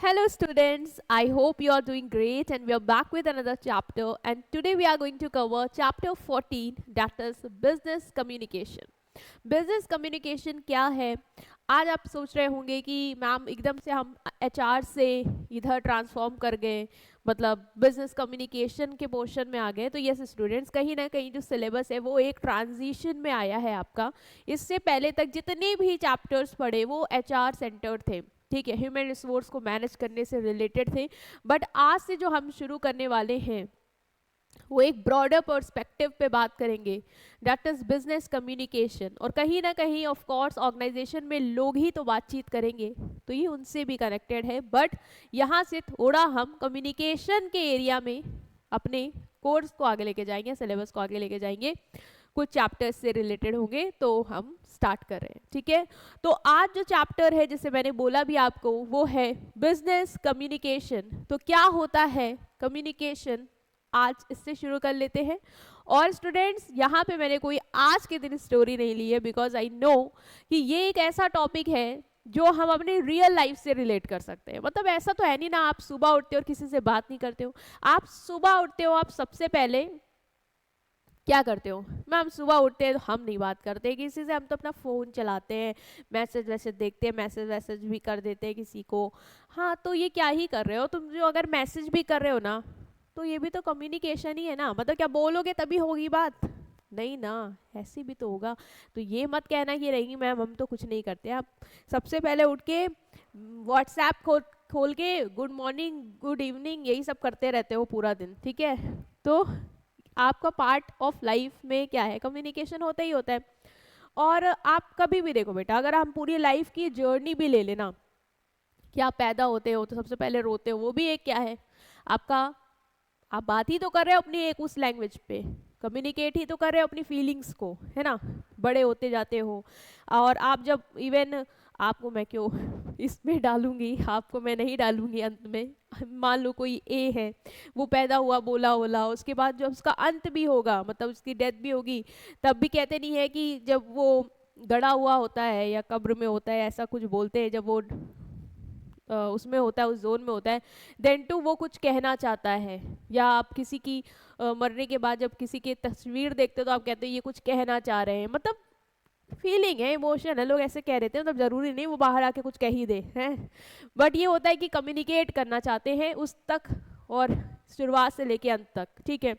Hello students, I hope you are doing great and we are back with another chapter and today we are going to cover chapter 14 that is business communication. Business communication क्या है? आज आप सोच रहे होंगे कि ma'am एकदम से हम एचआर से इधर ट्रांसफॉर्म कर गए, मतलब बिजनेस कम्युनिकेशन के पोर्शन में आ गए। तो यस स्टूडेंट्स, कहीं ना कहीं जो सिलेबस है वो एक ट्रांजिशन में आया है आपका। इससे पहले तक जितने भी चैप्टर्स पढ़े वो एचआर सेंटर्ड थे, ठीक है, ह्यूमन रिसोर्स को मैनेज करने से रिलेटेड थे। बट आज से जो हम शुरू करने वाले हैं वो एक ब्रॉडर पर्सपेक्टिव पे बात करेंगे, दैट इज बिजनेस कम्युनिकेशन। और कहीं ना कहीं ऑफ कोर्स ऑर्गेनाइजेशन में लोग ही तो बातचीत करेंगे, तो ये उनसे भी कनेक्टेड है। बट यहाँ से थोड़ा हम कम्युनिकेशन के एरिया में अपने कोर्स को आगे लेके जाएंगे, सिलेबस को आगे लेके जाएंगे, कुछ चैप्टर्स से रिलेटेड होंगे। तो हम स्टार्ट कर रहे हैं, ठीक है। तो आज जो चैप्टर है, जैसे मैंने बोला भी आपको, वो है बिजनेस कम्युनिकेशन। तो क्या होता है कम्युनिकेशन, आज इससे शुरू कर लेते हैं। और स्टूडेंट्स, यहाँ पे मैंने कोई आज के दिन स्टोरी नहीं ली है, बिकॉज आई नो कि ये एक ऐसा टॉपिक है जो हम अपने रियल लाइफ से रिलेट कर सकते हैं। मतलब ऐसा तो है नहीं ना आप सुबह उठते हो और किसी से बात नहीं करते हो। आप सुबह उठते हो, आप सबसे पहले क्या करते हो? मैम सुबह उठते हैं तो हम नहीं बात करते किसी से, हम तो अपना फ़ोन चलाते हैं, मैसेज वैसेज देखते हैं, मैसेज वैसेज भी कर देते हैं किसी को। हाँ, तो ये क्या ही कर रहे हो तुम? जो अगर मैसेज भी कर रहे हो ना, तो ये भी तो कम्युनिकेशन ही है ना। मतलब क्या बोलोगे तभी होगी बात? नहीं ना, ऐसे भी तो होगा। तो ये मत कहना कि रहेंगी मैम हम तो कुछ नहीं करते। आप सबसे पहले उठ के व्हाट्सएप खोल के गुड मॉर्निंग, गुड इवनिंग, यही सब करते रहते हो पूरा दिन, ठीक है। तो आपका पार्ट ऑफ लाइफ में क्या है, कम्युनिकेशन होता ही होता है। और आप कभी भी देखो बेटा, अगर हम पूरी लाइफ की जर्नी भी ले लेना, कि आप पैदा होते हो तो सबसे पहले रोते हो, वो भी एक क्या है आपका, आप बात ही तो कर रहे हो अपनी एक उस लैंग्वेज पे, कम्युनिकेट ही तो कर रहे हो अपनी फीलिंग्स को, है ना। बड़े होते जाते हो और आप जब इवन, आपको मैं क्यों इसमें डालूंगी, आपको मैं नहीं डालूंगी अंत में। मान लो कोई ए है, वो पैदा हुआ, बोला बोला, उसके बाद जब उसका अंत भी होगा, मतलब उसकी डेथ भी होगी, तब भी कहते नहीं है कि जब वो गड़ा हुआ होता है या कब्र में होता है, ऐसा कुछ बोलते हैं, जब वो उसमें होता है, उस जोन में होता है, देन टू वो कुछ कहना चाहता है। या आप किसी की मरने के बाद जब किसी की तस्वीर देखते हो तो आप कहते हो ये कुछ कहना चाह रहे हैं। मतलब फीलिंग है, इमोशन है, लोग ऐसे कह रहे थे, मतलब जरूरी नहीं वो बाहर आके कुछ कह ही दे हैं। बट ये होता है कि कम्युनिकेट करना चाहते हैं उस तक, और शुरुआत से लेके अंत तक, ठीक है।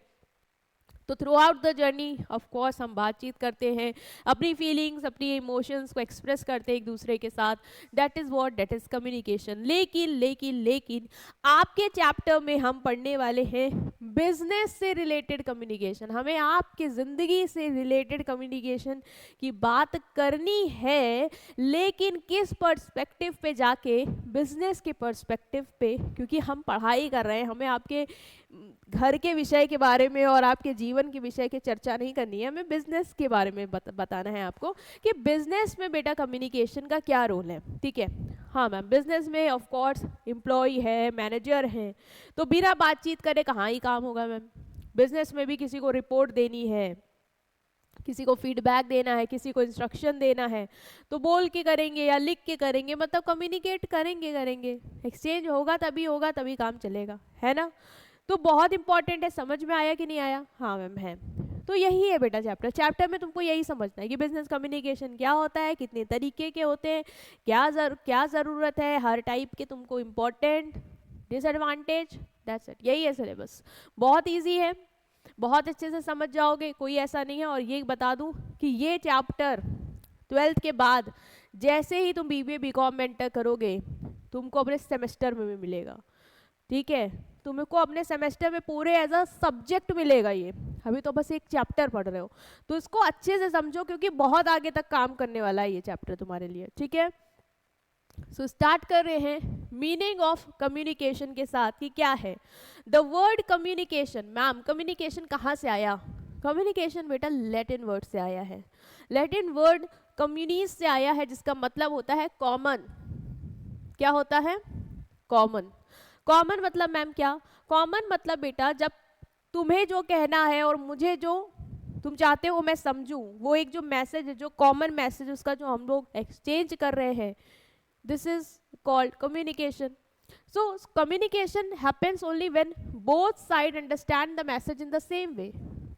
तो through out the journey of course हम बातचीत करते हैं, अपनी फीलिंग्स, अपनी इमोशंस को एक्सप्रेस करते हैं एक दूसरे के साथ। That is what, that is communication. लेकिन लेकिन लेकिन आपके चैप्टर में हम पढ़ने वाले हैं बिजनेस से रिलेटेड कम्युनिकेशन। हमें आपकी ज़िंदगी से रिलेटेड कम्युनिकेशन की बात करनी है, लेकिन किस पर्सपेक्टिव पे जाके? बिजनेस के पर्सपेक्टिव पे, क्योंकि हम पढ़ाई कर रहे हैं, हमें आपके घर के विषय के बारे में और आपके जीवन के विषय की चर्चा नहीं करनी है, हमें बिजनेस के बारे में बताना है आपको कि बिजनेस में बेटा कम्युनिकेशन का क्या रोल है, ठीक है। हाँ मैम, बिजनेस में ऑफ कोर्स एम्प्लॉय है, मैनेजर है, तो बिना बातचीत करे कहाँ ही काम होगा मैम। बिजनेस में भी किसी को रिपोर्ट देनी है, किसी को फीडबैक देना है, किसी को इंस्ट्रक्शन देना है, तो बोल के करेंगे या लिख के करेंगे, मतलब कम्युनिकेट करेंगे, एक्सचेंज होगा तभी काम चलेगा, है ना। तो बहुत इंपॉर्टेंट है। समझ में आया कि नहीं आया? हाँ मैम है। तो यही है बेटा चैप्टर में तुमको यही समझना है कि बिजनेस कम्युनिकेशन क्या होता है, कितने तरीके के होते हैं, क्या ज़रूरत है हर टाइप के, तुमको इम्पोर्टेंट, डिसएडवांटेज, दैट्स इट। यही है सिलेबस, बहुत ईजी है, बहुत अच्छे से समझ जाओगे, कोई ऐसा नहीं है। और ये बता दूं कि ये चैप्टर 12th के बाद जैसे ही तुम बीबीए बीकॉम में एंटर करोगे, तुमको अपने सेमेस्टर में भी मिलेगा, ठीक है। तुमको अपने सेमेस्टर में पूरे एज अ सब्जेक्ट मिलेगा ये। अभी तो बस एक चैप्टर पढ़ रहे हो, तो इसको अच्छे से समझो, क्योंकि बहुत आगे तक काम करने वाला है ये चैप्टर तुम्हारे लिए, ठीक है। सो स्टार्ट कर रहे हैं मीनिंग ऑफ कम्युनिकेशन के साथ कि क्या है the word communication. Ma'am communication कहाँ से आया? कम्युनिकेशन बेटा लैटिन वर्ड से आया है। लैटिन वर्ड कम्युनिस से आया है, जिसका मतलब होता है कॉमन। क्या होता है? कॉमन। कॉमन मतलब मैम क्या? कॉमन मतलब बेटा जब तुम्हें जो कहना है और मुझे जो तुम चाहते हो मैं समझूं, वो एक जो मैसेज है, जो कॉमन मैसेज, उसका जो हम लोग एक्सचेंज कर रहे हैं, this is called communication. So communication happens only when both side understand the message in the same way,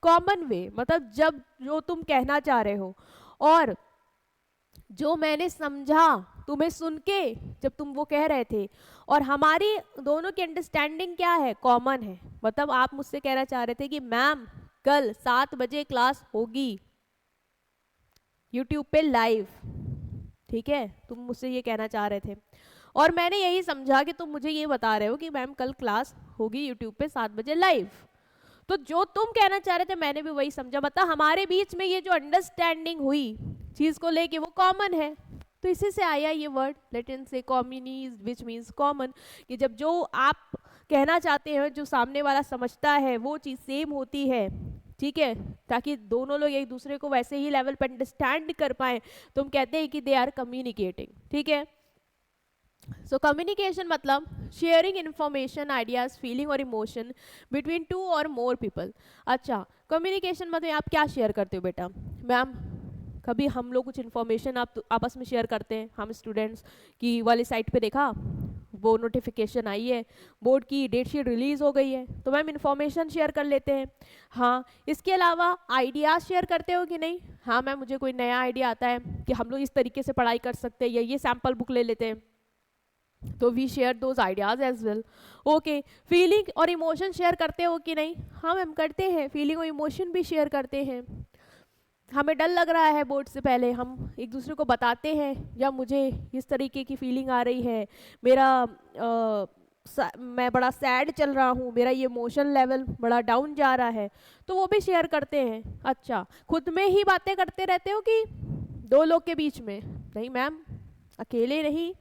common way. मतलब जब जो तुम कहना चाह रहे हो और जो मैंने समझा तुम्हें सुन के जब तुम वो कह रहे थे, और हमारी दोनों की अंडरस्टैंडिंग क्या है, कॉमन है. मतलब आप मुझसे कहना चाह रहे थे कि मैम कल 7 बजे क्लास होगी यूट्यूब पे लाइव. ठीक है, तुम मुझसे ये कहना चाह रहे थे और मैंने यही समझा कि तुम मुझे ये बता रहे हो कि मैम कल क्लास होगी यूट्यूब पे 7 बजे लाइव. तो जो तुम कहना चाह रहे थे मैंने भी वही समझा. मतलब हमारे बीच में ये जो अंडरस्टैंडिंग हुई चीज को लेके वो कॉमन है. तो इसी से आया ये वर्ड लैटिन से कॉम्युनीज विच मीन्स कॉमन, कि जब जो आप कहना चाहते हैं जो सामने वाला समझता है वो चीज़ सेम होती है. ठीक है, ताकि दोनों लोग एक दूसरे को वैसे ही लेवल पर अंडरस्टैंड कर पाए तो हम कहते हैं कि दे आर कम्युनिकेटिंग. ठीक है, सो कम्युनिकेशन मतलब शेयरिंग इन्फॉर्मेशन, आइडियाज, फीलिंग और इमोशन बिटवीन 2 और मोर पीपल. अच्छा, कम्युनिकेशन मतलब आप क्या शेयर करते हो बेटा? मैम कभी हम लोग कुछ इन्फॉर्मेशन आप आपस में शेयर करते हैं, हम स्टूडेंट्स की वाली साइट पे देखा वो नोटिफिकेशन आई है बोर्ड की डेट शीट रिलीज़ हो गई है, तो मैम इन्फॉर्मेशन शेयर कर लेते हैं. हाँ, इसके अलावा आइडियाज़ शेयर करते हो कि नहीं? हाँ मैम मुझे कोई नया आइडिया आता है कि हम लोग इस तरीके से पढ़ाई कर सकते हैं या ये सैम्पल बुक ले लेते हैं, तो we share those ideas as well. Okay, feeling और इमोशन शेयर करते हो कि नहीं? हाँ मैम करते हैं, फीलिंग और इमोशन भी शेयर करते हैं. हमें डर लग रहा है बोर्ड से पहले, हम एक दूसरे को बताते हैं या मुझे इस तरीके की फीलिंग आ रही है, मेरा मैं बड़ा सैड चल रहा हूँ, मेरा ये इमोशन लेवल बड़ा डाउन जा रहा है, तो वो भी शेयर करते हैं. अच्छा, खुद में ही बातें करते रहते हो कि 2 लोग के बीच में? नहीं मैम, अकेले नहीं,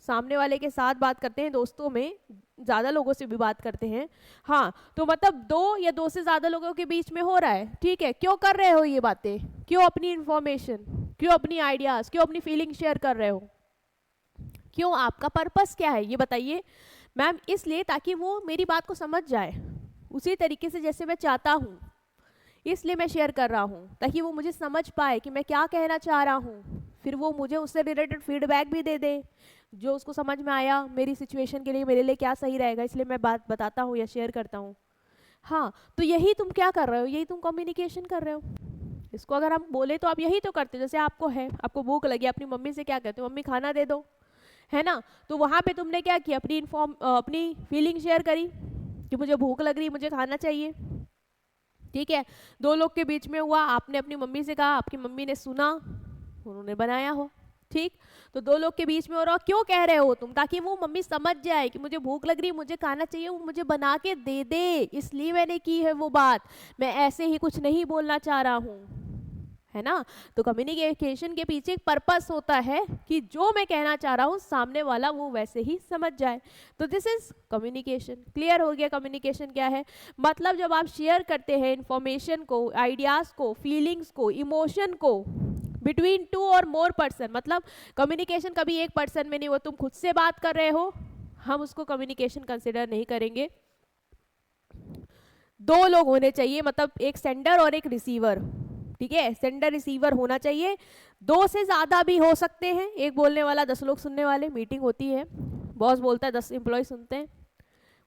सामने वाले के साथ बात करते हैं, दोस्तों में ज़्यादा लोगों से भी बात करते हैं. हाँ, तो मतलब 2 या 2 से ज़्यादा लोगों के बीच में हो रहा है. ठीक है, क्यों कर रहे हो ये बातें? क्यों अपनी इंफॉर्मेशन, क्यों अपनी आइडियाज़, क्यों अपनी फीलिंग शेयर कर रहे हो? क्यों? आपका पर्पस क्या है ये बताइए. मैम इसलिए ताकि वो मेरी बात को समझ जाए उसी तरीके से जैसे मैं चाहता हूँ, इसलिए मैं शेयर कर रहा हूँ ताकि वो मुझे समझ पाए कि मैं क्या कहना चाह रहा हूँ. फिर वो मुझे उससे रिलेटेड फीडबैक भी दे दे जो उसको समझ में आया, मेरी सिचुएशन के लिए मेरे लिए क्या सही रहेगा, इसलिए मैं बात बताता हूँ या शेयर करता हूँ. हाँ, तो यही तुम क्या कर रहे हो, यही तुम कम्युनिकेशन कर रहे हो. इसको अगर हम बोले तो आप यही तो करते हो. जैसे आपको है, आपको भूख लगी, अपनी मम्मी से क्या कहते हो? मम्मी खाना दे दो, है ना? तो वहाँ पे तुमने क्या किया? अपनी फीलिंग शेयर करी कि मुझे भूख लग रही, मुझे खाना चाहिए. ठीक है, 2 लोग के बीच में हुआ, आपने अपनी मम्मी से कहा, आपकी मम्मी ने सुना, उन्होंने बनाया हो. ठीक, तो 2 लोग के बीच में हो रहा, क्यों कह रहे हो तुम? ताकि वो मम्मी समझ जाए कि मुझे भूख लग रही, मुझे खाना चाहिए, वो मुझे बना के दे दे, इसलिए मैंने की है वो बात, मैं ऐसे ही कुछ नहीं बोलना चाह रहा हूँ, है ना? तो कम्युनिकेशन के पीछे एक पर्पस होता है कि जो मैं कहना चाह रहा हूँ सामने वाला वो वैसे ही समझ जाए. तो दिस इज कम्युनिकेशन. क्लियर हो गया कम्युनिकेशन क्या है? मतलब जब आप शेयर करते हैं इंफॉर्मेशन को, आइडियाज़ को, फीलिंग्स को, इमोशन को बिटवीन 2 और मोर पर्सन, मतलब कम्युनिकेशन कभी एक पर्सन में नहीं हो, तुम खुद से बात कर रहे हो, हम उसको कम्युनिकेशन कंसिडर नहीं करेंगे. 2 लोग होने चाहिए, मतलब एक सेंडर और एक रिसीवर. ठीक है, सेंडर रिसीवर होना चाहिए. 2 से ज़्यादा भी हो सकते हैं, एक बोलने वाला 10 लोग सुनने वाले. मीटिंग होती है, बॉस बोलता है 10 एम्प्लॉय सुनते हैं,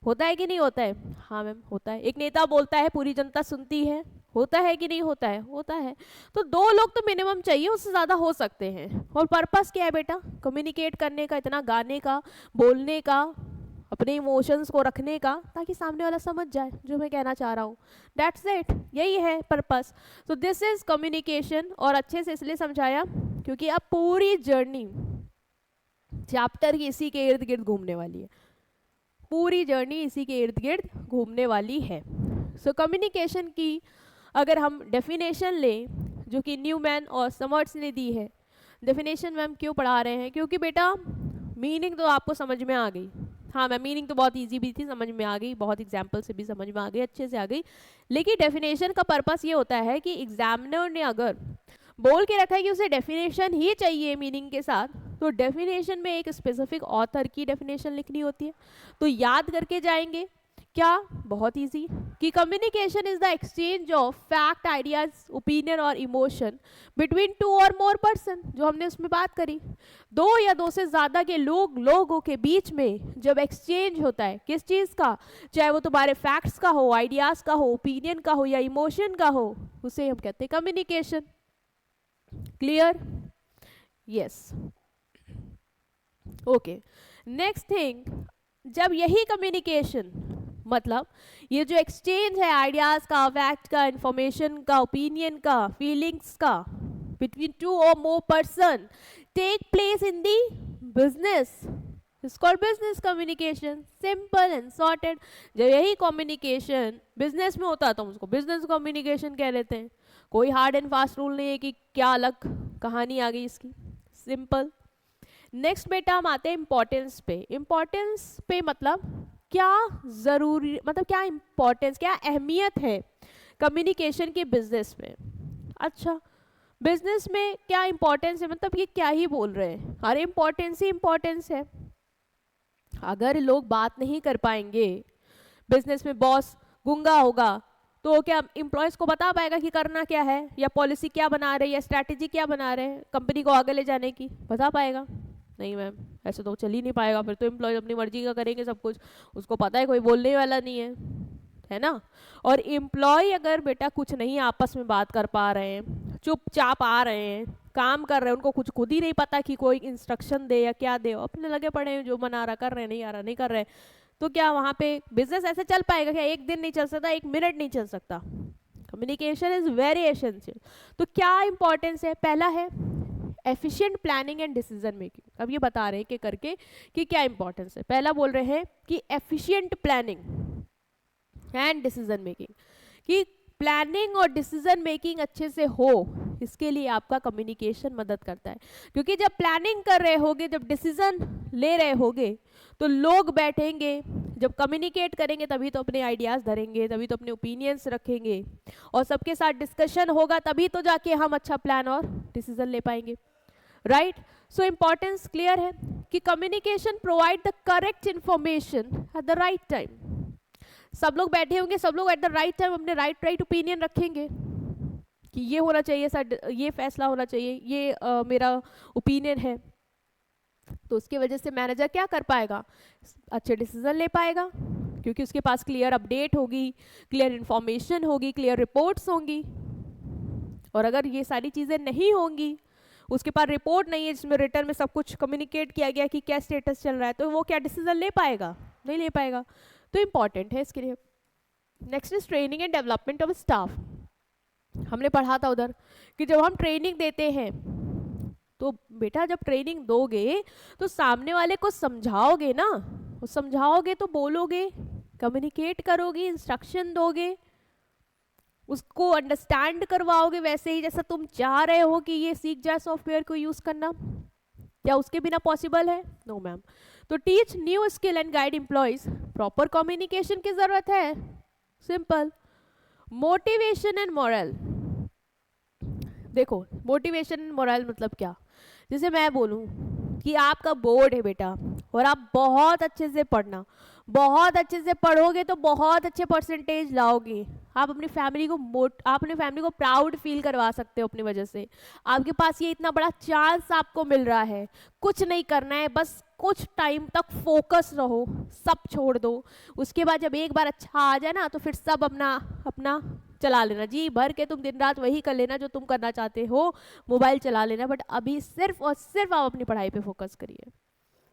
होता है कि नहीं होता है? हाँ मैम होता है. एक नेता बोलता है पूरी जनता सुनती है, होता है कि नहीं होता है? होता है. तो 2 लोग तो मिनिमम चाहिए, उससे ज़्यादा हो सकते हैं. और पर्पस क्या है बेटा? कम्युनिकेट करने का, इतना गाने का, बोलने का, अपने इमोशंस को रखने का, ताकि सामने वाला समझ जाए जो मैं कहना चाह रहा हूँ. दैट्स इट, यही है पर्पस. तो दिस इज कम्युनिकेशन. और अच्छे से इसलिए समझाया क्योंकि अब पूरी जर्नी चैप्टर की इसी के इर्द गिर्द घूमने वाली है. पूरी जर्नी इसी के इर्द गिर्द घूमने वाली है. सो कम्युनिकेशन की अगर हम डेफिनेशन लें जो कि न्यूमैन और समर्ट्स ने दी है. डेफिनेशन मैम क्यों पढ़ा रहे हैं? क्योंकि बेटा मीनिंग तो आपको समझ में आ गई. हाँ मैम मीनिंग तो बहुत इजी भी थी, समझ में आ गई, बहुत एग्जाम्पल से भी समझ में आ गई, अच्छे से आ गई. लेकिन डेफिनेशन का पर्पस ये होता है कि एग्जामिनर ने अगर बोल के रखा है कि उसे डेफिनेशन ही चाहिए मीनिंग के साथ, तो डेफिनेशन में एक स्पेसिफिक ऑथर की डेफिनेशन लिखनी होती है. तो याद करके जाएंगे क्या? बहुत इजी कि communication is the exchange of fact, ideas, opinion और इमोशन बिटवीन टू और मोर पर्सन, जो हमने उसमें बात करी। दो या दो से ज्यादा के लोगों के बीच में जब एक्सचेंज होता है किस चीज का, चाहे वो तुम्हारे फैक्ट्स का हो, आइडियाज का हो, ओपिनियन का हो या इमोशन का हो, उसे हम कहते हैं communication. Clear? Yes. Okay, next thing, जब यही कम्युनिकेशन मतलब ये जो एक्सचेंज है आइडियाज का, फैक्ट का, इंफॉर्मेशन का, ओपिनियन का, फीलिंग्स का बिटवीन टू और more person take place in the business, it's called business communication. Simple and sorted. जब यही कम्युनिकेशन बिजनेस में होता है तो हम उसको बिजनेस कम्युनिकेशन कह लेते हैं। कोई हार्ड एंड फास्ट रूल नहीं है कि क्या अलग कहानी आ गई इसकी, सिंपल। नेक्स्ट बेटा हम आते हैं इम्पोर्टेंस पे। इम्पोर्टेंस पे मतलब क्या जरूरी, मतलब क्या इम्पोर्टेंस, क्या अहमियत है कम्युनिकेशन के बिजनेस में। अच्छा, बिजनेस में क्या इम्पोर्टेंस है, मतलब ये क्या ही बोल रहे हैं, अरे इम्पोर्टेंस ही इम्पोर्टेंस है। अगर लोग बात नहीं कर पाएंगे, बिजनेस में बॉस गूंगा होगा, तो क्या एम्प्लॉयज को बता पाएगा कि करना क्या है, या पॉलिसी क्या बना रहे हैं, या स्ट्रैटेजी क्या बना रहे हैं कंपनी को आगे ले जाने की, बता पाएगा? नहीं मैम, ऐसे तो चल ही नहीं पाएगा, फिर तो एम्प्लॉयज अपनी मर्जी का करेंगे सब कुछ, उसको पता है कोई बोलने वाला नहीं है ना। और एम्प्लॉय अगर बेटा कुछ नहीं आपस में बात कर पा रहे हैं, चुपचाप आ रहे हैं, काम कर रहे हैं, उनको कुछ खुद ही नहीं पता कि कोई इंस्ट्रक्शन दे या क्या दे, अपने लगे पड़े हैं, जो बना रहा कर रहे हैं, नहीं आ रहा नहीं कर रहे, तो क्या वहाँ पे बिजनेस ऐसे चल पाएगा? क्या एक दिन नहीं चल सकता, एक मिनट नहीं चल सकता? Communication is very essential. तो क्या इंपॉर्टेंस है? पहला है efficient planning and decision making. अब ये बता रहे हैं कि करके कि क्या इंपॉर्टेंस है। पहला बोल रहे हैं कि efficient planning and decision making, कि प्लानिंग और डिसीजन मेकिंग अच्छे से हो, इसके लिए आपका कम्युनिकेशन मदद करता है। क्योंकि जब प्लानिंग कर रहे होगे, जब डिसीजन ले रहे होगे, तो लोग बैठेंगे, जब कम्युनिकेट करेंगे तभी तो अपने आइडियाज धरेंगे, तभी तो अपने ओपिनियंस रखेंगे, और सबके साथ डिस्कशन होगा, तभी तो जाके हम अच्छा प्लान और डिसीजन ले पाएंगे। राइट? सो इंपॉर्टेंस क्लियर है कि communication provide the correct information at the right time. सब लोग बैठे होंगे, सब लोग एट द राइट टाइम अपने राइट ओपिनियन रखेंगे कि ये होना चाहिए सर, ये फैसला होना चाहिए, ये मेरा ओपिनियन है। तो उसकी वजह से मैनेजर क्या कर पाएगा? अच्छे डिसीजन ले पाएगा, क्योंकि उसके पास क्लियर अपडेट होगी, क्लियर इंफॉर्मेशन होगी, क्लियर रिपोर्ट्स होंगी। और अगर ये सारी चीज़ें नहीं होंगी, उसके पास रिपोर्ट नहीं है जिसमें रिटर्न में सब कुछ कम्युनिकेट किया गया कि क्या स्टेटस चल रहा है, तो वो क्या डिसीजन ले पाएगा? नहीं ले पाएगा। तो इम्पॉर्टेंट है इसके लिए। Next is training and development of staff. हमने पढ़ा था उधर कि जब हम ट्रेनिंग देते हैं, तो बेटा जब ट्रेनिंग दोगे तो सामने वाले को समझाओगे ना, समझाओगे तो बोलोगे, कम्युनिकेट करोगे, इंस्ट्रक्शन दोगे, उसको अंडरस्टैंड करवाओगे वैसे ही जैसा तुम चाह रहे हो कि ये सीख जाए सॉफ्टवेयर को यूज करना। क्या उसके बिना पॉसिबल है? No ma'am. तो teach new skill and guide employees, proper communication की जरूरत है। सिंपल। Motivation and moral. देखो, मोटिवेशन एंड मोरल मतलब क्या? जैसे मैं बोलूं कि आपका बोर्ड है बेटा, और आप बहुत अच्छे से पढ़ना, बहुत अच्छे से पढ़ोगे तो बहुत अच्छे परसेंटेज लाओगे। आप अपनी फैमिली को प्राउड फील करवा सकते हो अपनी वजह से। आपके पास ये इतना बड़ा चांस आपको मिल रहा है, कुछ नहीं करना है, बस कुछ टाइम तक फोकस रहो, सब छोड़ दो। उसके बाद जब एक बार अच्छा आ जाए ना, तो फिर सब अपना अपना चला लेना, जी भर के तुम दिन रात वही कर लेना जो तुम करना चाहते हो, मोबाइल चला लेना, बट अभी सिर्फ और सिर्फ आप अपनी पढ़ाई पे फोकस करिए।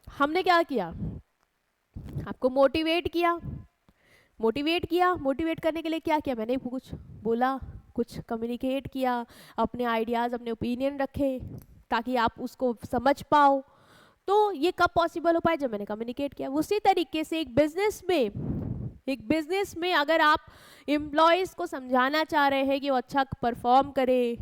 हमने क्या किया? आपको मोटिवेट किया। मोटिवेट करने के लिए क्या किया? मैंने कुछ बोला, कुछ कम्युनिकेट किया, अपने आइडियाज़, अपने ओपिनियन रखे, ताकि आप उसको समझ पाओ। तो ये कब पॉसिबल हो पाए? जब मैंने कम्युनिकेट किया। उसी तरीके से एक बिजनेस में अगर आप एम्प्लॉयज़ को समझाना चाह रहे हैं कि वो अच्छा परफॉर्म करे,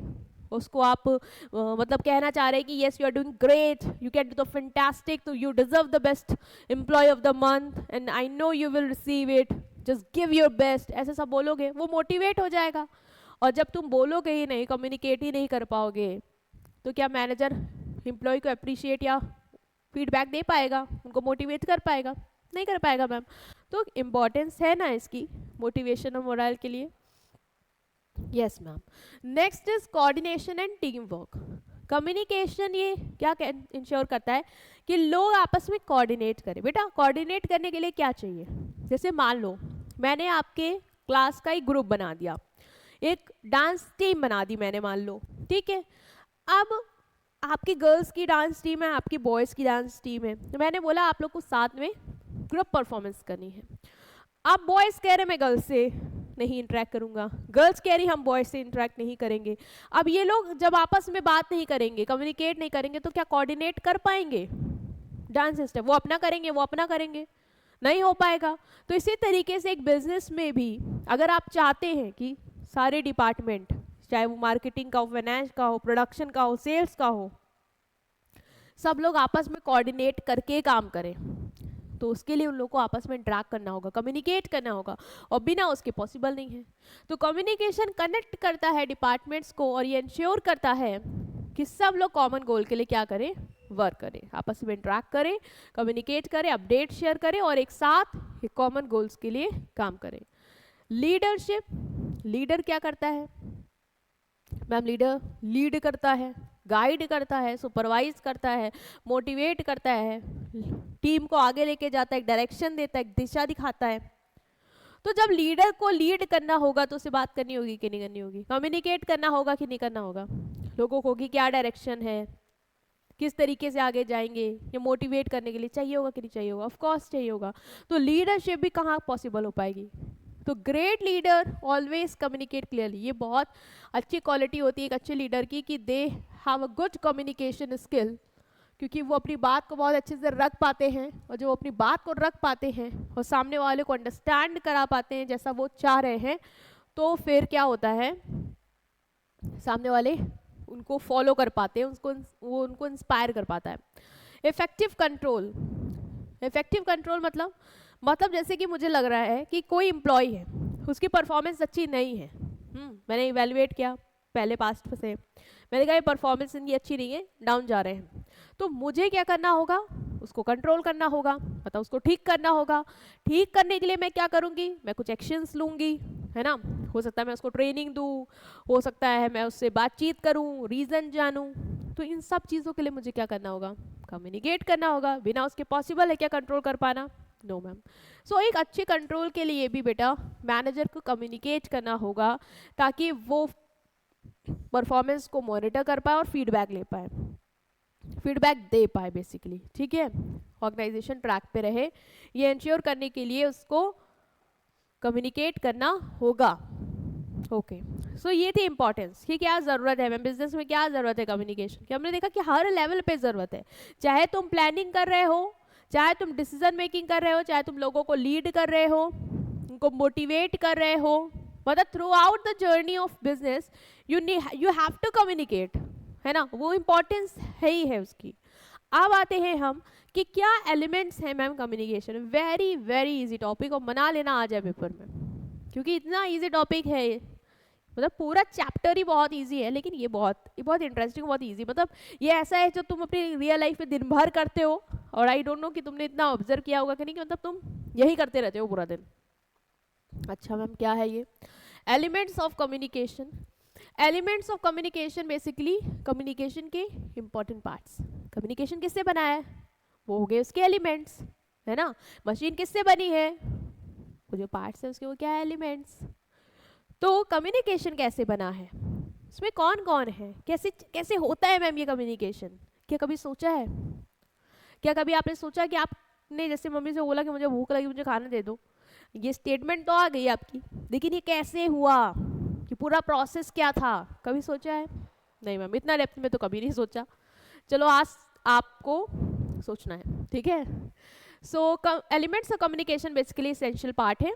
उसको आप मतलब कहना चाह रहे हैं कि yes you are doing great, you can do the fantastic, तो you deserve the best employee of the month and I know you will receive it, just give your best, ऐसे सब बोलोगे, वो मोटिवेट हो जाएगा। और जब तुम बोलोगे ही नहीं, कम्युनिकेट ही नहीं कर पाओगे, तो क्या मैनेजर एम्प्लॉय को अप्रिशिएट या फीडबैक दे पाएगा, उनको मोटिवेट कर पाएगा? नहीं कर पाएगा मैम। तो इम्पोर्टेंस है ना इसकी मोटिवेशन और मोरल के लिए। Yes ma'am. Next is coordination and team work. Communication ये क्या इंश्योर करता है कि लोग आपस में कोऑर्डिनेट करें। बेटा कोऑर्डिनेट करने के लिए क्या चाहिए, जैसे मान लो मैंने आपके क्लास का एक ग्रुप बना दिया, एक डांस टीम बना दी मैंने, मान लो, ठीक है। अब आपकी गर्ल्स की डांस टीम है, आपकी बॉयज़ की डांस टीम है, तो मैंने बोला आप लोग को साथ में ग्रुप परफॉर्मेंस करनी है। अब बॉयज़ कह रहे मैं गर्ल्स से नहीं इंटरेक्ट करूंगा, गर्ल्स कह रही हम बॉयज से इंटरेक्ट नहीं करेंगे। अब ये लोग जब आपस में बात नहीं करेंगे, कम्युनिकेट नहीं करेंगे, तो क्या कोऑर्डिनेट कर पाएंगे डांस स्टेप? वो अपना करेंगे, वो अपना करेंगे, नहीं हो पाएगा। तो इसी तरीके से एक बिजनेस में भी अगर आप चाहते हैं कि सारे डिपार्टमेंट, चाहे वो मार्केटिंग का हो, फाइनेंस का हो, प्रोडक्शन का हो, सेल्स का हो, सब लोग आपस में कोऑर्डिनेट करके काम करें, तो उसके लिए उन लोगों को आपस में इंटरेक्ट करना होगा, कम्युनिकेट करना होगा, और बिना उसके पॉसिबल नहीं है। तो कम्युनिकेशन कनेक्ट करता है डिपार्टमेंट्स को और ये इंश्योर करता है कि सब लोग कॉमन गोल के लिए क्या करें, वर्क करें, आपस में इंटरेक्ट करें, कम्युनिकेट करें, अपडेट शेयर करें और एक साथ कॉमन गोल्स के लिए काम करें। लीडरशिप, लीडर क्या करता है मैम? लीडर लीड करता है, गाइड करता है, सुपरवाइज करता है, मोटिवेट करता है, टीम को आगे लेके जाता है, एक डायरेक्शन देता है, एक दिशा दिखाता है। तो जब लीडर को लीड करना होगा तो उसे बात करनी होगी कि नहीं करनी होगी, कम्युनिकेट करना होगा कि नहीं करना होगा लोगों को कि क्या डायरेक्शन है, किस तरीके से आगे जाएंगे, ये मोटिवेट करने के लिए चाहिए होगा कि नहीं चाहिए होगा, ऑफ कोर्स चाहिए होगा। तो लीडरशिप भी कहाँ पॉसिबल हो पाएगी? तो great leader always communicate clearly. ये बहुत अच्छी क्वालिटी होती है एक अच्छे लीडर की कि they have a good communication skill, क्योंकि वो अपनी बात को बहुत अच्छे से रख पाते हैं, और जो अपनी बात को रख पाते हैं और सामने वाले को अंडरस्टैंड करा पाते हैं जैसा वो चाह रहे हैं, तो फिर क्या होता है, सामने वाले उनको फॉलो कर पाते हैं, वो उनको इंस्पायर कर पाता है। इफेक्टिव कंट्रोल, इफेक्टिव कंट्रोल मतलब जैसे कि मुझे लग रहा है कि कोई एम्प्लॉय है, उसकी परफॉर्मेंस अच्छी नहीं है, मैंने इवेलुएट किया पहले पास्ट से, मैंने कहा ये परफॉर्मेंस इनकी अच्छी नहीं है, डाउन जा रहे हैं, तो मुझे क्या करना होगा, उसको कंट्रोल करना होगा, मतलब उसको ठीक करना होगा। ठीक करने के लिए मैं क्या करूँगी, मैं कुछ एक्शंस लूँगी, है ना। हो सकता है मैं उसको ट्रेनिंग दूँ, हो सकता है मैं उससे बातचीत करूँ, रीज़न जानूँ। तो इन सब चीज़ों के लिए मुझे क्या करना होगा, कम्युनिकेट करना होगा। बिना उसके पॉसिबल है क्या कंट्रोल कर पाना? No ma'am. सो एक अच्छे कंट्रोल के लिए भी बेटा मैनेजर को कम्युनिकेट करना होगा, ताकि वो परफॉर्मेंस को मॉनिटर कर पाए और फीडबैक ले पाए, फीडबैक दे पाए बेसिकली, ठीक है। ऑर्गेनाइजेशन ट्रैक पे रहे, ये इंश्योर करने के लिए उसको कम्युनिकेट करना होगा। ओके, सो ये थी इंपॉर्टेंस कि क्या ज़रूरत है मैम बिजनेस में, क्या ज़रूरत है कम्युनिकेशन की। हमने देखा कि हर लेवल पे ज़रूरत है, चाहे तुम प्लानिंग कर रहे हो, चाहे तुम डिसीजन मेकिंग कर रहे हो, चाहे तुम लोगों को लीड कर रहे हो, उनको मोटिवेट कर रहे हो, मतलब throughout the journey of business you have to communicate, है ना, वो इम्पोर्टेंस है ही है उसकी। अब आते हैं हम कि क्या एलिमेंट्स हैं ma'am communication. Very very easy topic, और बना लेना आ जाए पेपर में, क्योंकि इतना इजी टॉपिक है, मतलब पूरा चैप्टर ही बहुत इजी है, लेकिन ये बहुत इंटरेस्टिंग, बहुत इजी। मतलब ये ऐसा है जो तुम अपनी रियल लाइफ में दिन भर करते हो, और आई डोंट नो कि तुमने इतना ऑब्जर्व किया होगा कि नहीं, कि मतलब तुम यही करते रहते हो पूरा दिन। अच्छा मैम क्या है ये elements of communication? Elements of communication basically communication के इंपॉर्टेंट पार्ट्स। कम्युनिकेशन किससे बना है, वो हो गए उसके एलिमेंट्स, है ना। मशीन किससे बनी है, वो जो पार्ट्स है उसके वो क्या है, एलिमेंट्स। तो कम्युनिकेशन कैसे बना है, इसमें कौन कौन है, कैसे कैसे होता है मैम ये कम्युनिकेशन? क्या कभी सोचा है, क्या कभी आपने सोचा कि आपने जैसे मम्मी से बोला कि मुझे भूख लगी, मुझे खाना दे दो, ये स्टेटमेंट तो आ गई आपकी, लेकिन ये कैसे हुआ, कि पूरा प्रोसेस क्या था, कभी सोचा है? नहीं मैम, इतना डेप्थ में तो कभी नहीं सोचा। चलो आज आपको सोचना है, ठीक है। So elements of communication basically essential part है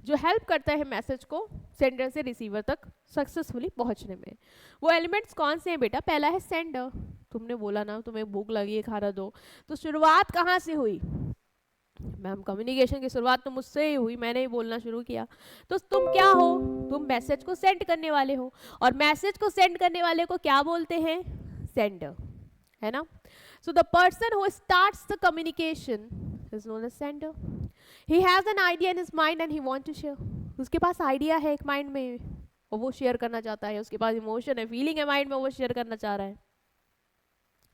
जो हेल्प करता है मैसेज को सेंडर से रिसीवर तक सक्सेसफुली पहुंचने में। वो एलिमेंट्स कौन से हैं बेटा? पहला है सेंडर, तुमने बोला ना तुम्हें भूख लगी है खाना दो, तो शुरुआत कहाँ से हुई मैम? कम्युनिकेशन की शुरुआत तो मुझसे ही हुई, मैंने ही बोलना शुरू किया। तो तुम क्या हो, तुम मैसेज को सेंड करने वाले हो, और मैसेज को सेंड करने वाले को क्या बोलते हैं? सेंडर, है ना। So the person who starts the communication is known as sender. He has an idea in his mind and he want to share, उसके पास आइडिया है एक माइंड में और वो शेयर करना चाहता है, उसके पास इमोशन है, फीलिंग है माइंड में, वो शेयर करना चाह रहा है.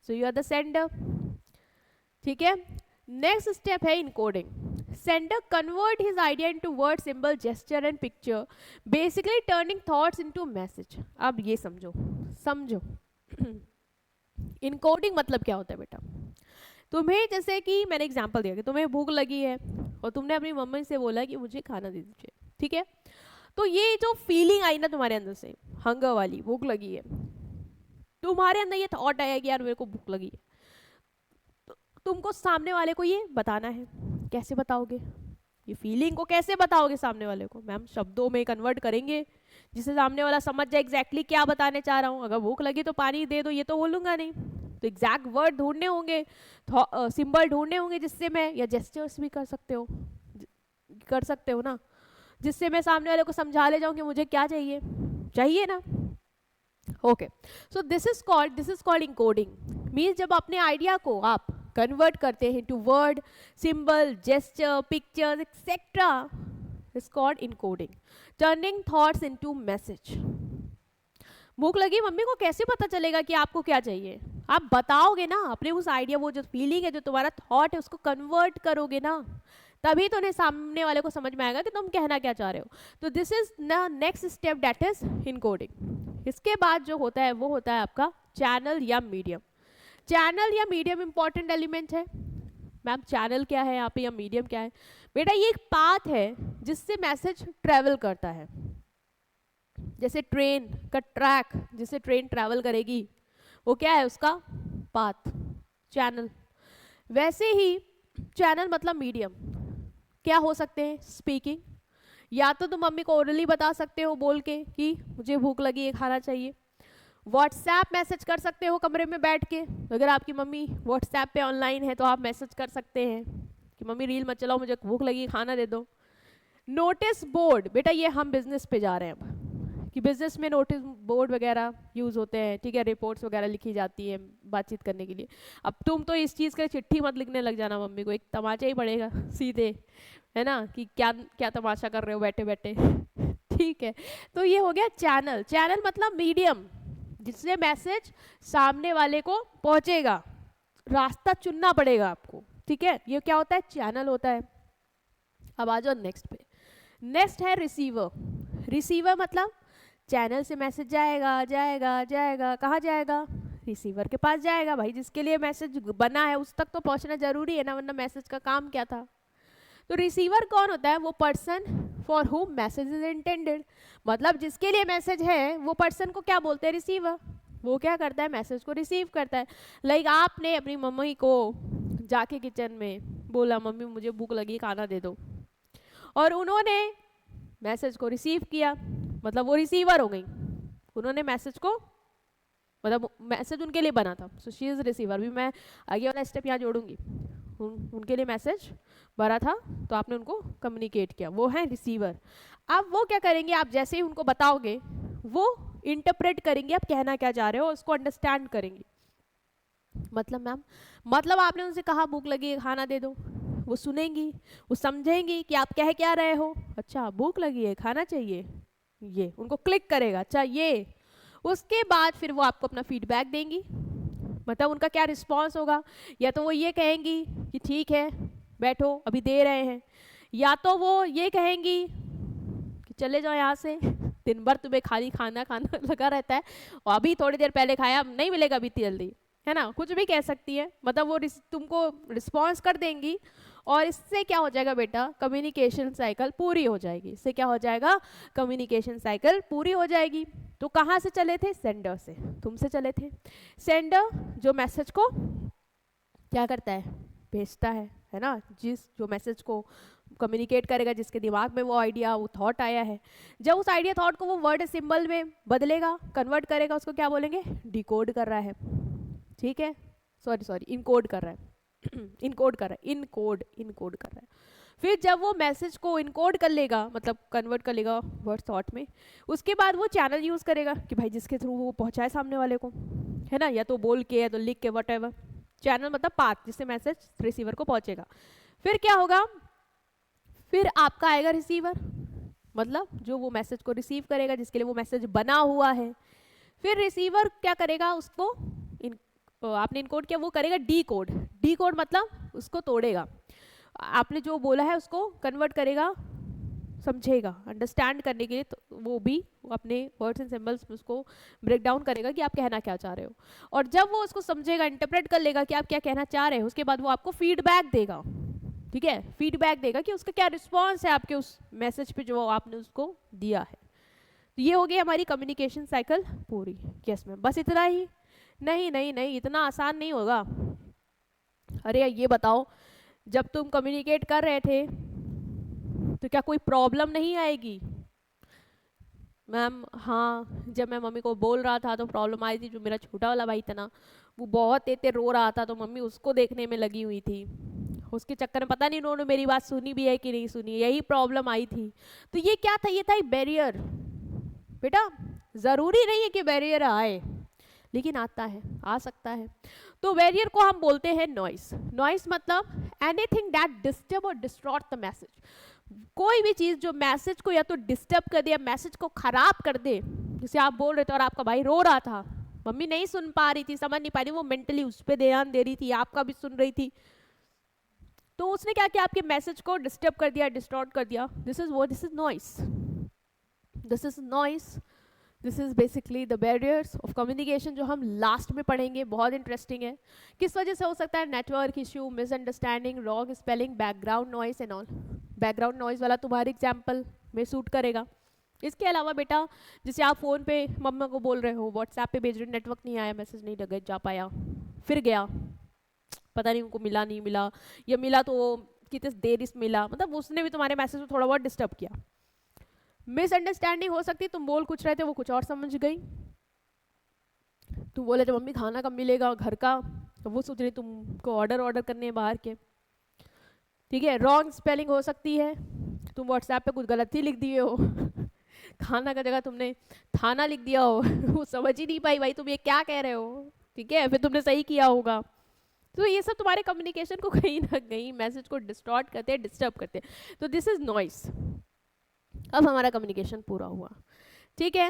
So you are the sender. ठीक है. नेक्स्ट स्टेप है encoding. Sender convert his idea into word, symbol, gesture and picture, basically turning thoughts into message. अब ये समझो समझो इनकोडिंग मतलब क्या होता है बेटा. तुम्हें जैसे कि मैंने एग्जांपल दिया कि तुम्हें भूख लगी है और तुमने अपनी मम्मी से बोला कि मुझे खाना दे दीजिए. ठीक है. तो ये जो फीलिंग आई ना तुम्हारे अंदर से, हंगर वाली, भूख लगी है, तुम्हारे अंदर ये थॉट आया कि यार मेरे को भूख लगी है, तुमको सामने वाले को ये बताना है. कैसे बताओगे ये फीलिंग को, कैसे बताओगे सामने वाले को? मैम शब्दों में कन्वर्ट करेंगे जिससे सामने वाला समझ जाए एग्जैक्टली क्या बताने चाह रहा हूँ. अगर भूख लगी तो पानी दे दो ये तो बोलूंगा नहीं, तो एग्जैक्ट वर्ड ढूंढने होंगे, सिंबल ढूंढने होंगे जिससे मैं, या जेस्चर्स भी कर सकते हो ना, जिससे मैं सामने वाले को समझा ले जाऊँ कि मुझे क्या चाहिए, चाहिए ना. Okay. So this is called encoding. Means जब अपने आइडिया को आप कन्वर्ट करते हैं to word, symbol, gesture, pictures etcetera, is called encoding. Turning thoughts into message. भूख लगी मम्मी को कैसे पता चलेगा कि आपको क्या चाहिए? आप बताओगे ना अपने उस आइडिया, वो जो फीलिंग है, जो तुम्हारा थॉट है, उसको कन्वर्ट करोगे ना, तभी तो उन्हें सामने वाले को समझ में आएगा कि तुम कहना क्या चाह रहे हो. तो this is the next step, that is encoding. इसके बाद जो होता है वो होता है आपका चैनल या मीडियम. चैनल या मीडियम इंपॉर्टेंट एलिमेंट है. मैम चैनल क्या है यहाँ पे या मीडियम क्या है? बेटा ये एक पाथ है जिससे मैसेज ट्रेवल करता है. जैसे ट्रेन का ट्रैक, जिससे ट्रेन ट्रैवल करेगी, वो क्या है? उसका पाथ, चैनल. वैसे ही चैनल मतलब मीडियम क्या हो सकते हैं? स्पीकिंग, या तो तुम मम्मी को ओरली बता सकते हो बोल के कि मुझे भूख लगी है, खाना चाहिए. व्हाट्सएप मैसेज कर सकते हो कमरे में बैठ के, अगर आपकी मम्मी व्हाट्सएप पे ऑनलाइन है तो आप मैसेज कर सकते हैं कि मम्मी रील मत चलाओ, मुझे भूख लगी, खाना दे दो. नोटिस बोर्ड, बेटा ये हम बिजनेस पे जा रहे हैं अब, कि बिजनेस में नोटिस बोर्ड वगैरह यूज़ होते हैं. ठीक है. रिपोर्ट्स वगैरह लिखी जाती है बातचीत करने के लिए. अब तुम तो इस चीज़ के चिट्ठी मत लिखने लग जाना मम्मी को, एक तमाचा ही पड़ेगा सीधे, है ना, कि क्या क्या तमाशा कर रहे हो बैठे बैठे. ठीक है. तो ये हो गया चैनल. चैनल मतलब मीडियम जिससे मैसेज सामने वाले को पहुंचेगा. रास्ता चुनना पड़ेगा आपको. ठीक है. ये क्या होता है? चैनल होता है. अब आ जाओ नेक्स्ट पे. नेक्स्ट है रिसीवर. रिसीवर मतलब चैनल से मैसेज जाएगा जाएगा जाएगा, कहाँ जाएगा? रिसीवर के पास जाएगा. भाई जिसके लिए मैसेज बना है उस तक तो पहुंचना जरूरी है ना, वरना मैसेज का काम क्या था? तो रिसीवर कौन होता है? वो पर्सन फॉर हुम मैसेज इज इंटेंडेड. मतलब जिसके लिए मैसेज है वो पर्सन को क्या बोलते हैं? रिसीवर. वो क्या करता है? मैसेज को रिसीव करता है. लाइक आपने अपनी मम्मी को जाके किचन में बोला मम्मी मुझे भूख लगी, खाना दे दो, और उन्होंने मैसेज को रिसीव किया, मतलब वो रिसीवर हो गई. उन्होंने मैसेज को, मतलब मैसेज उनके लिए बना था, सो शी इज रिसीवर. भी मैं आगे वाला स्टेप यहाँ जोड़ूंगी. उनके लिए मैसेज भरा था तो आपने उनको कम्युनिकेट किया, वो है रिसीवर. अब वो क्या करेंगे? आप जैसे ही उनको बताओगे वो इंटरप्रेट करेंगे आप कहना क्या चाह रहे हो, उसको अंडरस्टैंड करेंगे. मतलब मैम, मतलब आपने उनसे कहा भूख लगी है खाना दे दो, वो सुनेंगी, वो समझेंगी कि आप कह क्या रहे हो. अच्छा भूख लगी है, खाना चाहिए, ये उनको क्लिक करेगा. अच्छा ये, उसके बाद फिर वो आपको अपना फीडबैक देंगी. मतलब उनका क्या रिस्पॉन्स होगा? या तो वो ये कहेंगी कि ठीक है बैठो अभी दे रहे हैं, या तो वो ये कहेंगी कि चले जाओ यहाँ से, दिन भर तुम्हें खाली खाना खाना लगा रहता है और अभी थोड़ी देर पहले खाया, नहीं मिलेगा अभी जल्दी, है ना. कुछ भी कह सकती है. मतलब वो तुमको रिस्पॉन्स कर देंगी और इससे क्या हो जाएगा बेटा? कम्युनिकेशन साइकिल पूरी हो जाएगी. इससे क्या हो जाएगा? कम्युनिकेशन साइकिल पूरी हो जाएगी. तो कहाँ से चले थे? सेंडर से, तुमसे चले थे. सेंडर जो मैसेज को क्या करता है? भेजता है ना. जो मैसेज को कम्युनिकेट करेगा, जिसके दिमाग में वो आइडिया, वो थॉट आया है, जब उस आइडिया थॉट को वो वर्ड सिंबल में बदलेगा, कन्वर्ट करेगा, उसको क्या बोलेंगे? डिकोड कर रहा है. ठीक है. सॉरी इनकोड कर रहा है. इनकोड कर रहा है. फिर जब वो मैसेज को इनकोड कर लेगा, मतलब कन्वर्ट कर लेगा वर्ड थॉट में, उसके बाद वो चैनल यूज करेगा कि भाई जिसके थ्रू वो पहुंचाए सामने वाले को, है ना, या तो बोल के या तो लिख के, व्हाटएवर. चैनल मतलब पाथ जिससे मैसेज रिसीवर को पहुंचेगा. फिर क्या होगा? फिर आपका आएगा रिसीवर, मतलब जो वो मैसेज को रिसीव करेगा, जिसके लिए वो मैसेज बना हुआ है। फिर रिसीवर क्या करेगा, उसको आपने इनकोड किया, वो करेगा डी कोड। डी कोड मतलब उसको तोड़ेगा, आपने जो बोला है उसको कन्वर्ट करेगा, समझेगा, अंडरस्टैंड करने के लिए, तो वो भी अपने वर्ड्स एंड सिंबल्स में उसको ब्रेक डाउन करेगा कि आप कहना क्या चाह रहे हो। और जब वो उसको समझेगा, इंटरप्रेट कर लेगा कि आप क्या कहना चाह रहे हो, उसके बाद वो आपको फीडबैक देगा। ठीक है, फीडबैक देगा कि उसका क्या रिस्पॉन्स है आपके उस मैसेज पे जो आपने उसको दिया है। तो ये हो गई हमारी कम्युनिकेशन साइकिल पूरी। यस मैम, बस इतना ही? नहीं नहीं नहीं, इतना आसान नहीं होगा। अरे ये बताओ, जब तुम कम्युनिकेट कर रहे थे तो क्या कोई प्रॉब्लम नहीं आएगी? मैम हाँ, जब मैं मम्मी को बोल रहा था तो प्रॉब्लम आई थी। जो मेरा छोटा वाला भाई था ना, वो बहुत तेज रो रहा था, तो मम्मी उसको देखने में लगी हुई थी। उसके चक्कर में पता नहीं उन्होंने मेरी बात सुनी भी है कि नहीं सुनी, यही प्रॉब्लम आई थी। तो ये क्या था? ये था एक बैरियर। बेटा ज़रूरी नहीं है कि बैरियर आए, लेकिन आता है, आ सकता है। तो बैरियर को हम बोलते हैं नॉइस। नॉइस मतलब एनीथिंग दैट डिस्टर्ब और डिस्टॉर्ट द मैसेज। कोई भी चीज़ जो मैसेज को या तो डिस्टर्ब कर दे या मैसेज को खराब कर दे। जैसे आप बोल रहे थे और आपका भाई रो रहा था, मम्मी नहीं सुन पा रही थी, समझ नहीं पा रही, वो मेंटली उस पर ध्यान दे रही थी, आपका भी सुन रही थी, तो उसने क्या किया, आपके मैसेज को डिस्टर्ब कर दिया, डिस्टॉर्ट कर दिया। This is what, this is noise, this is noise, this is basically the barriers of communication, जो हम लास्ट में पढ़ेंगे, बहुत इंटरेस्टिंग है। किस वजह से हो सकता है? Network issue, misunderstanding, wrong spelling, background noise and all. Background noise वाला तुम्हारे एग्जाम्पल में सूट करेगा। इसके अलावा बेटा, जैसे आप फ़ोन पे मम्मा को बोल रहे हो, व्हाट्सएप पे भेज रहे हो, नेटवर्क नहीं आया, मैसेज नहीं लगा जा पाया, फिर गया, पता नहीं उनको मिला नहीं मिला, या मिला तो कितने देर से मिला, मतलब उसने भी तुम्हारे मैसेज को थोड़ा बहुत डिस्टर्ब किया। मिसअंडरस्टैंडिंग हो सकती है, तुम बोल कुछ रहे थे, वो कुछ और समझ गई। तुम बोले थे मम्मी खाना कब मिलेगा घर का, तो वो सोच रही तुमको ऑर्डर करने हैं बाहर के। ठीक है, रॉन्ग स्पेलिंग हो सकती है, तुम व्हाट्सएप पे कुछ गलती लिख दिए हो खाना का जगह तुमने थाना लिख दिया हो वो समझ ही नहीं पाई भाई तुम ये क्या कह रहे हो। ठीक है, फिर तुमने सही किया होगा। तो ये सब तुम्हारे कम्युनिकेशन को कहीं ना कहीं मैसेज को डिस्टॉर्ट करते हैं, डिस्टर्ब करते हैं। तो दिस इज नॉइस। अब हमारा कम्युनिकेशन पूरा हुआ। ठीक है,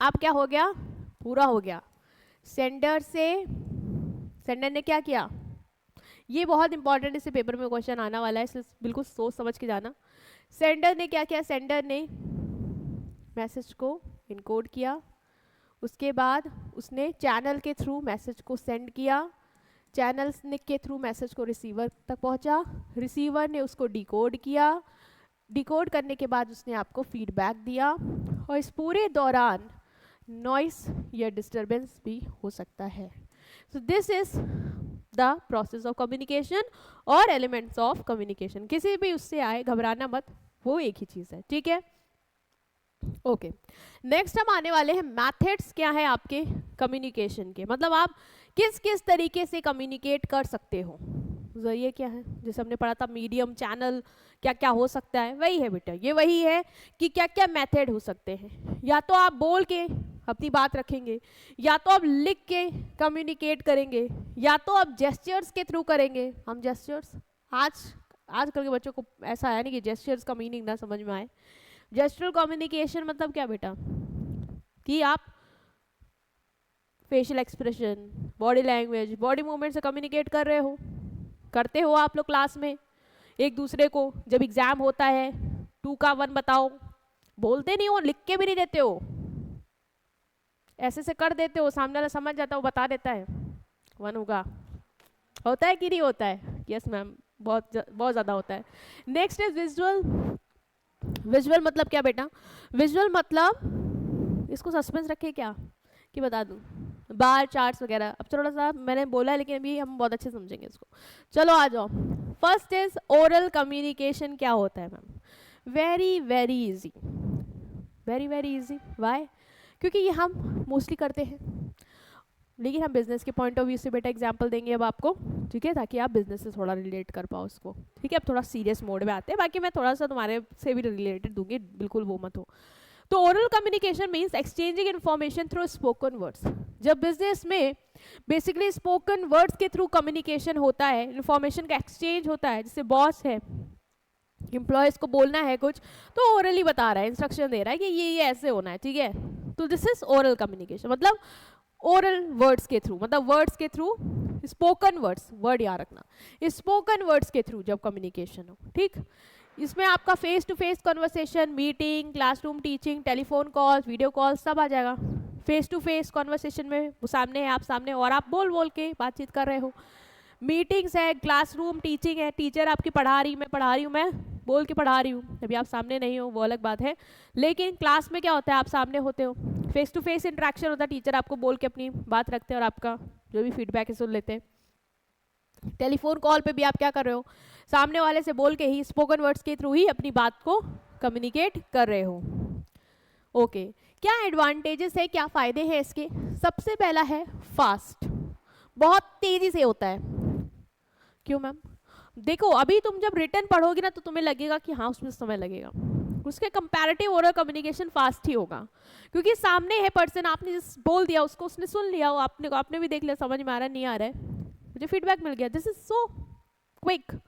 अब क्या हो गया? पूरा हो गया। सेंडर ने क्या किया? ये बहुत इंपॉर्टेंट, इससे पेपर में क्वेश्चन आना वाला है, इसलिए बिल्कुल सोच समझ के जाना। सेंडर ने क्या किया? सेंडर ने मैसेज को इनकोड किया, उसके बाद उसने चैनल के थ्रू मैसेज को सेंड किया, चैनल के थ्रू मैसेज को रिसीवर तक पहुंचा, रिसीवर ने उसको डिकोड किया, डिकोड करने के बाद उसने आपको फीडबैक दिया, और इस पूरे दौरान नॉइस या डिस्टरबेंस भी हो सकता है। सो this is the process of communication और एलिमेंट्स ऑफ कम्युनिकेशन। किसी भी उससे आए घबराना मत, वो एक ही चीज़ है। ठीक है, ओके। नेक्स्ट हम आने वाले हैं मैथड्स क्या है आपके कम्युनिकेशन के, मतलब आप किस किस तरीके से कम्युनिकेट कर सकते हो। जरिए क्या है, जैसे हमने पढ़ा था मीडियम, चैनल, क्या क्या हो सकता है, वही है बेटा, ये वही है कि क्या क्या मेथड हो सकते हैं। या तो आप बोल के अपनी बात रखेंगे, या तो आप लिख के कम्युनिकेट करेंगे, या तो आप जेस्चर्स के थ्रू करेंगे। हम जेस्चर्स आजकल के बच्चों को ऐसा है नहीं कि जेस्चर्स का मीनिंग ना समझ में आए। जेस्चरल कम्युनिकेशन मतलब क्या बेटा, कि आप facial expression, body language, body movement से कम्युनिकेट कर रहे हो, करते हो आप लोग क्लास में एक दूसरे को। जब एग्जाम होता है 2 का 1 बताओ, बोलते नहीं हो, लिख के भी नहीं देते हो, ऐसे से कर देते हो, सामने वाला समझ जाता है, वो बता देता है 1 होगा। होता है कि नहीं होता है? यस मैम, बहुत ज़्यादा होता है। Next is visual. विजुअल मतलब क्या बेटा? विजुअल मतलब, इसको सस्पेंस रखे क्या कि बता दूं, बार चार्ट्स वगैरह। अब थोड़ा सा मैंने बोला है, लेकिन अभी हम बहुत अच्छे समझेंगे इसको। चलो आ जाओ। First is oral communication. क्या होता है ma'am? Very very easy, very very easy. Why? क्योंकि ये हम मोस्टली करते हैं, लेकिन हम बिजनेस के पॉइंट ऑफ व्यू से बेटा एग्जांपल देंगे अब आपको, ठीक है, ताकि आप बिजनेस से थोड़ा रिलेट कर पाओ उसको। ठीक है, अब थोड़ा सीरियस मोड में आते हैं, बाकी मैं थोड़ा सा तुम्हारे से भी रिलेटेड दूंगी, बिल्कुल वो मत हो। तो oral communication means exchanging information through spoken words. जब बिजनेस में बेसिकली स्पोकन वर्ड्स के थ्रू कम्युनिकेशन होता है, इन्फॉर्मेशन का एक्सचेंज होता है। जैसे बॉस है, एम्प्लॉयज़ को बोलना है कुछ तो ओरली बता रहा है, इंस्ट्रक्शन दे रहा है कि ये ऐसे होना है, ठीक है। तो दिस इज ओरल कम्युनिकेशन, मतलब ओरल वर्ड्स के थ्रू, मतलब वर्ड्स के थ्रू, स्पोकन वर्ड्स, वर्ड याद रखना, स्पोकन वर्ड्स के थ्रू जब कम्युनिकेशन हो, ठीक। इसमें आपका face to face conversation, meeting, classroom teaching, telephone calls, video calls सब आ जाएगा। फेस टू फेस कन्वर्सेशन में वो सामने है, आप सामने, और आप बोल बोल के बातचीत कर रहे हो। मीटिंग्स है, क्लासरूम टीचिंग है, टीचर आपकी पढ़ा रही, मैं पढ़ा रही हूँ, मैं बोल के पढ़ा रही हूँ, अभी आप सामने नहीं हो वो अलग बात है, लेकिन क्लास में क्या होता है, आप सामने होते हो, फेस टू फेस इंटरेक्शन होता है, टीचर आपको बोल के अपनी बात रखते हैं और आपका जो भी फीडबैक है सुन लेते हैं। टेलीफोन कॉल पे भी आप क्या कर रहे हो, सामने वाले से बोल के ही, स्पोकन वर्ड्स के थ्रू ही अपनी बात को कम्युनिकेट कर रहे हो। ओके, क्या एडवांटेजेस है, क्या फ़ायदे हैं इसके? सबसे पहला है फास्ट, बहुत तेज़ी से होता है। क्यों मैम? देखो अभी तुम जब रिटर्न पढ़ोगे ना तो तुम्हें लगेगा कि हाँ उसमें समय लगेगा, उसके कंपैरेटिव ओरल कम्युनिकेशन फास्ट ही होगा, क्योंकि सामने है पर्सन, आपने जिस बोल दिया उसको उसने सुन लिया, वो आपने भी देख लिया, समझ में आ रहा है नहीं आ रहा है, मुझे फीडबैक मिल गया, this is so quick.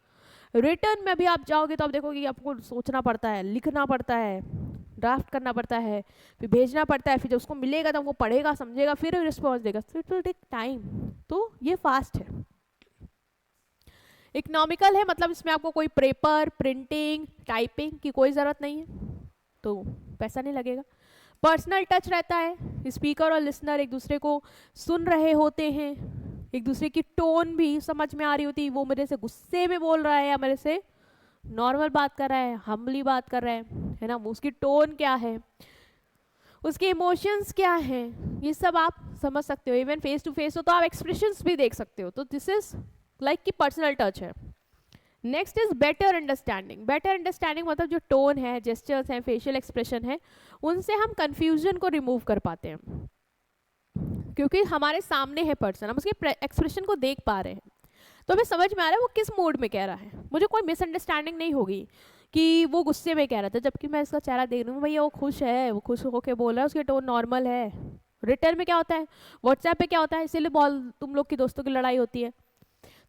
Return में भी आप जाओगे तो आप देखोगे कि आपको सोचना पड़ता है, लिखना पड़ता है, ड्राफ्ट करना पड़ता है, फिर भेजना पड़ता है, फिर जब उसको मिलेगा तब वो पढ़ेगा, समझेगा, फिर रिस्पॉन्स देगा, so it will take time. तो ये फास्ट है। इकोनॉमिकल है, मतलब इसमें आपको कोई पेपर, प्रिंटिंग, टाइपिंग की कोई ज़रूरत नहीं है, तो पैसा नहीं लगेगा। पर्सनल टच रहता है, स्पीकर और लिसनर एक दूसरे को सुन रहे होते हैं, एक दूसरे की टोन भी समझ में आ रही होती है, वो मेरे से गुस्से में बोल रहा है या मेरे से नॉर्मल बात कर रहा है, हम्बली बात कर रहा है ना, वो उसकी टोन क्या है, उसके इमोशंस क्या हैं, ये सब आप समझ सकते हो। इवन फेस टू फेस हो तो आप एक्सप्रेशंस भी देख सकते हो, तो दिस इज लाइक कि पर्सनल टच है। Next is better understanding. Better understanding मतलब जो टोन है, जेस्चर्स हैं, फेशियल एक्सप्रेशन है, उनसे हम कंफ्यूजन को रिमूव कर पाते हैं, क्योंकि हमारे सामने है पर्सन, हम उसके एक्सप्रेशन को देख पा रहे हैं, तो हमें समझ में आ रहा है वो किस मूड में कह रहा है, मुझे कोई मिसअंडरस्टैंडिंग नहीं होगी कि वो गुस्से में कह रहा था, जबकि मैं इसका चेहरा देख रही हूँ भैया वो खुश है, वो खुश होकर बोल रहा है, उसकी टोन नॉर्मल है। रिटर्न में क्या होता है, व्हाट्सएप पे क्या होता है, इसीलिए तुम लोग की दोस्तों की लड़ाई होती है,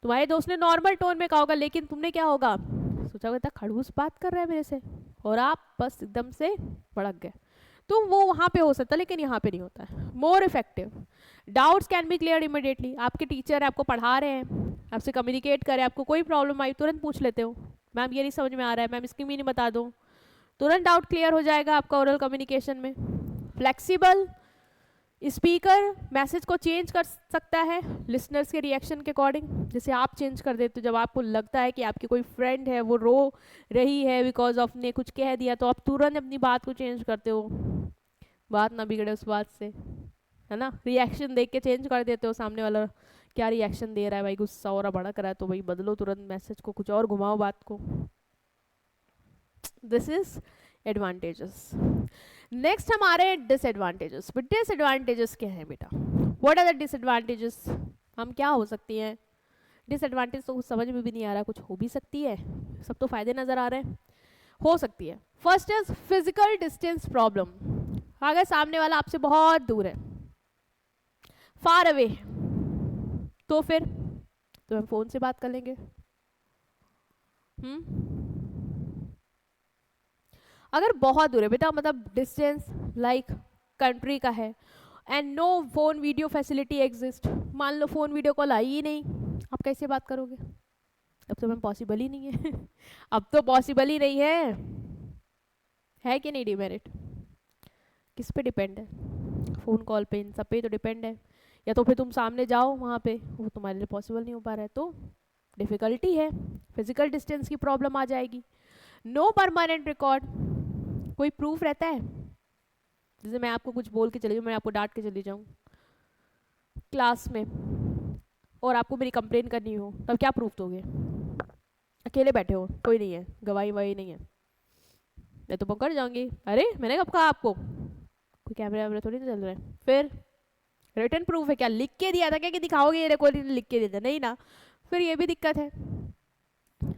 तुम्हारे दोस्त ने नॉर्मल टोन में कहा होगा, लेकिन तुमने क्या होगा सोचा होगा खड़ूस बात कर रहा है मेरे से, और आप बस एकदम से भड़क गए, तो वो वहाँ पे हो सकता है, लेकिन यहाँ पे नहीं होता है। More effective, doubts can be clear immediately. आपके टीचर आपको पढ़ा रहे हैं, आपसे कम्युनिकेट करें, आपको कोई प्रॉब्लम आई तुरंत पूछ लेते हो, मैम ये नहीं समझ में आ रहा है, मैम इसकी मीनिंग बता दो, तुरंत डाउट क्लियर हो जाएगा आपका ओरल कम्युनिकेशन में। फ्लेक्सिबल, स्पीकर मैसेज को चेंज कर सकता है लिसनर्स के रिएक्शन के अकॉर्डिंग, जैसे आप चेंज कर देते हो जब आपको लगता है कि आपकी कोई फ्रेंड है वो रो रही है बिकॉज ऑफ ने कुछ कह दिया, तो आप तुरंत अपनी बात को चेंज करते हो, बात ना बिगड़े उस बात से, है ना। रिएक्शन देख के चेंज कर देते हो, सामने वाला क्या रिएक्शन दे रहा है, भाई गुस्सा हो रहा, भड़क रहा है, तो भाई बदलो तुरंत मैसेज को, कुछ और घुमाओ बात को। This is advantages. नेक्स्ट हमारे डिसएडवांटेजेस। डिसएडवांटेजेस क्या है बेटा, व्हाट आर द डिसएडवांटेजेस, हम क्या हो सकती हैं डिसएडवांटेज, तो कुछ समझ में भी नहीं आ रहा, कुछ हो भी सकती है, सब तो फायदे नजर आ रहे हैं, हो सकती है। First is physical distance problem, अगर सामने वाला आपसे बहुत दूर है, फार अवे है, तो फिर तो हम फोन से बात कर लेंगे। अगर बहुत दूर है बेटा, मतलब डिस्टेंस लाइक कंट्री का है, and no phone video facility exist, मान लो फोन वीडियो कॉल आई ही नहीं, आप कैसे बात करोगे, अब तो मैम पॉसिबल ही नहीं है अब तो पॉसिबल ही नहीं है कि नहीं। डिमेरिट किस पे डिपेंड है, फ़ोन कॉल पे, इन सब पे तो डिपेंड है, या तो फिर तुम सामने जाओ वहाँ पे, वो तुम्हारे लिए पॉसिबल नहीं हो पा रहा है, तो डिफ़िकल्टी है, फिजिकल डिस्टेंस की प्रॉब्लम आ जाएगी। नो परमानेंट रिकॉर्ड, कोई प्रूफ रहता है, जैसे मैं आपको कुछ बोल के चली जाऊँ, मैं आपको डांट के चली जाऊँ क्लास में और आपको मेरी कंप्लेन करनी हो, तब क्या प्रूफ दोगे, अकेले बैठे हो, कोई नहीं है, गवाही वही नहीं है, मैं तो पकड़ जाऊंगी, अरे मैंने कब कहा आपको, कोई कैमरा वैमरा थोड़ी ना चल रहा है। फिर रिटर्न प्रूफ है क्या, लिख के दिया था क्या कि दिखाओगे ये रिकॉर्ड, लिख के दिया था नहीं ना, फिर ये भी दिक्कत है।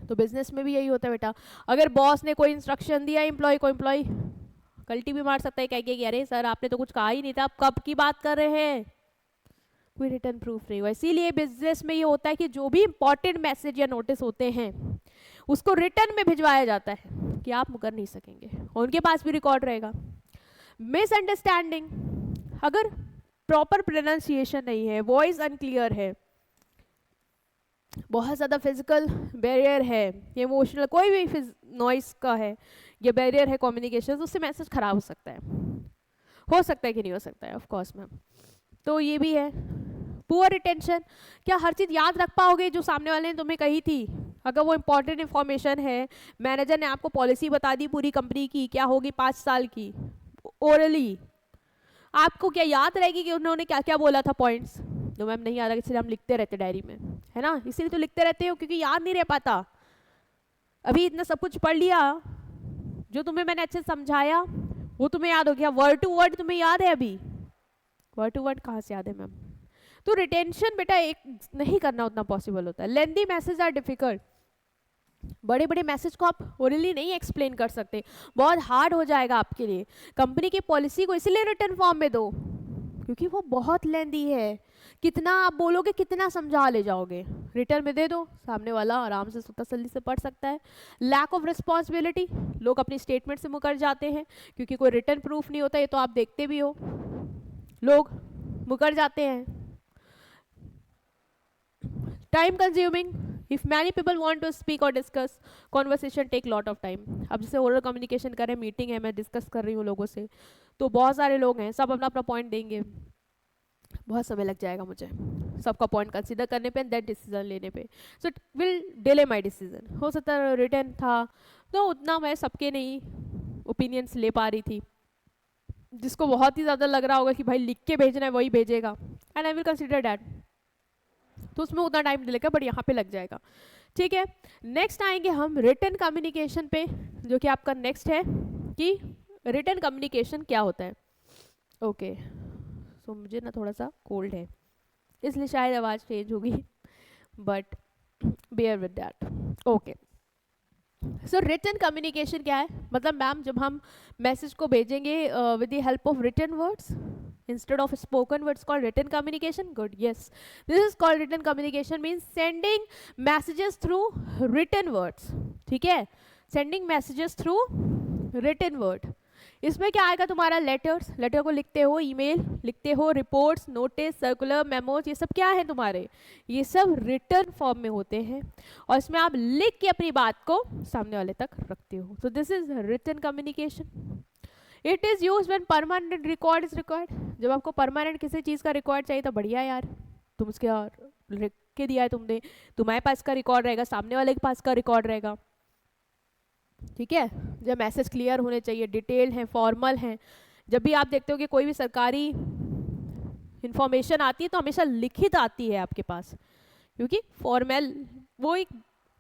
तो बिजनेस में भी यही होता है बेटा, अगर बॉस ने कोई इंस्ट्रक्शन दिया एम्प्लॉय को, एम्प्लॉय कल्टी भी मार सकता है, कह के अरे सर आपने तो कुछ कहा ही नहीं था, आप कब की बात कर रहे हैं, कोई रिटर्न प्रूफ नहीं हुआ। इसीलिए बिजनेस में ये होता है कि जो भी इंपॉर्टेंट मैसेज या नोटिस होते हैं उसको रिटर्न में भिजवाया जाता है कि आप मुकर नहीं सकेंगे, और उनके पास भी रिकॉर्ड रहेगा। मिसअंडरस्टैंडिंग, अगर प्रॉपर प्रोनाउंसिएशन नहीं है, वॉइस अनक्लियर है, बहुत ज़्यादा फिजिकल बैरियर है, इमोशनल कोई भी नॉइस का है, ये बैरियर है कम्युनिकेशन, तो उससे मैसेज खराब हो सकता है कि नहीं हो सकता है, ऑफ कोर्स मैम। तो ये भी है। पुअर रिटेंशन, क्या हर चीज़ याद रख पाओगे जो सामने वाले ने तुम्हें कही थी? अगर वो इंपॉर्टेंट इन्फॉर्मेशन है, मैनेजर ने आपको पॉलिसी बता दी पूरी कंपनी की क्या होगी 5 साल की ओरली, आपको क्या याद रहेगी कि उन्होंने क्या क्या बोला था पॉइंट्स? तो मैम नहीं याद, इसलिए हम लिखते रहते डायरी में, है ना, इसीलिए तो लिखते रहते हो क्योंकि याद नहीं रह पाता। अभी इतना सब कुछ पढ़ लिया, जो तुम्हें मैंने अच्छे समझाया वो तुम्हें याद हो गया, वर्ड टू वर्ड तुम्हें याद है? अभी वर्ड टू वर्ड कहाँ से याद है मैम? तो रिटेंशन बेटा एक नहीं करना उतना पॉसिबल होता है। लेंदी मैसेज आर डिफिकल्ट, बड़े बड़े मैसेज को आप ओरली नहीं एक्सप्लेन कर सकते, बहुत हार्ड हो जाएगा आपके लिए। कंपनी की पॉलिसी को इसलिए रिटर्न फॉर्म में दो क्योंकि वो बहुत लेंदी है, कितना आप बोलोगे कितना समझा ले जाओगे, रिटर्न में दे दो, सामने वाला आराम से तसल्ली से पढ़ सकता है। लैक ऑफ रिस्पॉन्सिबिलिटी, लोग अपनी स्टेटमेंट से मुकर जाते हैं क्योंकि कोई रिटर्न प्रूफ नहीं होता, ये तो आप देखते भी हो, लोग मुकर जाते हैं। Time consuming, if many people want to speak और discuss, conversation take lot of time. अब जैसे ओरल कम्युनिकेशन करें, मीटिंग है, मैं डिस्कस कर रही हूँ लोगों से, तो बहुत सारे लोग हैं, सब अपना अपना पॉइंट देंगे, बहुत समय लग जाएगा मुझे सबका पॉइंट कंसीडर करने पे, दैट डिसीजन लेने पे, so it will delay my decision. हो सकता है रिटर्न था तो उतना मैं सबके नहीं ओपिनियंस ले पा रही थी, जिसको बहुत ही ज़्यादा लग रहा होगा कि भाई लिख के भेजना है वही भेजेगा, and I will consider that, तो उसमें उतना टाइम नहीं लगेगा, बट यहाँ पे लग जाएगा। ठीक है, नेक्स्ट आएंगे हम रिटर्न कम्युनिकेशन पे, जो कि आपका नेक्स्ट है कि रिटर्न कम्युनिकेशन क्या होता है। ओके, सो मुझे ना थोड़ा सा कोल्ड है इसलिए शायद आवाज़ चेंज होगी, but bear with that. Okay, so written communication क्या है? मतलब मैम जब हम मैसेज को भेजेंगे with the help of written words instead of spoken words, called written communication. Good, yes, this is called written communication, means sending messages through written words. ठीक है, sending messages through written word. इसमें क्या आएगा तुम्हारा? Letters, letter को लिखते हो, email लिखते हो, रिपोर्ट्स, नोटिस, सर्कुलर, मेमोज, ये सब क्या है तुम्हारे? ये सब रिटर्न फॉर्म में होते हैं, और इसमें आप लिख के अपनी बात को सामने वाले तक रखते हो। सो this is return communication. It is use when permanent record is required, जब आपको परमानेंट किसी चीज़ का रिकॉर्ड चाहिए तो बढ़िया यार, तुम उसके लिख के दिया है तुमने, तुम्हारे पास का रिकॉर्ड रहेगा, सामने वाले के पास का रिकॉर्ड रहेगा। ठीक है, जब मैसेज क्लियर होने चाहिए, डिटेल हैं, फॉर्मल हैं। जब भी आप देखते हो कि कोई भी सरकारी इंफॉर्मेशन आती है तो हमेशा लिखित आती है आपके पास, क्योंकि फॉर्मल वो एक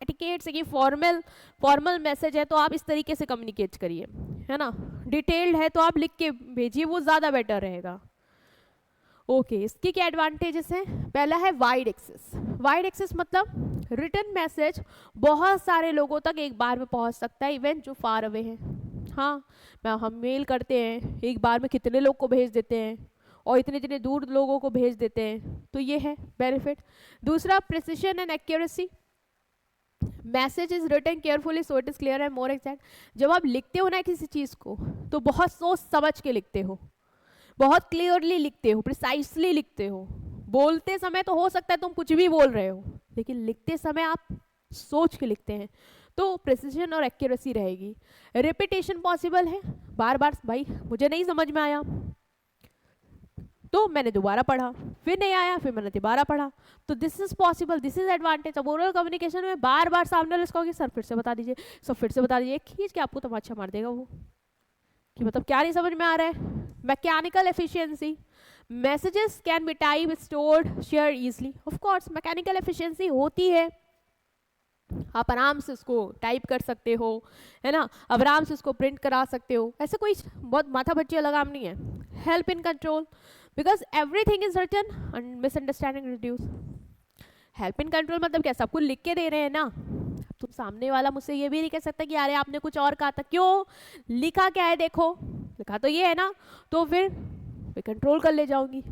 एटिकेट से कि फॉर्मल मैसेज है तो आप इस तरीके से कम्युनिकेट करिए, है ना। डिटेल्ड है तो आप लिख के भेजिए, वो ज़्यादा बेटर रहेगा। ओके, इसकी क्या एडवांटेजेस हैं? पहला है वाइड एक्सेस। वाइड एक्सेस मतलब रिटर्न मैसेज बहुत सारे लोगों तक एक बार में पहुंच सकता है, इवन जो फार अवे हैं। हाँ, हम मेल करते हैं, एक बार में कितने लोग को भेज देते हैं, और इतने इतने दूर लोगों को भेज देते हैं, तो ये है बेनिफिट। दूसरा, precision and accuracy. Message is written carefully so it is clear and more exact. जब आप लिखते हो ना किसी चीज़ को, तो बहुत सोच समझ के लिखते हो, बहुत क्लियरली लिखते हो, प्रिसाइसली लिखते हो। बोलते समय तो हो सकता है तुम कुछ भी बोल रहे हो, लेकिन लिखते समय आप सोच के लिखते हैं, तो प्रिसिशन और एक्यूरेसी रहेगी। रिपीटेशन पॉसिबल है, बार बार भाई मुझे नहीं समझ में आया तो मैंने दोबारा पढ़ा, फिर नहीं आया, फिर मैंने दोबारा पढ़ा, तो this is possible, this is advantage. अब ओरल कम्युनिकेशन में बार बार सामने वाले कहोगे सर फिर से बता दीजिए, सर फिर से बता दीजिए, खींच के आपको तमाचा मार देगा वो कि मतलब क्या नहीं समझ में आ रहा है। Mechanical efficiency, messages can be type, stored, share easily. Of course mechanical efficiency होती है, आप आराम से उसको टाइप कर सकते हो, है ना, अब आराम से उसको प्रिंट करा सकते हो, ऐसा कोई बहुत माथा भज्जी वाला काम नहीं है। Help in control, because everything is written and misunderstanding reduce. Help in control मतलब क्या? सब कुछ लिख के दे रहे हैं ना, तुम सामने वाला मुझसे ये भी नहीं कह सकता कि अरे आपने कुछ और कहा था, क्यों, लिखा क्या है देखो, लिखा तो ये है ना, तो फिर मैं कंट्रोल कर ले जाऊंगी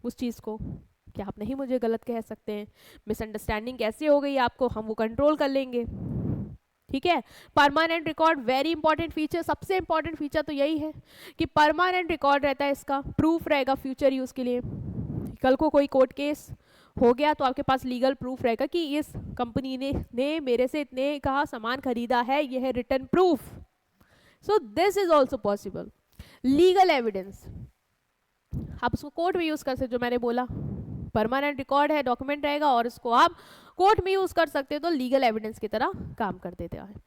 उस चीज़ को कि आप नहीं मुझे गलत कह सकते हैं। मिसअंडरस्टैंडिंग कैसे हो गई आपको, हम वो कंट्रोल कर लेंगे। ठीक है। Permanent record very important feature, सबसे इंपॉर्टेंट फीचर तो यही है कि परमानेंट रिकॉर्ड रहता है, इसका प्रूफ रहेगा फ्यूचर यूज के लिए। कल को कोई कोर्ट केस हो गया तो आपके पास लीगल प्रूफ रहेगा कि इस कंपनी ने मेरे से इतने का सामान खरीदा है, यह है return proof. So this is also possible. Legal evidence आप उसको कोर्ट में यूज कर सकते, जो मैंने बोला परमानेंट रिकॉर्ड है, डॉक्यूमेंट रहेगा और इसको आप कोर्ट में यूज कर सकते हो, तो लीगल एविडेंस की तरह काम कर देते हैं।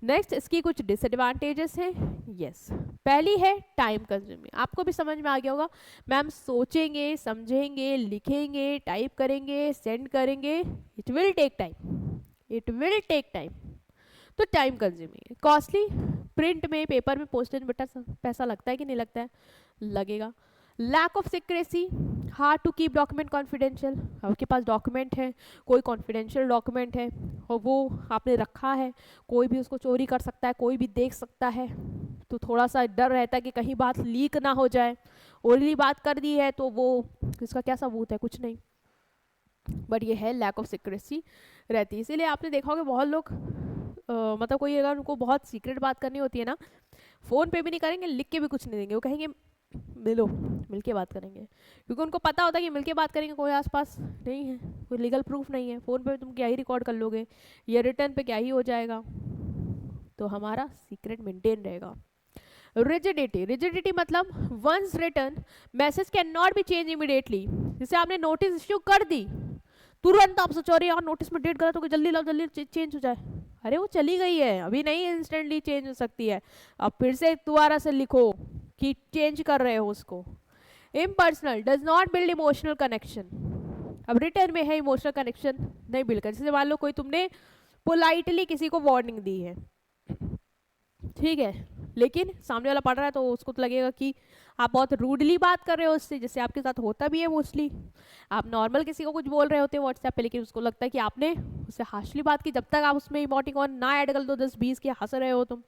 नेक्स्ट इसकी कुछ डिसएडवांटेजेस हैं। यस, पहली है टाइम कंज्यूमिंग। आपको भी समझ में आ गया होगा, मैम सोचेंगे, समझेंगे, लिखेंगे, टाइप करेंगे, सेंड करेंगे, it will take time, it will take time. तो टाइम कंज्यूमिंग, कॉस्टली। प्रिंट में, पेपर में, पोस्टेज में पैसा लगता है कि नहीं लगता है? लगेगा। Lack of secrecy, hard to keep document confidential. आपके पास डॉक्यूमेंट है, कोई कॉन्फिडेंशियल डॉक्यूमेंट है और वो आपने रखा है, कोई भी उसको चोरी कर सकता है, कोई भी देख सकता है, तो थोड़ा सा डर रहता है कि कहीं बात लीक ना हो जाए। ओरली बात कर दी है तो वो इसका क्या सबूत है? कुछ नहीं। बट ये है लैक ऑफ सिक्रेसी रहती है। इसीलिए आपने देखा होगा बहुत लोग मतलब कोई अगर उनको बहुत सीक्रेट बात करनी होती है ना, फ़ोन पे भी नहीं करेंगे, लिख के भी कुछ नहीं देंगे, वो कहेंगे मिलो, मिल के बात करेंगे, क्योंकि उनको पता होता है कि मिल के बात करेंगे कोई आसपास नहीं है, कोई लीगल प्रूफ नहीं है, फ़ोन पे तुम क्या ही रिकॉर्ड कर लोगे, या रिटर्न पे क्या ही हो जाएगा, तो हमारा सीक्रेट मेंटेन रहेगा। रिजिडिटी, रिजिडिटी मतलब once written message can not be change immediately. जैसे आपने नोटिस इश्यू कर दी, तुरंत आप सोचो रहे यार नोटिस में डेट गलत हो गई, जल्दी लाओ, जल्दी चेंज हो जाए। अरे वो चली गई है, अभी नहीं इंस्टेंटली चेंज हो सकती है, अब फिर से दोबारा से लिखो कि चेंज कर रहे हो उसको। Impersonal, does not build emotional connection. अब रिटर्न में है इमोशनल कनेक्शन नहीं बिल्ड कर, जैसे मान लो कोई तुमने पोलाइटली किसी को वार्निंग दी है, ठीक है, लेकिन सामने वाला पढ़ रहा है तो उसको तो लगेगा कि आप बहुत रूडली बात कर रहे हो उससे, जैसे आपके साथ होता भी है मोस्टली। आप नॉर्मल किसी को कुछ बोल रहे होते हैं व्हाट्सएप पे, लेकिन उसको लगता है कि आपने उससे हार्शली बात की, जब तक आप उसमें इमोटिकॉन ना ऐड कर दो 10-20 के हंस रहे हो तुम,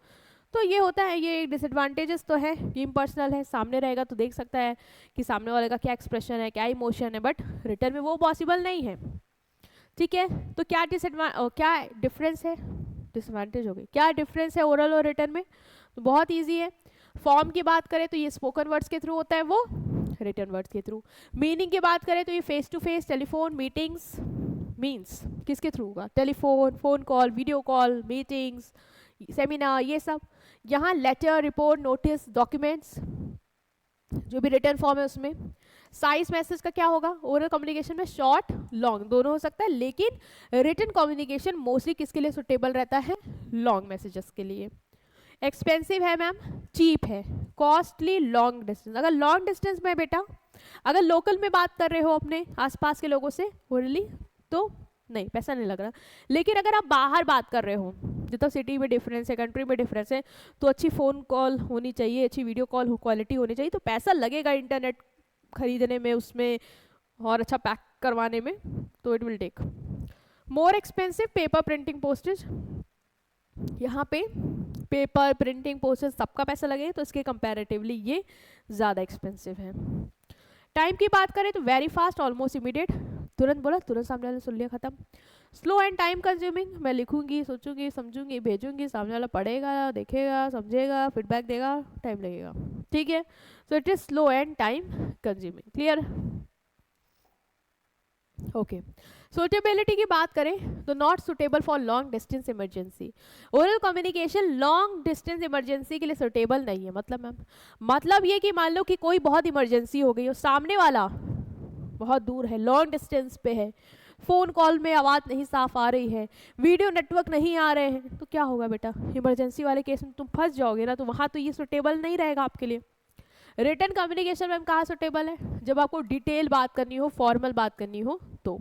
तो ये होता है। ये डिसएडवांटेजेस तो है, ये इम्पर्सनल है, सामने रहेगा तो देख सकता है कि सामने वाले का क्या एक्सप्रेशन है, क्या इमोशन है, बट रिटर्न में वो पॉसिबल नहीं है, ठीक है। तो क्या क्या डिफरेंस है? डिसएडवांटेज हो गई। क्या डिफरेंस है ओरल और रिटर्न में? तो बहुत ईजी है। फॉर्म की बात करें तो ये स्पोकन वर्ड्स के थ्रू होता है, वो रिटर्न वर्ड्स के थ्रू। मीनिंग की बात करें तो ये face to face, telephone, meetings, means किसके थ्रू होगा? Telephone, phone call, video call, meetings, seminar, ये सब। यहाँ लेटर, रिपोर्ट, नोटिस, डॉक्यूमेंट्स, जो भी रिटर्न फॉर्म है उसमें। साइज मैसेज का क्या होगा? ओरल कम्युनिकेशन में शॉर्ट लॉन्ग दोनों हो सकता है, लेकिन रिटर्न कम्युनिकेशन मोस्टली किसके लिए सुटेबल रहता है? लॉन्ग मैसेजेस के लिए। एक्सपेंसिव है मैम, चीप है। Costly, long distance. अगर लॉन्ग डिस्टेंस में बेटा, अगर लोकल में बात कर रहे हो अपने आसपास के लोगों से ओरली, तो नहीं, पैसा नहीं लग रहा। लेकिन अगर आप बाहर बात कर रहे हो, जितना सिटी में डिफरेंस है, कंट्री में डिफरेंस है, तो अच्छी फ़ोन कॉल होनी चाहिए, अच्छी वीडियो कॉल क्वालिटी होनी चाहिए, तो पैसा लगेगा इंटरनेट खरीदने में, उसमें, और अच्छा पैक करवाने में, तो it will take more expensive. Paper, printing, postage, यहाँ पे पेपर, प्रिंटिंग, पोस्टेज सबका पैसा लगेगा, तो इसके कंपैरेटिवली ये ज़्यादा एक्सपेंसिव है। टाइम की बात करें तो वेरी फास्ट, ऑलमोस्ट इमीडिएट, तुरंत बोला तुरंत सामने वाले सुन लिया, खत्म। स्लो एंड टाइम कंज्यूमिंग, मैं लिखूंगी, सोचूंगी, समझूंगी, भेजूंगी, सामने वाला पढ़ेगा, देखेगा, समझेगा, फीडबैक देगा, टाइम लगेगा, ठीक है। सो it is slow and time consuming. Clear? Okay. Suitability की बात करें तो not suitable for long distance emergency. Oral communication long distance emergency के लिए सुटेबल नहीं है। मतलब मैम, मतलब ये कि मान लो कि कोई बहुत इमरजेंसी हो गई और सामने वाला बहुत दूर है, लॉन्ग डिस्टेंस पे है, फ़ोन कॉल में आवाज़ नहीं साफ आ रही है, वीडियो नेटवर्क नहीं आ रहे हैं, तो क्या होगा बेटा? इमरजेंसी वाले केस में तुम फंस जाओगे ना, तो वहाँ तो ये सुटेबल नहीं रहेगा आपके लिए। रिटर्न कम्युनिकेशन में कहाँ सुटेबल है? जब आपको डिटेल बात करनी हो, फॉर्मल बात करनी हो तो।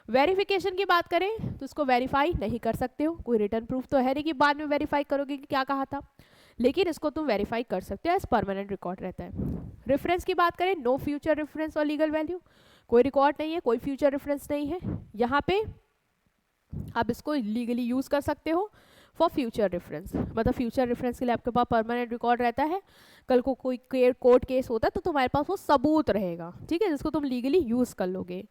वेरिफिकेशन की बात करें तो उसको वेरीफाई नहीं कर सकते हो, कोई रिटर्न प्रूफ तो है नहीं कि बाद में वेरीफाई करोगे कि क्या कहा था, लेकिन इसको तुम वेरीफाई कर सकते हो, एज परमानेंट रिकॉर्ड रहता है। रेफरेंस की बात करें, नो फ्यूचर रेफरेंस और लीगल वैल्यू, कोई रिकॉर्ड नहीं है, कोई फ्यूचर रेफरेंस नहीं है, यहाँ पे आप इसको लीगली यूज कर सकते हो फॉर फ्यूचर रेफरेंस। मतलब फ्यूचर रेफरेंस के लिए आपके पास परमानेंट रिकॉर्ड रहता है, कल को कोई कोर्ट केस होता है तो तुम्हारे पास वो सबूत रहेगा, ठीक है, जिसको तुम लीगली यूज कर लोगे।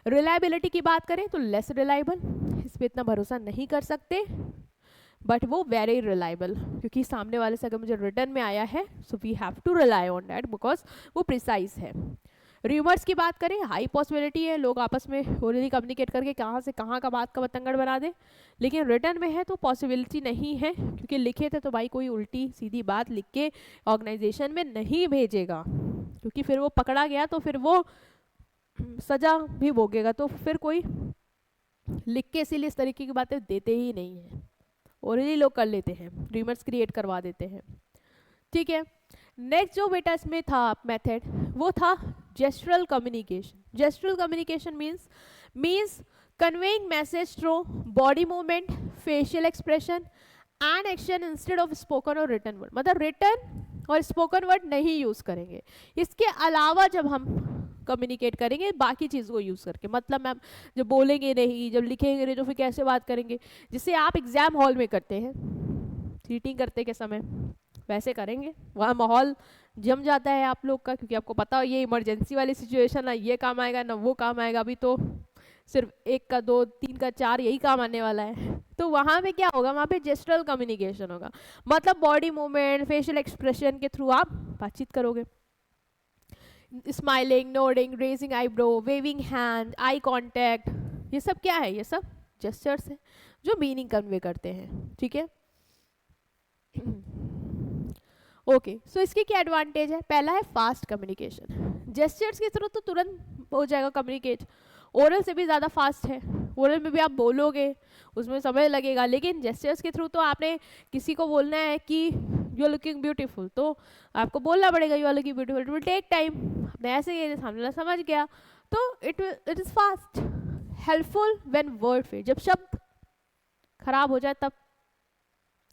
रिलायबिलिटी की बात करें तो लेस रिलायबल, इस पर इतना भरोसा नहीं कर सकते, बट वो वेरी रिलायबल, क्योंकि सामने वाले से अगर मुझे रिटर्न में आया है so we have to rely on that because वो प्रिसाइज है। र्यूमर्स की बात करें, हाई पॉसिबिलिटी है लोग आपस में ओरली कम्युनिकेट करके कहाँ से कहाँ का बात का बतंगड़ बना दे, लेकिन रिटर्न में है तो पॉसिबिलिटी नहीं है, क्योंकि लिखे थे तो भाई कोई उल्टी सीधी बात लिख के ऑर्गेनाइजेशन में नहीं भेजेगा, क्योंकि फिर वो पकड़ा गया तो फिर वो सजा भी भोगेगा, तो फिर कोई लिख के इसीलिए इस तरीके की बातें देते ही नहीं है, ओरली लोग कर लेते हैं, र्यूमर्स क्रिएट करवा देते हैं। ठीक है, नेक्स्ट जो बेटा इसमें था मेथड वो था gestural communication. Gestural communication means conveying message through body movement, facial expression and action instead of spoken or written word. मतलब written और spoken word नहीं यूज करेंगे, इसके अलावा जब हम कम्युनिकेट करेंगे बाकी चीज़ को यूज़ करके, मतलब मैम जब बोलेंगे नहीं, जब लिखेंगे नहीं, तो फिर कैसे बात करेंगे, जिससे आप एग्जाम हॉल में करते हैं चीटिंग करते के समय वैसे करेंगे, वहाँ माहौल जम जाता है आप लोग का, क्योंकि आपको पता हो ये इमरजेंसी वाली सिचुएशन है, ये काम आएगा ना वो काम आएगा, अभी तो सिर्फ 1 का 2 3 का 4 यही काम आने वाला है। तो वहाँ पे क्या होगा, वहाँ पे जेस्चरल कम्युनिकेशन होगा, मतलब बॉडी मूवमेंट, फेशियल एक्सप्रेशन के थ्रू आप बातचीत करोगे, smiling, nodding, raising eyebrow, waving hand, eye contact, ये सब क्या है, ये सब जेस्चर्स है जो मीनिंग कन्वे करते हैं। ठीक है, ओके सो इसकी क्या एडवांटेज है, पहला है फास्ट कम्युनिकेशन, जेस्चर्स के थ्रू तो तुरंत हो जाएगा कम्युनिकेट, ओरल से भी ज़्यादा फास्ट है, ओरल में भी आप बोलोगे उसमें समय लगेगा, लेकिन जेस्चर्स के थ्रू तो आपने किसी को बोलना है कि यू आर लुकिंग ब्यूटीफुल, तो आपको बोलना पड़ेगा you are looking beautiful, it will take time, आपने ऐसे सामने वाला समझ गया, तो it is fast, helpful when word fail, जब शब्द खराब हो जाए तब,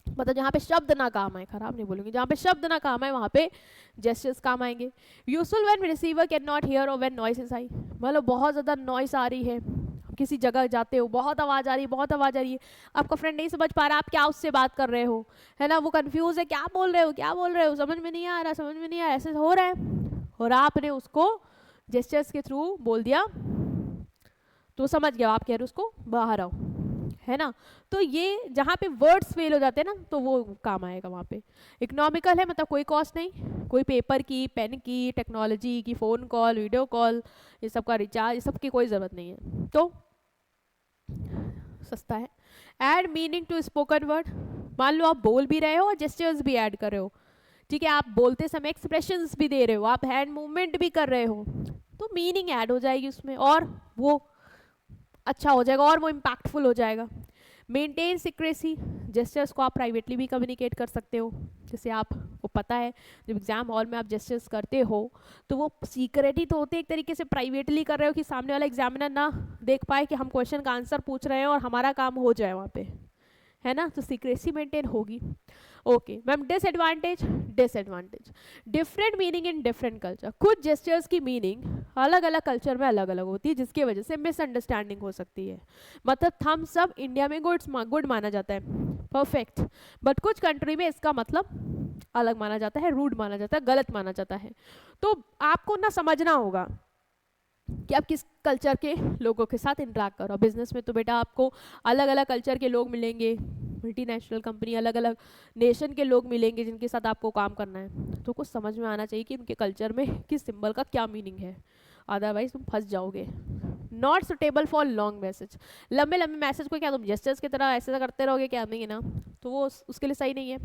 मतलब जहाँ पे शब्द ना काम आए, खराब नहीं बोलूँगी, जहाँ पे शब्द ना काम आए वहाँ पे जेस्चर्स काम आएंगे। Useful when receiver can not here और व्हेन नॉइस इज हाई, मतलब बहुत ज़्यादा नॉइस आ रही है, किसी जगह जाते हो बहुत आवाज़ आ रही है, बहुत आवाज़ आ रही है, आपका फ्रेंड नहीं समझ पा रहा आप क्या उससे बात कर रहे हो, है ना, वो कंफ्यूज है क्या बोल रहे हो क्या बोल रहे हो, समझ में नहीं आ रहा, समझ में नहीं आ रहा, ऐसे हो रहा है, और आपने उसको जेस्चर्स के थ्रू बोल दिया तो समझ गया, आप कह रहे हो उसको बाहर आओ, है ना। तो ये जहाँ पे वर्ड्स फेल हो जाते हैं ना तो वो काम आएगा वहाँ पे। इकोनॉमिकल है, मतलब कोई कॉस्ट नहीं, कोई पेपर की, पेन की, टेक्नोलॉजी की, फ़ोन कॉल, वीडियो कॉल, ये सब का रिचार्ज, ये सब की कोई ज़रूरत नहीं है, तो सस्ता है। Add meaning to spoken word, मान लो आप बोल भी रहे हो और जेस्चर्स भी ऐड कर रहे हो, ठीक है, आप बोलते समय एक्सप्रेशंस भी दे रहे हो, आप हैंड मूवमेंट भी कर रहे हो, तो मीनिंग ऐड हो जाएगी उसमें और वो अच्छा हो जाएगा और वो इम्पैक्टफुल हो जाएगा। मेंटेन सीक्रेसी, जेस्चर्स को आप प्राइवेटली भी कम्युनिकेट कर सकते हो, जैसे आपको पता है जब एग्जाम हॉल में आप जेस्चर्स करते हो तो वो सीक्रेट ही तो होते, एक तरीके से प्राइवेटली कर रहे हो कि सामने वाला एग्जामिनर ना देख पाए कि हम क्वेश्चन का आंसर पूछ रहे हैं और हमारा काम हो जाए वहाँ पे, है ना, तो सीक्रेसी मेंटेन होगी। Okay ma'am, disadvantage, different meaning in different culture, कुछ जेस्चर्स की मीनिंग अलग अलग कल्चर में अलग अलग होती है, जिसकी वजह से मिसअंडरस्टैंडिंग हो सकती है, मतलब थम्स अप इंडिया में गुड माना जाता है, परफेक्ट, बट कुछ कंट्री में इसका मतलब अलग माना जाता है, रूड माना जाता है, गलत माना जाता है, तो आपको ना समझना होगा कि आप किस कल्चर के लोगों के साथ इंटरेक्ट करो। बिजनेस में तो बेटा आपको अलग अलग कल्चर के लोग मिलेंगे, मल्टीनेशनल कंपनी, अलग अलग नेशन के लोग मिलेंगे जिनके साथ आपको काम करना है, तो कुछ समझ में आना चाहिए कि उनके कल्चर में किस सिंबल का क्या मीनिंग है, अदरवाइज तुम फंस जाओगे। Not suitable for long message, लंबे लंबे मैसेज को क्या तुम जेस्चर्स की तरह ऐसे करते रहोगे, क्या नहीं है ना, तो वो उसके लिए सही नहीं है।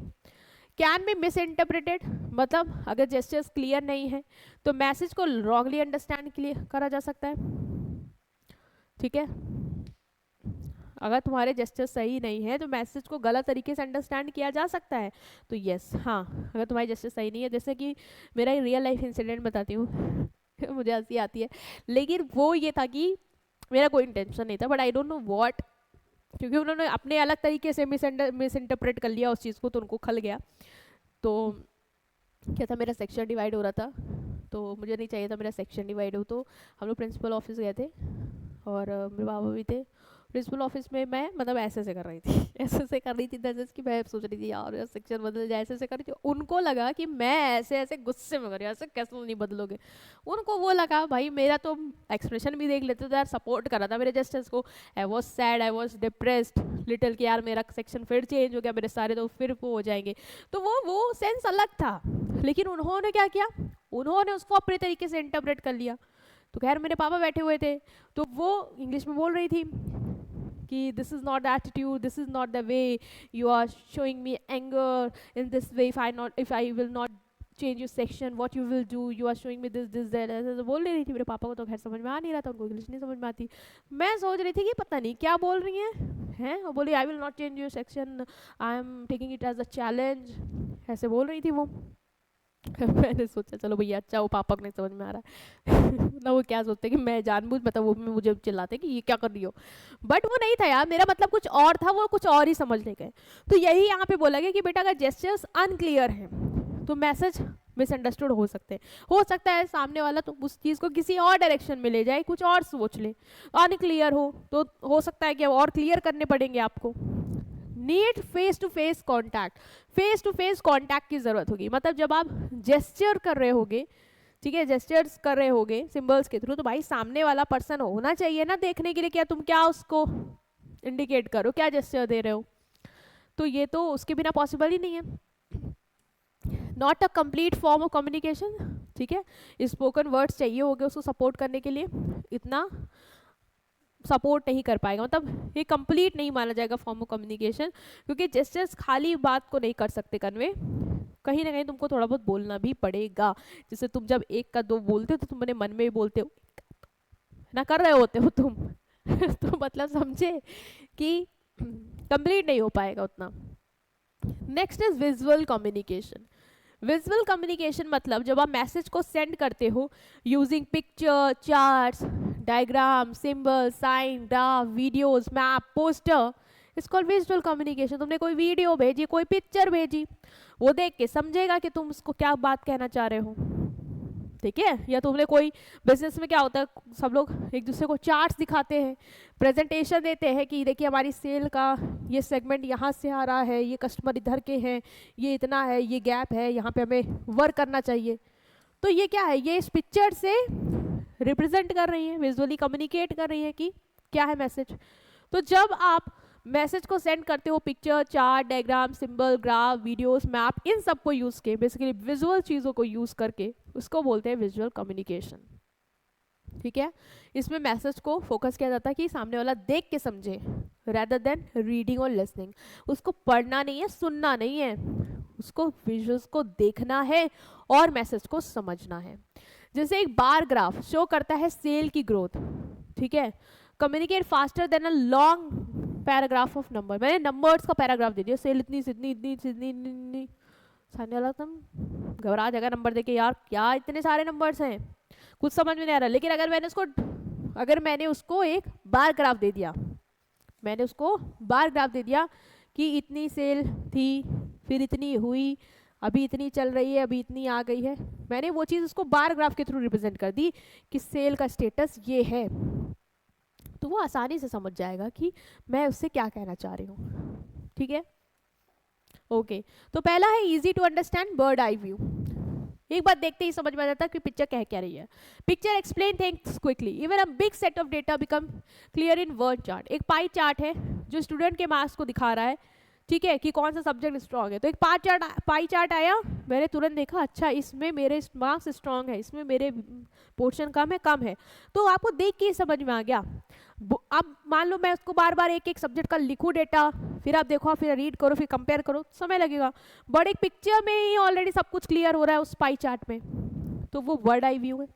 कैन बी मिस इंटरप्रेटेड, मतलब अगर जेस्चर्स क्लियर नहीं है तो मैसेज को रॉन्गली अंडरस्टैंड क्लियर करा जा सकता है, ठीक है, अगर तुम्हारे जेस्चर सही नहीं है तो मैसेज को गलत तरीके से अंडरस्टैंड किया जा सकता है, तो यस, हाँ, अगर तुम्हारी जेस्चर सही नहीं है, जैसे कि मेरा रियल लाइफ इंसिडेंट बताती हूँ मुझे हंसी आती है, लेकिन वो ये था कि मेरा कोई इंटेंशन नहीं था, but I don't know what, क्योंकि उन्होंने अपने अलग तरीके से मिस इंटरप्रेट कर लिया उस चीज़ को, तो उनको खल गया। तो क्या था, मेरा सेक्शन डिवाइड हो रहा था, तो मुझे नहीं चाहिए था मेरा सेक्शन डिवाइड हो, तो हम लोग प्रिंसिपल ऑफिस गए थे और मेरे बाबा भी थे, प्रिंसिपल ऑफिस में मैं मतलब ऐसे कर रही थी ऐसे कर रही थी दैट्स कि मैं सोच रही थी यार यार सेक्शन बदल जाए, ऐसे कर रही थी। उनको लगा कि मैं ऐसे गुस्से में कर रही हूँ, ऐसे कैसे नहीं बदलोगे। उनको वो लगा भाई मेरा तो एक्सप्रेशन भी देख लेते थे यार, सपोर्ट कर रहा था मेरे जस्टिस को। I was sad, I was depressed little कि यार मेरा सेक्शन फिर चेंज हो गया, मेरे सारे तो फिर वो हो जाएंगे। तो वो सेंस अलग था। लेकिन उन्होंने क्या किया, उन्होंने उसको अपने तरीके से इंटरप्रेट कर लिया। तो खैर मेरे पापा बैठे हुए थे, तो वो इंग्लिश में बोल रही थी कि this is not attitude, this is not the way you are showing me anger in this way, if I will not change your section what you will do, you are showing me this this that, ऐसे तो बोल रही थी। मेरे पापा को तो खैर समझ में आ नहीं रहा था, उनको इंग्लिश नहीं समझ में आती। मैं सोच रही थी कि पता नहीं क्या बोल रही हैं। और बोली I will not change your section, I am taking it as a challenge, ऐसे बोल रही थी वो। मैंने सोचा चलो भैया अच्छा वो पापा को नहीं समझ में आ रहा है ना, वो क्या सोचते कि मैं जानबूझ मतलब वो मुझे चिल्लाते कि ये क्या कर रही हो। बट वो नहीं था यार, मेरा मतलब कुछ और था, वो कुछ और ही समझ ले गए। तो यही यहाँ पे बोला गया कि बेटा अगर जेस्चर्स अनक्लियर हैं तो मैसेज मिसअंडरस्टूड हो सकते हैं। हो सकता है सामने वाला तो उस चीज़ को किसी और डायरेक्शन में ले जाए, कुछ और सोच ले। अनक्लियर हो तो हो सकता है कि और क्लियर करने पड़ेंगे आपको। Need face to face contact, face to face contact की जरूरत होगी। मतलब जब आप जेस्चर कर रहे होगे, ठीक है, जेस्चर्स कर रहे होगे सिंबल्स के थ्रू, तो भाई सामने वाला पर्सन होना चाहिए ना देखने के लिए, क्या तुम क्या उसको इंडिकेट करो, क्या जेस्चर दे रहे हो। तो ये तो उसके बिना पॉसिबल ही नहीं है। Not a complete form of communication, ठीक है, स्पोकन वर्ड्स चाहिए होंगे उसको सपोर्ट करने के लिए, इतना सपोर्ट नहीं कर पाएगा, मतलब ये कंप्लीट नहीं माना जाएगा फॉर्म ऑफ कम्युनिकेशन। क्योंकि जेस्चर्स खाली बात को नहीं कर सकते कन्वे, कहीं ना कहीं तुमको थोड़ा बहुत बोलना भी पड़ेगा। जैसे तुम जब एक का दो बोलते हो तो तुम अपने मन में ही बोलते हो ना, कर रहे होते हो तुम तो मतलब समझे कि कंप्लीट नहीं हो पाएगा उतना। Next is visual communication. Visual communication मतलब जब आप मैसेज को सेंड करते हो using picture, charts, diagram, symbol, sign, graph, videos, map, poster, it's called visual communication. तुमने कोई वीडियो भेजी, कोई पिक्चर भेजी, वो देख के समझेगा कि तुम उसको क्या बात कहना चाह रहे हो, ठीक है। या तुमने कोई बिजनेस में क्या होता है, सब लोग एक दूसरे को चार्ट्स दिखाते हैं, प्रेजेंटेशन देते हैं कि देखिए हमारी सेल का ये सेगमेंट यहाँ से आ रहा है, ये कस्टमर इधर के हैं, ये इतना है, ये गैप है, यहाँ पे हमें वर्क करना चाहिए। तो ये क्या है, ये इस पिक्चर से रिप्रेजेंट कर रही है, विजुअली कम्युनिकेट कर रही है कि क्या है मैसेज। तो जब आप मैसेज को सेंड करते हो picture, chart, diagram, symbol, graph, videos, map, इन सब को यूज के, बेसिकली विजुअल चीज़ों को यूज करके, उसको बोलते हैं विजुअल कम्युनिकेशन, ठीक है। इसमें मैसेज को फोकस किया जाता है कि सामने वाला देख के समझे, रेदर देन रीडिंग और लिसनिंग। उसको पढ़ना नहीं है, सुनना नहीं है, उसको विजुअल्स को देखना है और मैसेज को समझना है। जैसे एक बार ग्राफ शो करता है सेल की ग्रोथ, ठीक है, communicate faster than a long paragraph of number. मैंने नंबर्स का पैराग्राफ दे दिया, सेल इतनी इतनी इतनी इतनी इतनी, सामने वाला तुम घबरा जाएगा नंबर देके, यार क्या इतने सारे नंबर्स हैं, कुछ समझ में नहीं आ रहा। लेकिन अगर मैंने उसको एक बार ग्राफ दे दिया, मैंने उसको बार ग्राफ दे दिया कि इतनी सेल थी, फिर इतनी हुई, अभी इतनी चल रही है, अभी इतनी आ गई है, मैंने वो चीज़ उसको बार ग्राफ के थ्रू रिप्रेजेंट कर दी कि सेल का स्टेटस ये है, तो वो आसानी से समझ जाएगा कि मैं उससे क्या कहना चाह रही हूँ, ठीक है। ओके, तो पहला है easy to understand bird eye view. एक बात देखते ही समझ में आ जाता है कि पिक्चर कह क्या रही है। Picture explain things quickly, even a big set of data become clear in word chart. एक पाई चार्ट है जो स्टूडेंट के मार्क्स को दिखा रहा है, ठीक है, कि कौन सा सब्जेक्ट स्ट्रांग है। तो एक पाई चार्ट आया, मैंने तुरंत देखा अच्छा इसमें मेरे मार्क्स स्ट्रांग है, इसमें मेरे पोर्शन कम है, तो आपको देख के समझ में आ गया। अब मान लो मैं उसको बार बार एक एक सब्जेक्ट का लिखूं डेटा, फिर आप देखो, फिर रीड करो, फिर कंपेयर करो, समय लगेगा। बट एक पिक्चर में ही ऑलरेडी सब कुछ क्लियर हो रहा है उस पाई चार्ट में, तो वो वर्ड आई व्यू है।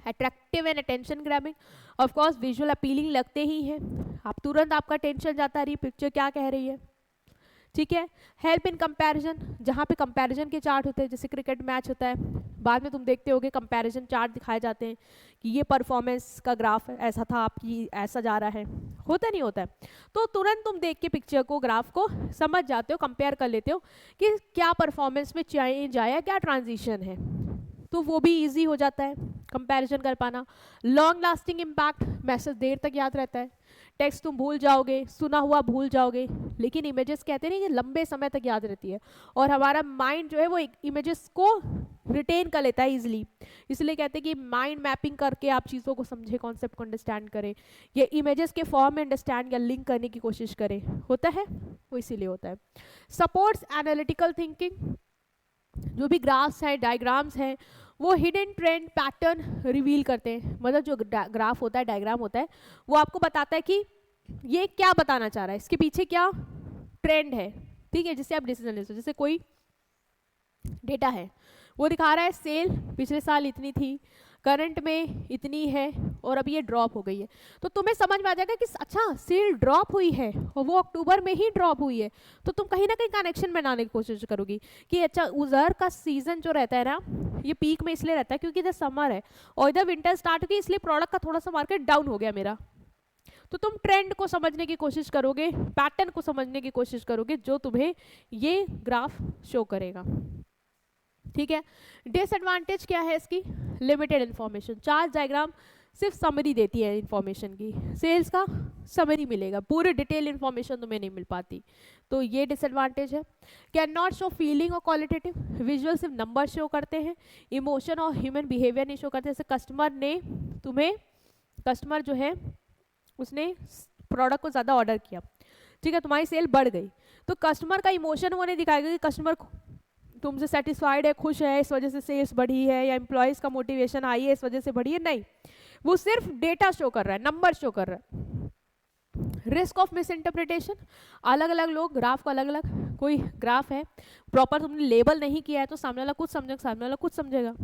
Attractive and attention grabbing, of course visual appealing लगते ही हैं, आप तुरंत आपका टेंशन जाता है, पिक्चर क्या कह रही है, ठीक है। हेल्प इन कंपैरिजन, जहाँ पे कंपैरिजन के चार्ट होते हैं, जैसे क्रिकेट मैच होता है, बाद में तुम देखते होगे कंपैरिजन चार्ट दिखाए जाते हैं कि ये परफॉर्मेंस का ग्राफ ऐसा था, आपकी ऐसा जा रहा है, होता नहीं होता है। तो तुरंत तुम देख के पिक्चर को, ग्राफ को समझ जाते हो, कंपेयर कर लेते हो कि क्या परफॉर्मेंस में चेंज आया, क्या ट्रांजिशन है, तो वो भी ईजी हो जाता है कंपैरिजन कर पाना। लॉन्ग लास्टिंग इम्पैक्ट, मैसेज देर तक याद रहता है। टेक्स्ट तुम भूल जाओगे, सुना हुआ भूल जाओगे, लेकिन इमेजेस कहते नहीं कि लंबे समय तक याद रहती है, और हमारा माइंड जो है वो इमेजेस को रिटेन कर लेता है इजिली। इसलिए कहते हैं कि माइंड मैपिंग करके आप चीज़ों को समझे, कॉन्सेप्ट को अंडरस्टैंड करें, ये इमेजेस के फॉर्म में अंडरस्टैंड या लिंक करने की कोशिश करें, होता है वो इसीलिए होता है। सपोर्ट्स एनालिटिकल थिंकिंग, जो भी ग्राफ्स हैं, डायग्राम्स हैं, वो हिडन ट्रेंड पैटर्न रिवील करते हैं। मतलब जो ग्राफ होता है, डायग्राम होता है, वो आपको बताता है कि ये क्या बताना चाह रहा है, इसके पीछे क्या ट्रेंड है, ठीक है, जिससे आप डिसीजन ले सकते। जैसे कोई डेटा है, वो दिखा रहा है सेल पिछले साल इतनी थी, करंट में इतनी है, और अब ये ड्रॉप हो गई है, तो तुम्हें समझ में आ जाएगा कि अच्छा सेल ड्रॉप हुई है और वो अक्टूबर में ही ड्रॉप हुई है, तो तुम कहीं ना कहीं कनेक्शन बनाने की कोशिश करोगी कि अच्छा उधर का सीजन जो रहता है ना, ये पीक में इसलिए रहता है क्योंकि इधर समर है और इधर विंटर स्टार्ट हुई, इसलिए प्रोडक्ट का थोड़ा सा मार्केट डाउन हो गया मेरा। तो तुम ट्रेंड को समझने की कोशिश करोगे, पैटर्न को समझने की कोशिश करोगे, जो तुम्हें ये ग्राफ शो करेगा, ठीक है। डिसएडवांटेज क्या है इसकी, लिमिटेड इन्फॉर्मेशन, चार्ट डायग्राम सिर्फ समरी देती है इन्फॉर्मेशन की, सेल्स का समरी मिलेगा, पूरी डिटेल इन्फॉर्मेशन तुम्हें नहीं मिल पाती, तो ये डिसएडवांटेज है। कैन नॉट शो फीलिंग और क्वालिटेटिव, विजुअल सिर्फ नंबर शो करते हैं, इमोशन और ह्यूमन बिहेवियर नहीं शो करते। जैसे कस्टमर जो है उसने प्रोडक्ट को ज़्यादा ऑर्डर किया, ठीक है, तुम्हारी सेल बढ़ गई, तो कस्टमर का इमोशन वो नहीं दिखाएगा कि कस्टमर तुमसे सेटिस्फाइड है, खुश है, इस वजह से सेल्स बढ़ी है, या एम्प्लॉयज़ का मोटिवेशन आई है इस वजह से बढ़ी है, नहीं, वो सिर्फ डेटा शो कर रहा है, नंबर शो कर रहा है। रिस्क ऑफ मिस इंटरप्रिटेशन, अलग अलग लोग ग्राफ को अलग अलग, कोई ग्राफ है प्रॉपर तुमने लेबल नहीं किया है तो सामने वाला कुछ समझेगा, सामने वाला कुछ समझेगा,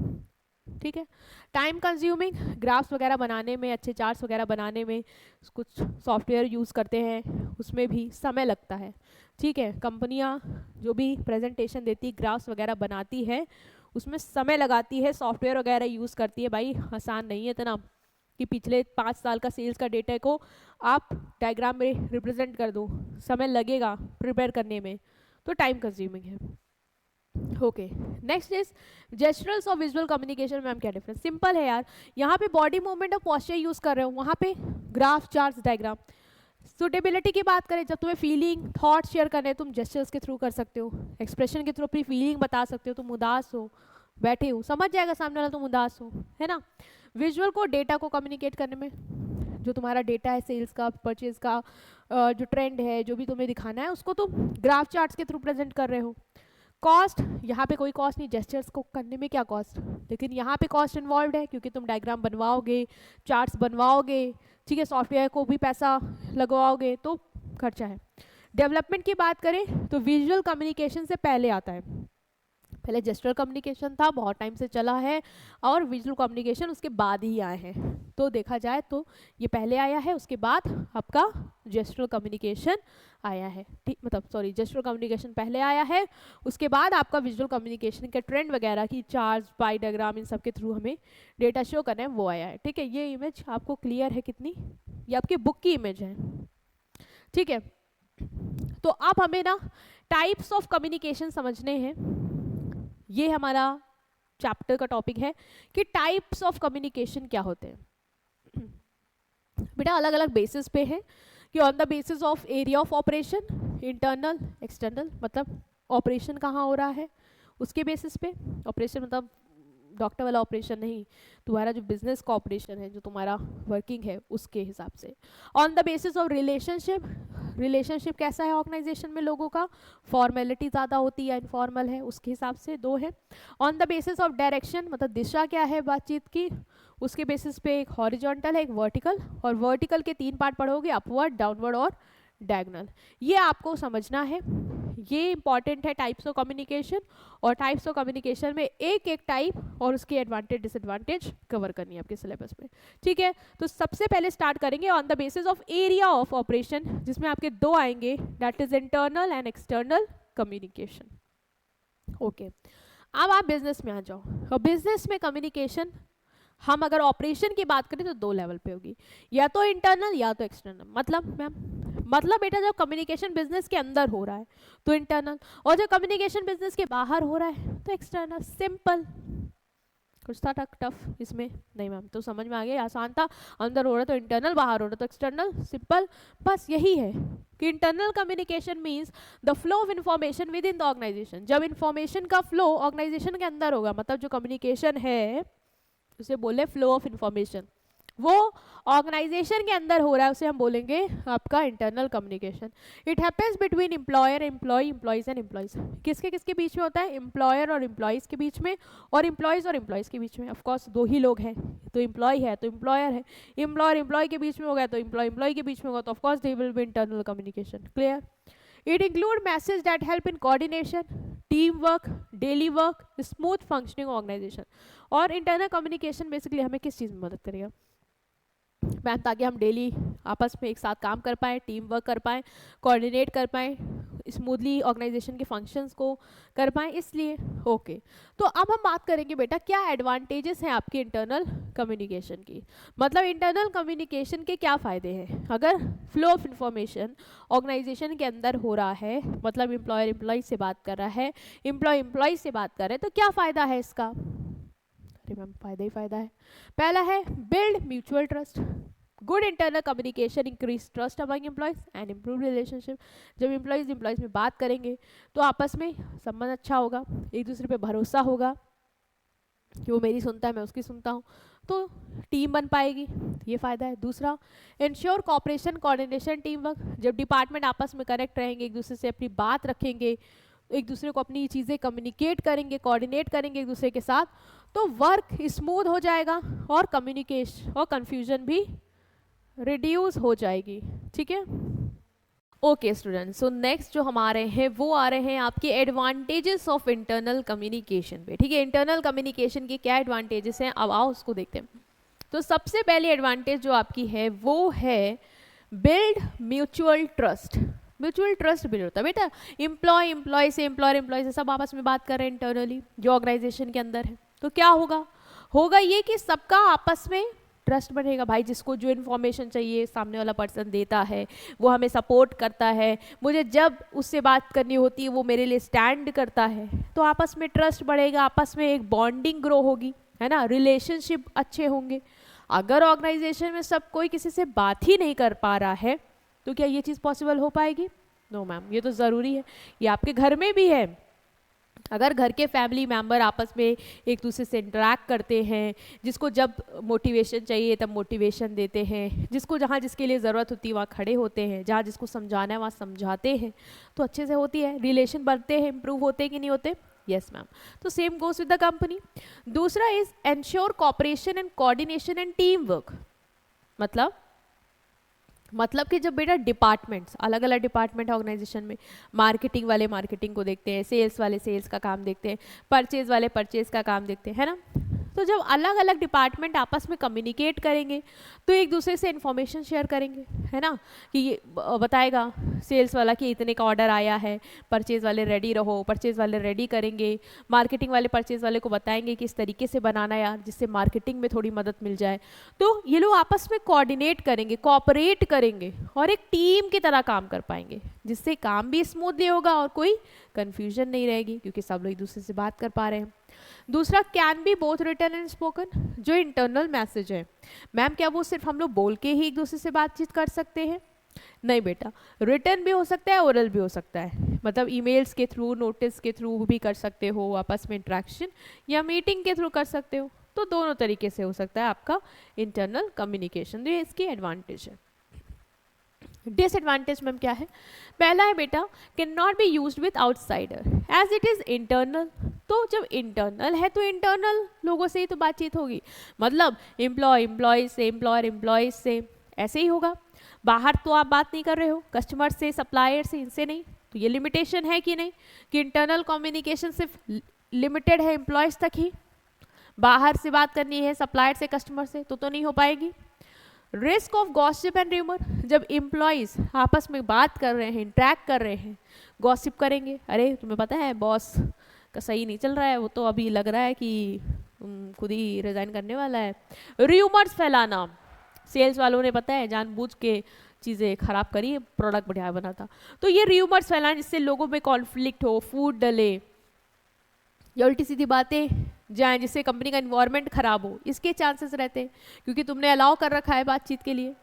ठीक है। टाइम कंज्यूमिंग, ग्राफ्स वगैरह बनाने में, अच्छे चार्ट्स वगैरह बनाने में कुछ सॉफ्टवेयर यूज़ करते हैं, उसमें भी समय लगता है, ठीक है। कंपनियां जो भी प्रेजेंटेशन देती, ग्राफ्स वगैरह बनाती है, उसमें समय लगाती है, सॉफ्टवेयर वगैरह यूज़ करती है, भाई आसान नहीं है इतना कि पिछले 5 साल का सेल्स का डेटा को आप डायग्राम में रिप्रेजेंट कर दो, समय लगेगा प्रिपेयर करने में, तो टाइम कंज्यूमिंग है। ओके, नेक्स्ट इज जेस्चरल्स और विजुअल कम्युनिकेशन में हम क्या डिफरेंस, सिंपल है यार, यहाँ पे बॉडी मूवमेंट और पोस्चर यूज कर रहे हो, वहाँ पे ग्राफ, चार्ट्स, डायग्राम। सुटेबिलिटी की बात करें, जब तुम्हें फीलिंग, थॉट शेयर करने हैं, तुम जेस्चर्स के थ्रू कर सकते हो, एक्सप्रेशन के थ्रू अपनी फीलिंग बता सकते हो, तुम उदास हो, बैठे हो, समझ जाएगा सामने वाला तुम उदास हो, है ना। विजुअल को डेटा को कम्युनिकेट करने में, जो तुम्हारा डेटा है सेल्स का, परचेज का, जो ट्रेंड है, जो भी तुम्हें दिखाना है, उसको तुम ग्राफ चार्ट्स के थ्रू प्रेजेंट कर रहे हो। कॉस्ट, यहाँ पे कोई कॉस्ट नहीं, जेस्चर्स को करने में क्या कॉस्ट, लेकिन यहाँ पे कॉस्ट इन्वॉल्व है क्योंकि तुम डायग्राम बनवाओगे, चार्ट्स बनवाओगे, ठीक है, सॉफ्टवेयर को भी पैसा लगवाओगे, तो खर्चा है। डेवलपमेंट की बात करें तो विजुअल कम्युनिकेशन से पहले आता है, पहले जेस्चरल कम्युनिकेशन था, बहुत टाइम से चला है, और विजुअल कम्युनिकेशन उसके बाद ही आए हैं, तो देखा जाए तो ये पहले आया है, उसके बाद आपका जेस्चरल कम्युनिकेशन आया है, ठीक, मतलब सॉरी, जेस्चरल कम्युनिकेशन पहले आया है, उसके बाद आपका विजुअल कम्युनिकेशन के ट्रेंड वगैरह की चार्ट्स, पाई डायग्राम, इन सब के थ्रू हमें डेटा शो करना है, वो आया है, ठीक है। ये इमेज आपको क्लियर है कितनी, ये आपकी बुक की इमेज है, ठीक है। तो अब हमें ना टाइप्स ऑफ कम्युनिकेशन समझने हैं, ये हमारा चैप्टर का टॉपिक है कि टाइप्स ऑफ कम्युनिकेशन क्या होते हैं। बेटा अलग अलग बेसिस पे है कि on the basis of area of operation, internal, external, मतलब ऑपरेशन कहाँ हो रहा है उसके बेसिस पे, ऑपरेशन मतलब डॉक्टर वाला ऑपरेशन नहीं, तुम्हारा जो बिजनेस का ऑपरेशन है, जो तुम्हारा वर्किंग है, उसके हिसाब से। On the basis of relationship, relationship कैसा है ऑर्गेनाइजेशन में लोगों का, फॉर्मेलिटी ज़्यादा होती है या इनफॉर्मल है, उसके हिसाब से 2 है। On the basis of direction, मतलब दिशा क्या है बातचीत की, उसके बेसिस पे एक हॉरिजॉन्टल है, एक वर्टिकल, और वर्टिकल के 3 पार्ट पढ़ोगे, अपवर्ड, डाउनवर्ड और डायगोनल, ये आपको समझना है, ये इंपॉर्टेंट है टाइप्स ऑफ कम्युनिकेशन, और टाइप्स ऑफ कम्युनिकेशन में एक एक टाइप और उसकी एडवांटेज डिसएडवांटेज कवर करनी है आपके सिलेबस में, ठीक है। तो सबसे पहले स्टार्ट करेंगे on the basis of area of operation, जिसमें आपके 2 आएंगे, that is internal and external communication. Okay, अब आप बिजनेस में आ जाओ, और बिजनेस में कम्युनिकेशन हम अगर ऑपरेशन की बात करें तो 2 लेवल पे होगी, या तो इंटरनल या तो एक्सटर्नल। मतलब मैम, मतलब बेटा जब कम्युनिकेशन बिजनेस के अंदर हो रहा है तो इंटरनल, और जब कम्युनिकेशन बिजनेस के बाहर हो रहा है तो एक्सटर्नल, सिंपल। कुछ था टफ इसमें? नहीं मैम, तो समझ में आ गया, आसान था। अंदर हो रहा तो इंटरनल, बाहर हो रहा तो एक्सटर्नल, सिंपल। बस यही है कि internal communication means the flow of information within the organisation. जब इंफॉर्मेशन का फ्लो ऑर्गेनाइजेशन के अंदर होगा, मतलब जो कम्युनिकेशन है उसे बोले फ्लो ऑफ इंफॉर्मेशन, वो ऑर्गेनाइजेशन के अंदर हो रहा है, उसे हम बोलेंगे आपका internal communication. It happens between employer, employee, employees and employees. किसके किसके बीच में होता है? एम्प्लॉयर और एम्प्लॉयज के बीच में, और एम्प्लॉयज और एम्प्लॉयज के बीच में। ऑफ कोर्स दो ही लोग हैं, तो एम्प्लॉय है तो एम्प्लॉयर है, एम्प्लॉयर एम्प्लॉय के बीच में होगा तो एम्प्लॉय एम्प्लॉय के बीच में होगा, तो of course they will be internal communication. Clear? It include messages that help in coordination, teamwork, daily work, smooth functioning organization. और internal communication basically हमें किस चीज़ में मदद करेगा मैम? ताकि हम डेली आपस में एक साथ काम कर पाएँ, टीम वर्क कर पाएँ, कोऑर्डिनेट कर पाएँ, स्मूथली ऑर्गेनाइजेशन के फंक्शंस को कर पाएँ, इसलिए ओके। तो अब हम बात करेंगे बेटा क्या एडवांटेजेस हैं आपके इंटरनल कम्युनिकेशन की। मतलब इंटरनल कम्युनिकेशन के क्या फ़ायदे हैं? अगर फ्लो ऑफ इंफॉर्मेशन ऑर्गेनाइजेशन के अंदर हो रहा है, मतलब एम्प्लॉयर एम्प्लॉय से बात कर रहा है, एम्प्लॉय एम्प्लॉय से बात कर रहे हैं, तो क्या फ़ायदा है इसका? मैम फायदा ही फायदा है। पहला है build mutual trust. Good internal communication increase trust among employees and improve relationship. जब एम्प्लॉयज में बात करेंगे तो आपस में संबंध अच्छा होगा, एक दूसरे पे भरोसा होगा कि वो मेरी सुनता है, मैं उसकी सुनता हूँ, तो टीम बन पाएगी, ये फ़ायदा है। दूसरा, ensure cooperation, coordination, team work. जब डिपार्टमेंट आपस में कनेक्ट रहेंगे, एक दूसरे से अपनी बात रखेंगे, एक दूसरे को अपनी चीज़ें कम्युनिकेट करेंगे, कोऑर्डिनेट करेंगे एक दूसरे के साथ, तो वर्क स्मूथ हो जाएगा और कम्युनिकेशन और कन्फ्यूजन भी रिड्यूस हो जाएगी। ठीक है, ओके स्टूडेंट्स, सो नेक्स्ट जो हमारे हैं वो आ रहे हैं आपके एडवांटेजेस ऑफ इंटरनल कम्युनिकेशन पे। ठीक है, इंटरनल कम्युनिकेशन के क्या एडवांटेजेस हैं, अब आओ उसको देखते हैं। तो सबसे पहले एडवांटेज जो आपकी है वो है build mutual trust. Mutual trust build होता है बेटा, एम्प्लॉय एम्प्लॉय से, एम्प्लॉयर एम्प्लॉय से, सब आपस में बात कर रहे हैं इंटरनली जो ऑर्गेनाइजेशन के अंदर है, तो क्या होगा? होगा ये कि सबका आपस में ट्रस्ट बढ़ेगा। भाई जिसको जो इन्फॉर्मेशन चाहिए सामने वाला पर्सन देता है, वो हमें सपोर्ट करता है, मुझे जब उससे बात करनी होती है वो मेरे लिए स्टैंड करता है, तो आपस में ट्रस्ट बढ़ेगा, आपस में एक बॉन्डिंग ग्रो होगी, है ना, रिलेशनशिप अच्छे होंगे। अगर ऑर्गेनाइजेशन में सब कोई किसी से बात ही नहीं कर पा रहा है तो क्या ये चीज़ पॉसिबल हो पाएगी? नो मैम, ये तो ज़रूरी है। ये आपके घर में भी है, अगर घर के फैमिली मेंबर आपस में एक दूसरे से इंटरेक्ट करते हैं, जिसको जब मोटिवेशन चाहिए तब मोटिवेशन देते हैं, जिसको जहाँ जिसके लिए ज़रूरत होती है वहाँ खड़े होते हैं, जहाँ जिसको समझाना है वहाँ समझाते हैं, तो अच्छे से होती है, रिलेशन बढ़ते हैं, इंप्रूव होते हैं कि नहीं होते? Yes ma'am. तो same goes with the company. दूसरा is ensure cooperation and coordination and team work. मतलब कि जब बेटा डिपार्टमेंट्स, अलग अलग डिपार्टमेंट ऑर्गेनाइजेशन में, मार्केटिंग वाले मार्केटिंग को देखते हैं, सेल्स वाले सेल्स का काम देखते हैं, परचेज वाले परचेज का काम देखते हैं, है ना। तो जब अलग अलग डिपार्टमेंट आपस में कम्युनिकेट करेंगे तो एक दूसरे से इन्फॉर्मेशन शेयर करेंगे, है ना, कि ये बताएगा सेल्स वाला कि इतने का ऑर्डर आया है, परचेज वाले रेडी रहो, परचेज वाले रेडी करेंगे, मार्केटिंग वाले परचेज वाले को बताएंगे कि इस तरीके से बनाना यार, जिससे मार्केटिंग में थोड़ी मदद मिल जाए। तो ये लोग आपस में कोऑर्डिनेट करेंगे, कोऑपरेट करेंगे और एक टीम की तरह काम कर पाएंगे, जिससे काम भी स्मूथली होगा और कोई कन्फ्यूजन नहीं रहेगी, क्योंकि सब लोग एक दूसरे से बात कर पा रहे हैं। दूसरा, can be both written and spoken. जो इंटरनल मैसेज है मैम, क्या वो सिर्फ हम लोग बोल के ही एक दूसरे से बातचीत कर सकते हैं? नहीं बेटा, रिटर्न भी हो सकता है, ओरल भी हो सकता है। मतलब ईमेल्स के थ्रू, नोटिस के थ्रू भी कर सकते हो आपस में इंट्रैक्शन, या मीटिंग के थ्रू कर सकते हो, तो दोनों तरीके से हो सकता है आपका इंटरनल कम्युनिकेशन। तो ये इसकी एडवांटेज है। डिसएडवांटेज मैम क्या है? पहला है बेटा, can not be used with outsider as it is internal. तो जब इंटरनल है तो इंटरनल लोगों से ही तो बातचीत होगी, मतलब एम्प्लॉय एम्प्लॉय से, एम्प्लॉयर एम्प्लॉय से, ऐसे ही होगा। बाहर तो आप बात नहीं कर रहे हो, कस्टमर से, सप्लायर से, इनसे नहीं। तो ये लिमिटेशन है कि नहीं, कि इंटरनल कम्युनिकेशन सिर्फ लिमिटेड है एम्प्लॉयज तक ही, बाहर से बात करनी है सप्लायर से, कस्टमर से, तो नहीं हो पाएगी। Risk of gossip and rumour. जब एम्प्लॉयज आपस में बात कर रहे हैं, इंटरेक्ट कर रहे हैं, गॉसिप करेंगे, अरे तुम्हें पता है बॉस का सही नहीं चल रहा है, वो तो अभी लग रहा है कि खुद ही रिजाइन करने वाला है। र्यूमर्स फैलाना, सेल्स वालों ने पता है जानबूझ के चीज़ें खराब करी, प्रोडक्ट बढ़िया बना था, तो ये र्यूमर्स फैलाना जिससे लोगों में कॉन्फ्लिक्ट हो, फूट डले, या उल्टी सीधी बातें जाएं जिससे कंपनी का इन्वायरमेंट खराब हो, इसके चांसेस रहते हैं, क्योंकि तुमने अलाउ कर रखा है बातचीत के लिए।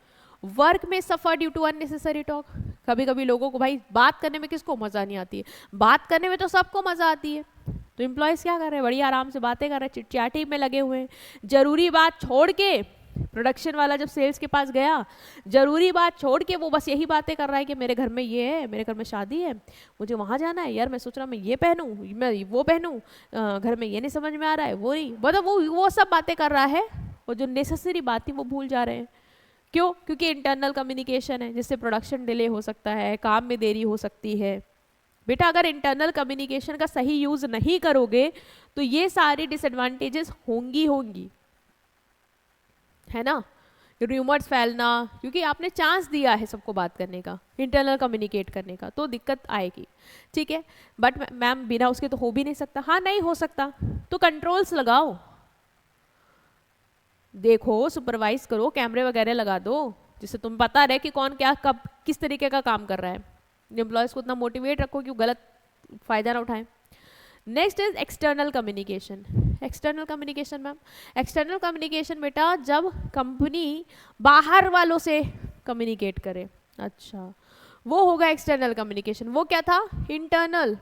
वर्क में suffer due to unnecessary talk, कभी कभी लोगों को भाई बात करने में किसको मजा नहीं आती है, बात करने में तो सबको मजा आती है, तो एम्प्लॉयज क्या कर रहे हैं, बड़ी आराम से बातें कर रहे हैं, चिटचाटी में लगे हुए हैं। जरूरी बात छोड़ के प्रोडक्शन वाला जब सेल्स के पास गया, जरूरी बात छोड़ के वो बस यही बातें कर रहा है कि मेरे घर में ये है, मेरे घर में शादी है, मुझे वहाँ जाना है, यार मैं सोच रहा हूँ मैं ये पहनूं, मैं वो पहनूं, घर में ये नहीं समझ में आ रहा है, वो नहीं, मतलब वो सब बातें कर रहा है, और जो नेसेसरी बात थी वो भूल जा रहे हैं। क्यों? क्योंकि इंटरनल कम्युनिकेशन है, जिससे प्रोडक्शन डिले हो सकता है, काम में देरी हो सकती है। बेटा अगर इंटरनल कम्युनिकेशन का सही यूज नहीं करोगे तो ये सारी डिसएडवांटेजेस होंगी, है ना। र्यूमर्स फैलना, क्योंकि आपने चांस दिया है सबको बात करने का, इंटरनल कम्युनिकेट करने का, तो दिक्कत आएगी, ठीक है। बट मैम बिना उसके तो हो भी नहीं सकता। हाँ नहीं हो सकता, तो कंट्रोल्स लगाओ, देखो, सुपरवाइज करो, कैमरे वगैरह लगा दो, जिससे तुम पता रहे कि कौन क्या कब किस तरीके का काम कर रहा है। एम्प्लॉयज को उतना मोटिवेट रखो कि वो गलत फायदा ना उठाएं। Next is external communication. External communication ma'am, external communication बेटा जब कंपनी बाहर वालों से कम्युनिकेट करे, अच्छा वो होगा एक्सटर्नल कम्युनिकेशन। वो क्या था? Internal,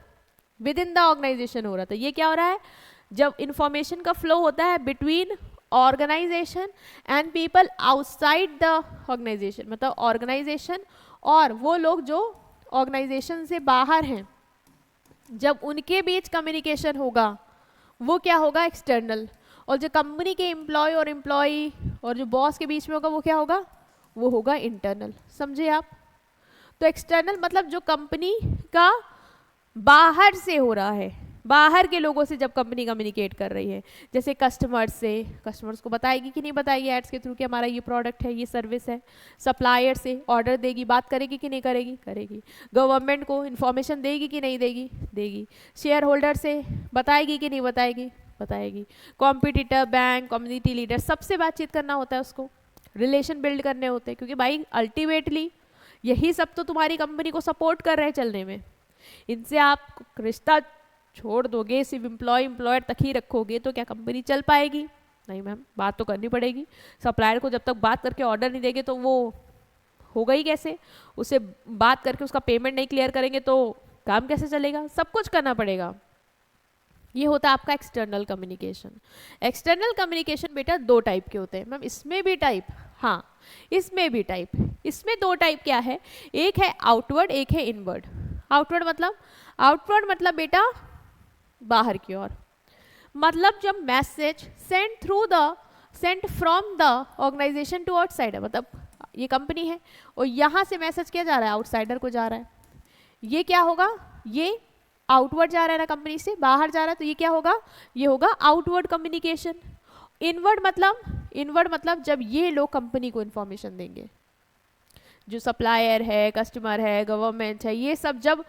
within the organisation हो रहा था। ये क्या हो रहा है? जब इंफॉर्मेशन का फ्लो होता है between organisation and people outside the organisation, मतलब ऑर्गेनाइजेशन और वो लोग जो ऑर्गेनाइजेशन से बाहर हैं, जब उनके बीच कम्युनिकेशन होगा वो क्या होगा? एक्सटर्नल। और जो कंपनी के एम्प्लॉय और एम्प्लॉय और जो बॉस के बीच में होगा वो क्या होगा? वो होगा इंटरनल। समझे आप? तो एक्सटर्नल मतलब जो कंपनी का बाहर से हो रहा है, बाहर के लोगों से जब कंपनी कम्युनिकेट कर रही है, जैसे कस्टमर्स से, कस्टमर्स को बताएगी कि नहीं बताएगी एड्स के थ्रू कि हमारा ये प्रोडक्ट है, ये सर्विस है। सप्लायर से ऑर्डर देगी, बात करेगी कि नहीं करेगी? करेगी। गवर्नमेंट को इन्फॉर्मेशन देगी कि नहीं देगी? देगी। शेयर होल्डर से बताएगी कि नहीं बताएगी? बताएगी। कॉम्पिटिटर, बैंक, कम्युनिटी लीडर, सबसे बातचीत करना होता है उसको, रिलेशन बिल्ड करने होते हैं, क्योंकि भाई अल्टीमेटली यही सब तो तुम्हारी कंपनी को सपोर्ट कर रहे हैं चलने में। इनसे आप रिश्ता छोड़ दोगे, सिर्फ एम्प्लॉयर तक ही रखोगे, तो क्या कंपनी चल पाएगी? नहीं मैम, बात तो करनी पड़ेगी। सप्लायर को जब तक बात करके ऑर्डर नहीं देंगे तो वो होगा ही कैसे? उससे बात करके उसका पेमेंट नहीं क्लियर करेंगे तो काम कैसे चलेगा? सब कुछ करना पड़ेगा। ये होता है आपका एक्सटर्नल कम्युनिकेशन। एक्सटर्नल कम्युनिकेशन बेटा दो टाइप के होते हैं मैम, इसमें भी टाइप, हाँ इसमें भी टाइप। इसमें दो टाइप क्या है? एक है आउटवर्ड, एक है इनवर्ड। आउटवर्ड मतलब बेटा बाहर की ओर, मतलब जब message sent from the organisation to outsider, मतलब ये कंपनी है और यहाँ से मैसेज क्या जा रहा है? आउटसाइडर को जा रहा है। ये क्या होगा? ये आउटवर्ड जा रहा है ना, कंपनी से बाहर जा रहा है, तो ये क्या होगा? ये होगा आउटवर्ड कम्युनिकेशन। इनवर्ड मतलब जब ये लोग कंपनी को इन्फॉर्मेशन देंगे, जो सप्लायर है, कस्टमर है, गवर्नमेंट है, ये सब जब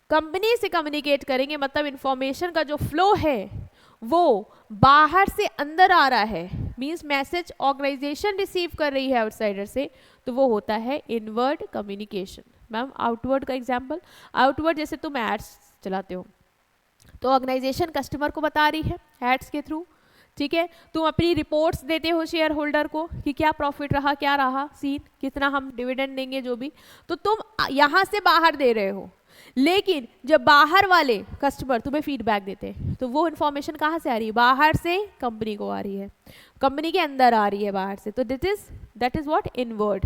कंपनी से कम्युनिकेट करेंगे, मतलब इंफॉर्मेशन का जो फ्लो है वो बाहर से अंदर आ रहा है, मींस मैसेज ऑर्गेनाइजेशन रिसीव कर रही है आउटसाइडर से, तो वो होता है इनवर्ड कम्युनिकेशन। मैम आउटवर्ड का एग्जांपल, आउटवर्ड जैसे तुम एड्स चलाते हो तो ऑर्गेनाइजेशन कस्टमर को बता रही है एड्स के थ्रू, ठीक है। तुम अपनी रिपोर्ट्स देते हो शेयर होल्डर को कि क्या प्रॉफिट रहा, क्या रहा सीन, कितना हम डिविडेंड देंगे, जो भी, तो तुम यहाँ से बाहर दे रहे हो। लेकिन जब बाहर वाले कस्टमर तुम्हें फीडबैक देते हैं तो वो इन्फॉर्मेशन कहाँ से आ रही है? बाहर से कंपनी को आ रही है, कंपनी के अंदर आ रही है बाहर से, तो that is what? Inward.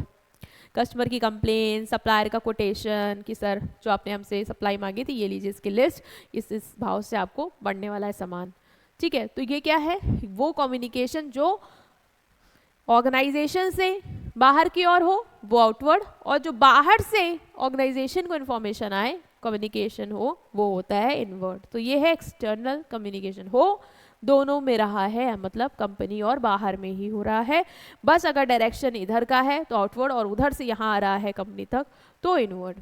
Customer की कंप्लेन, सप्लायर का कोटेशन कि सर जो आपने हमसे सप्लाई मांगी थी ये लीजिए इसकी लिस्ट, इस भाव से आपको बढ़ने वाला है सामान, ठीक है। तो ये क्या है? वो कम्युनिकेशन जो ऑर्गेनाइजेशन से बाहर की ओर हो वो आउटवर्ड, और जो बाहर से ऑर्गेनाइजेशन को इन्फॉर्मेशन आए, कम्युनिकेशन हो, वो होता है इनवर्ड। तो ये है एक्सटर्नल कम्युनिकेशन। हो दोनों में रहा है, मतलब कंपनी और बाहर में ही हो रहा है, बस अगर डायरेक्शन इधर का है तो आउटवर्ड, और उधर से यहाँ आ रहा है कंपनी तक तो इनवर्ड।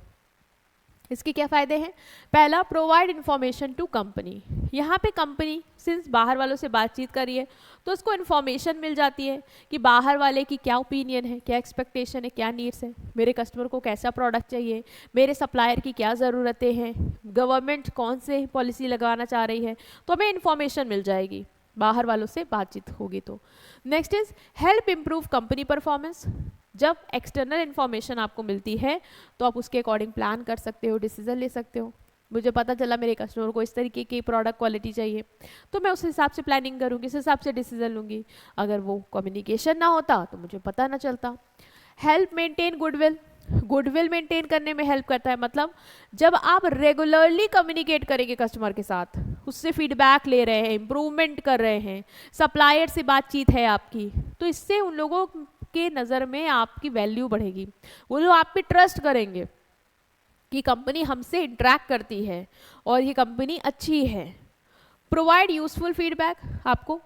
इसके क्या फायदे हैं? पहला, प्रोवाइड इन्फॉर्मेशन टू कंपनी। यहाँ पे कंपनी सिंस बाहर वालों से बातचीत कर रही है तो उसको इन्फॉर्मेशन मिल जाती है कि बाहर वाले की क्या ओपिनियन है, क्या एक्सपेक्टेशन है, क्या नीड्स है, मेरे कस्टमर को कैसा प्रोडक्ट चाहिए, मेरे सप्लायर की क्या ज़रूरतें हैं, गवर्नमेंट कौन से पॉलिसी लगाना चाह रही है, तो हमें इन्फॉर्मेशन मिल जाएगी बाहर वालों से बातचीत होगी तो। Next is help improve company performance. जब एक्सटर्नल इन्फॉर्मेशन आपको मिलती है तो आप उसके अकॉर्डिंग प्लान कर सकते हो, डिसीजन ले सकते हो। मुझे पता चला मेरे कस्टमर को इस तरीके की प्रोडक्ट क्वालिटी चाहिए, तो मैं उस हिसाब से प्लानिंग करूँगी, उस हिसाब से डिसीजन लूँगी। अगर वो कम्युनिकेशन ना होता तो मुझे पता ना चलता। Help maintain goodwill. Goodwill maintain करने में हेल्प करता है, मतलब जब आप रेगुलरली कम्युनिकेट करेंगे कस्टमर के साथ, उससे फीडबैक ले रहे हैं, इम्प्रूवमेंट कर रहे हैं, सप्लायर से बातचीत है आपकी, तो इससे उन लोगों के नज़र में आपकी वैल्यू बढ़ेगी। वो लोग आप पे ट्रस्ट करेंगे कि कंपनी हमसे इंटरेक्ट करती है और ये कंपनी अच्छी है। Provide useful feedback. आपको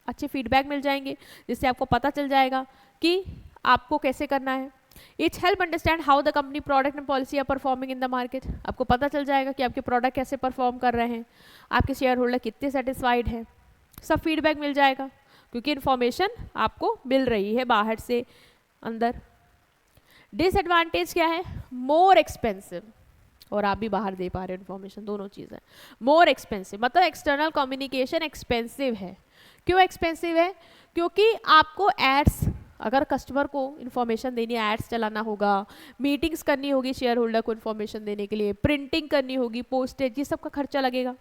अच्छे फीडबैक मिल जाएंगे जिससे आपको पता चल जाएगा कि आपको कैसे करना है। It's help understand how the company product and policy are performing in the market. आपको पता चल जाएगा कि आपके प्रोडक्ट कैसे परफॉर्म कर रहे हैं, आपके शेयर होल्डर कितने सेटिस्फाइड हैं, सब फीडबैक मिल जाएगा क्योंकि इन्फॉर्मेशन आपको मिल रही है बाहर से अंदर। डिसएडवांटेज क्या है? मोर एक्सपेंसिव, और आप भी बाहर दे पा रहे हो इन्फॉर्मेशन, दोनों चीज़ें। मोर एक्सपेंसिव मतलब एक्सटर्नल कम्युनिकेशन एक्सपेंसिव है। क्यों एक्सपेंसिव है? क्योंकि आपको एड्स, अगर कस्टमर को इन्फॉर्मेशन देनी है, एड्स चलाना होगा, मीटिंग्स करनी होगी शेयर होल्डर को इन्फॉर्मेशन देने के लिए, प्रिंटिंग करनी होगी, पोस्टेज, ये सब का खर्चा लगेगा,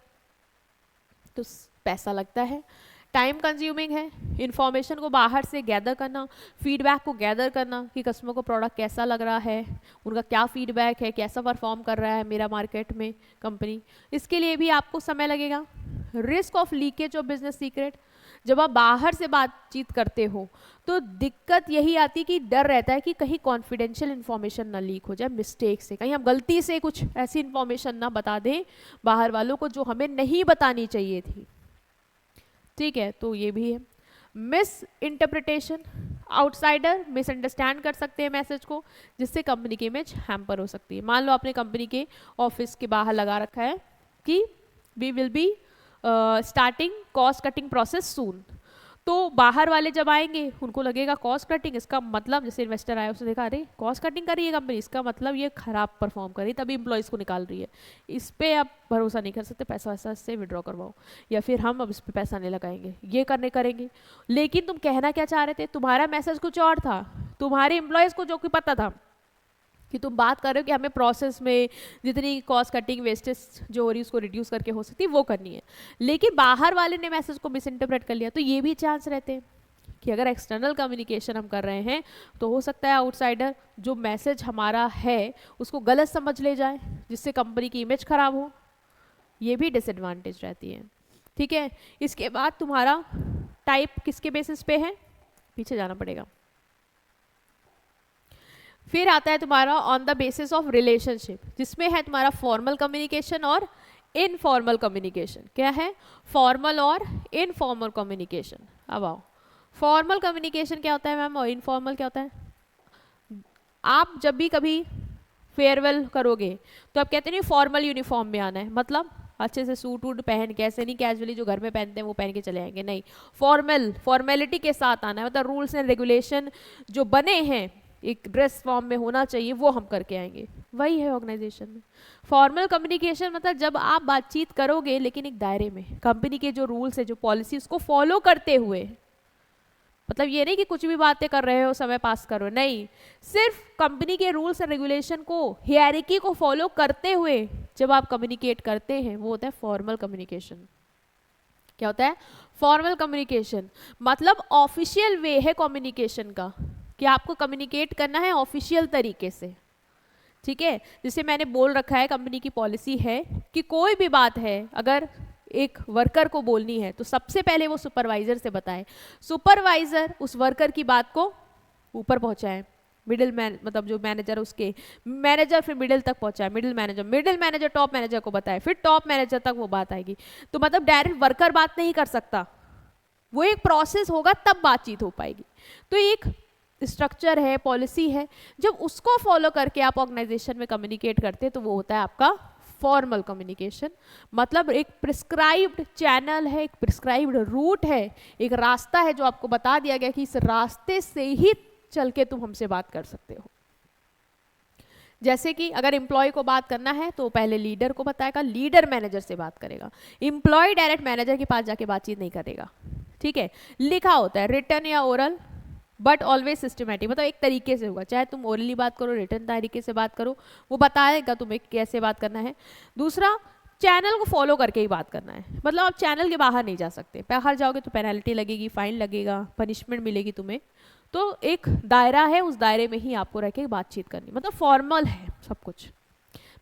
तो पैसा लगता है। टाइम कंज्यूमिंग है, इन्फॉर्मेशन को बाहर से गैदर करना, फीडबैक को गैदर करना कि कस्टमर को प्रोडक्ट कैसा लग रहा है, उनका क्या फीडबैक है, कैसा परफॉर्म कर रहा है मेरा मार्केट में कंपनी, इसके लिए भी आपको समय लगेगा। Risk of leakage of business secret. जब आप बाहर से बातचीत करते हो तो दिक्कत यही आती है कि डर रहता है कि कहीं कॉन्फिडेंशियल इन्फॉर्मेशन ना लीक हो जाए मिस्टेक से, कहीं हम गलती से कुछ ऐसी इन्फॉर्मेशन ना बता दें बाहर वालों को जो हमें नहीं बतानी चाहिए थी। ठीक है, तो ये भी है। मिस इंटरप्रिटेशन, आउटसाइडर मिसअंडरस्टैंड कर सकते हैं मैसेज को, जिससे कंपनी की इमेज हैम्पर हो सकती है। मान लो आपने कंपनी के ऑफिस के बाहर लगा रखा है कि we will be starting cost cutting process soon, तो बाहर वाले जब आएंगे उनको लगेगा कॉस्ट कटिंग, इसका मतलब, जैसे इन्वेस्टर आया उसने देखा अरे कॉस्ट कटिंग कर रही है कंपनी, इसका मतलब ये खराब परफॉर्म कर रही है, तभी एम्प्लॉयज़ को निकाल रही है, इस पे आप भरोसा नहीं कर सकते, पैसा वैसा से विड्रॉ करवाओ, या फिर हम अब इस पे पैसा नहीं लगाएंगे, ये करेंगे। लेकिन तुम कहना क्या चाह रहे थे? तुम्हारा मैसेज कुछ और था, तुम्हारे एम्प्लॉयज़ को जो कि पता था कि तुम बात कर रहे हो कि हमें प्रोसेस में जितनी कॉस्ट कटिंग वेस्टेज जो हो रही है उसको रिड्यूस करके हो सकती है वो करनी है, लेकिन बाहर वाले ने मैसेज को मिस इंटरप्रेट कर लिया, तो ये भी चांस रहते हैं कि अगर एक्सटर्नल कम्युनिकेशन हम कर रहे हैं तो हो सकता है आउटसाइडर जो मैसेज हमारा है उसको गलत समझ ले जाए, जिससे कंपनी की इमेज खराब हो, ये भी डिसएडवांटेज रहती है। ठीक है, इसके बाद तुम्हारा टाइप किसके बेसिस पे है, पीछे जाना पड़ेगा। फिर आता है तुम्हारा on the basis of relationship, जिसमें है तुम्हारा फॉर्मल कम्युनिकेशन और इनफॉर्मल कम्युनिकेशन। क्या है? फॉर्मल और इनफॉर्मल कम्युनिकेशन। अब आओ, फॉर्मल कम्युनिकेशन क्या होता है मैम और इनफॉर्मल क्या होता है? आप जब भी कभी फेयरवेल करोगे तो आप कहते नहीं फॉर्मल यूनिफॉर्म में आना है, मतलब अच्छे से सूट वूट पहन के, ऐसे नहीं कैजुअली जो घर में पहनते हैं वो पहन के चले आएंगे, नहीं, फॉर्मेलिटी के साथ आना है, मतलब रूल्स एंड रेगुलेशन जो बने हैं एक ड्रेस फॉर्म में होना चाहिए वो हम करके आएंगे, वही है ऑर्गेनाइजेशन में। फॉर्मल कम्युनिकेशन मतलब जब आप बातचीत करोगे लेकिन एक दायरे में, कंपनी के जो रूल्स है जो पॉलिसी उसको फॉलो करते हुए, मतलब ये नहीं कि कुछ भी बातें कर रहे हो समय पास करो, नहीं, सिर्फ कंपनी के रूल्स एंड रेगुलेशन को, हियरार्की को फॉलो करते हुए जब आप कम्युनिकेट करते हैं वो होता है फॉर्मल कम्युनिकेशन। क्या होता है? फॉर्मल कम्युनिकेशन मतलब ऑफिशियल वे है कम्युनिकेशन का, कि आपको कम्युनिकेट करना है ऑफिशियल तरीके से। ठीक है, जैसे मैंने बोल रखा है कंपनी की पॉलिसी है कि कोई भी बात है अगर एक वर्कर को बोलनी है तो सबसे पहले वो सुपरवाइजर से बताए, सुपरवाइजर उस वर्कर की बात को ऊपर पहुंचाए, मिडिल मैन मतलब जो मैनेजर उसके मैनेजर फिर मिडिल तक पहुंचाए, मिडिल मैनेजर टॉप मैनेजर को बताए, फिर टॉप मैनेजर तक वो बात आएगी। तो मतलब डायरेक्ट वर्कर बात नहीं कर सकता, वो एक प्रोसेस होगा तब बातचीत हो पाएगी। तो एक स्ट्रक्चर है, पॉलिसी है, जब उसको फॉलो करके आप ऑर्गेनाइजेशन में कम्युनिकेट करते हैं तो वो होता है आपका फॉर्मल कम्युनिकेशन। मतलब एक प्रिस्क्राइब्ड चैनल है, एक प्रिस्क्राइब्ड रूट है, एक रास्ता है जो आपको बता दिया गया कि इस रास्ते से ही चल के तुम हमसे बात कर सकते हो। जैसे कि अगर एम्प्लॉय को बात करना है तो पहले लीडर को बताएगा, लीडर मैनेजर से बात करेगा, एम्प्लॉय डायरेक्ट मैनेजर के पास जाके बातचीत नहीं करेगा। ठीक है, लिखा होता है रिटन या ओरल, बट ऑलवेज सिस्टमेटिक, मतलब एक तरीके से होगा, चाहे तुम ओरली बात करो रिटन तरीके से बात करो, वो बताएगा तुम्हें कैसे बात करना है। दूसरा, चैनल को फॉलो करके ही बात करना है, मतलब आप चैनल के बाहर नहीं जा सकते, बाहर जाओगे तो पेनल्टी लगेगी, फाइन लगेगा, पनिशमेंट मिलेगी तुम्हें। तो एक दायरा है, उस दायरे में ही आपको रह के बातचीत करनी, मतलब फॉर्मल है सब कुछ।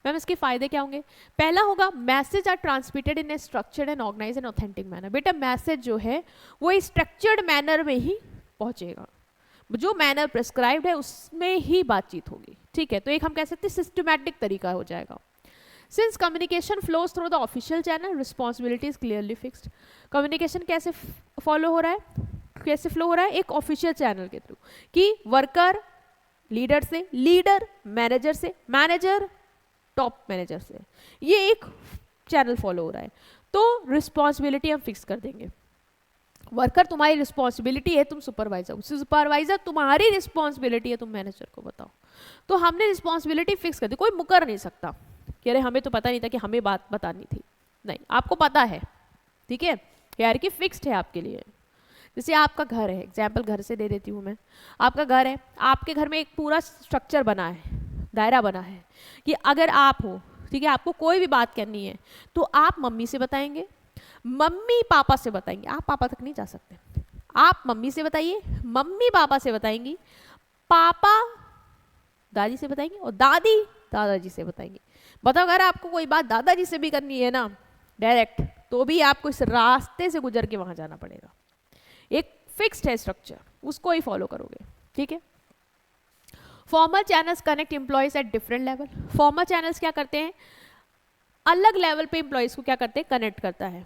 मैम इसके फायदे क्या होंगे? पहला होगा message are transmitted in a structured and organised and authentic manner. बेटा मैसेज जो है वो स्ट्रक्चर्ड मैनर में ही पहुंचेगा, जो मैनर प्रिस्क्राइब्ड है उसमें ही बातचीत होगी, ठीक है। तो एक हम कह सकते हैं सिस्टमैटिक तरीका हो जाएगा। Since communication flows through the official channel, responsibility is clearly fixed. Communication कैसे फॉलो हो रहा है, कैसे फ्लो हो रहा है? एक ऑफिशियल चैनल के थ्रू, कि वर्कर लीडर से, लीडर मैनेजर से, मैनेजर टॉप मैनेजर से, ये एक चैनल फॉलो हो रहा है। तो रिस्पॉन्सिबिलिटी हम फिक्स कर देंगे, वर्कर तुम्हारी रिस्पॉन्सिबिलिटी है, तुम सुपरवाइजर, सुपरवाइजर तुम्हारी रिस्पॉन्सिबिलिटी है, तुम मैनेजर को बताओ। तो हमने रिस्पॉन्सिबिलिटी फिक्स कर दी, कोई मुकर नहीं सकता कि अरे हमें तो पता नहीं था कि हमें बात बतानी थी, नहीं, आपको पता है, ठीक है, हायरार्की फिक्स्ड है आपके लिए। जैसे आपका घर है, एग्जाम्पल घर से दे देती हूँ मैं, आपका घर है, आपके घर में एक पूरा स्ट्रक्चर बना है, दायरा बना है कि अगर आप हो, ठीक है, आपको कोई भी बात करनी है तो आप मम्मी से बताएंगे, मम्मी पापा से बताएंगे, आप पापा तक नहीं जा सकते, आप मम्मी से बताइए, मम्मी पापा से बताएंगी, पापा दादी से बताएंगे और दादी दादाजी से बताएंगे। बताओ अगर आपको कोई बात दादाजी से भी करनी है ना डायरेक्ट, तो भी आपको इस रास्ते से गुजर के वहां जाना पड़ेगा। एक फिक्स्ड है स्ट्रक्चर, उसको ही फॉलो करोगे, ठीक है। Formal channels connect employees at different level. Formal channels क्या करते हैं, अलग लेवल पे एम्प्लॉयज को क्या करते हैं, कनेक्ट करता है।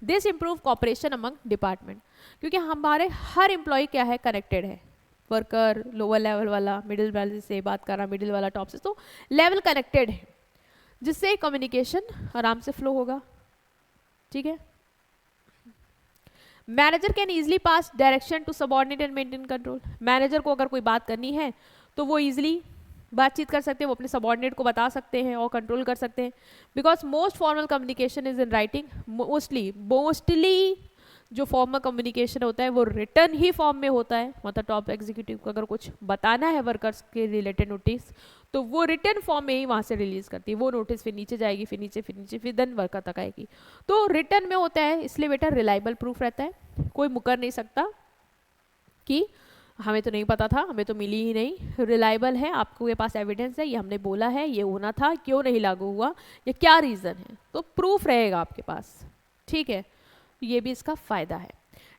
This improve cooperation among department, क्योंकि हमारे हर एम्प्लॉय क्या है, कनेक्टेड है, वर्कर लोअर लेवल वाला मिडिल वाले से बात कर रहा, मिडिल वाला टॉप से, तो लेवल कनेक्टेड है, जिससे कम्युनिकेशन आराम से फ्लो होगा, ठीक है। Manager can easily pass direction to subordinate and maintain control. Manager को अगर कोई बात करनी है तो वो इजिली बातचीत कर सकते हैं, वो अपने सबऑर्डिनेट को बता सकते हैं और कंट्रोल कर सकते हैं। Because most formal communication is in writing, mostly जो फॉर्मल कम्युनिकेशन होता है वो रिटर्न ही फॉर्म में होता है। मतलब टॉप एग्जीक्यूटिव को अगर कुछ बताना है वर्कर्स के रिलेटेड नोटिस, तो वो रिटर्न फॉर्म में ही वहाँ से रिलीज करती है, वो नोटिस फिर नीचे जाएगी, फिर नीचे, फिर नीचे, फिर देन वर्कर तक आएगी। तो रिटर्न में होता है, इसलिए बेटा रिलायबल प्रूफ रहता है, कोई मुकर नहीं सकता कि हमें तो नहीं पता था, हमें तो मिली ही नहीं, रिलायबल है, आपके पास एविडेंस है, ये हमने बोला है, ये होना था, क्यों नहीं लागू हुआ, ये क्या रीज़न है, तो प्रूफ रहेगा आपके पास, ठीक है। ये भी इसका फायदा है।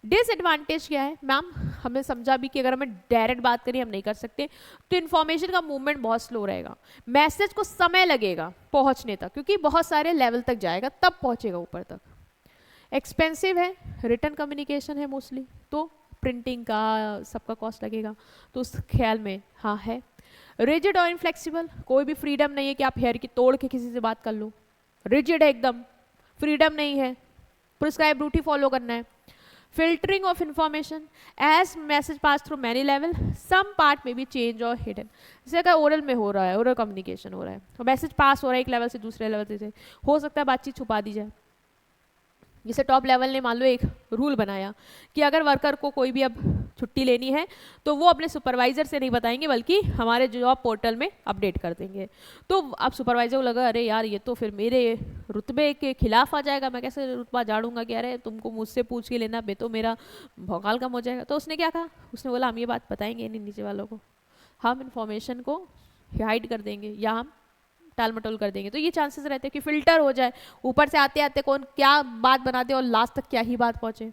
डिसएडवांटेज क्या है मैम, हमें समझा भी कि अगर हमें डायरेक्ट बात करें हम नहीं कर सकते, तो इन्फॉर्मेशन का मूवमेंट बहुत स्लो रहेगा, मैसेज को समय लगेगा पहुंचने तक, क्योंकि बहुत सारे लेवल तक जाएगा तब पहुंचेगा ऊपर तक। एक्सपेंसिव है, रिटर्न कम्युनिकेशन है मोस्टली, तो प्रिंटिंग का सबका कॉस्ट लगेगा, तो उस ख्याल में हाँ है। रिजिड और इनफ्लेक्सिबल, कोई भी फ्रीडम नहीं है कि आप हेयर की तोड़ के किसी से बात कर लो, रिजिड है एकदम, फ्रीडम नहीं है, प्रिस्क्राइब रूट ही फॉलो करना है। Filtering of information, as message pass through many level, some part may be change और हिडन। जैसे अगर ओरल में हो रहा है, ओरल कम्युनिकेशन हो रहा है, तो मैसेज पास हो रहा है एक लेवल से दूसरे लेवल से, हो सकता है बातचीत छुपा दी जाए। जैसे टॉप लेवल ने मान लो एक रूल बनाया कि अगर वर्कर को कोई भी अब छुट्टी लेनी है तो वो अपने सुपरवाइजर से नहीं बताएंगे, बल्कि हमारे जॉब पोर्टल में अपडेट कर देंगे। तो अब सुपरवाइजर को लगा अरे यार ये तो फिर मेरे रुतबे के खिलाफ आ जाएगा, मैं कैसे रुतबा झाड़ूंगा, कि अरे तुमको मुझसे पूछ के लेना, तो मेरा भौकाल कम हो जाएगा। तो उसने क्या कहा, उसने बोला हम ये बात बताएंगे नहीं नीचे वालों को, हम इन्फॉर्मेशन को हाइड कर देंगे या हम टाल मटोल कर देंगे। तो ये चांसेस रहते हैं कि फिल्टर हो जाए, ऊपर से आते आते कौन क्या बात बना दे और लास्ट तक क्या ही बात पहुंचे।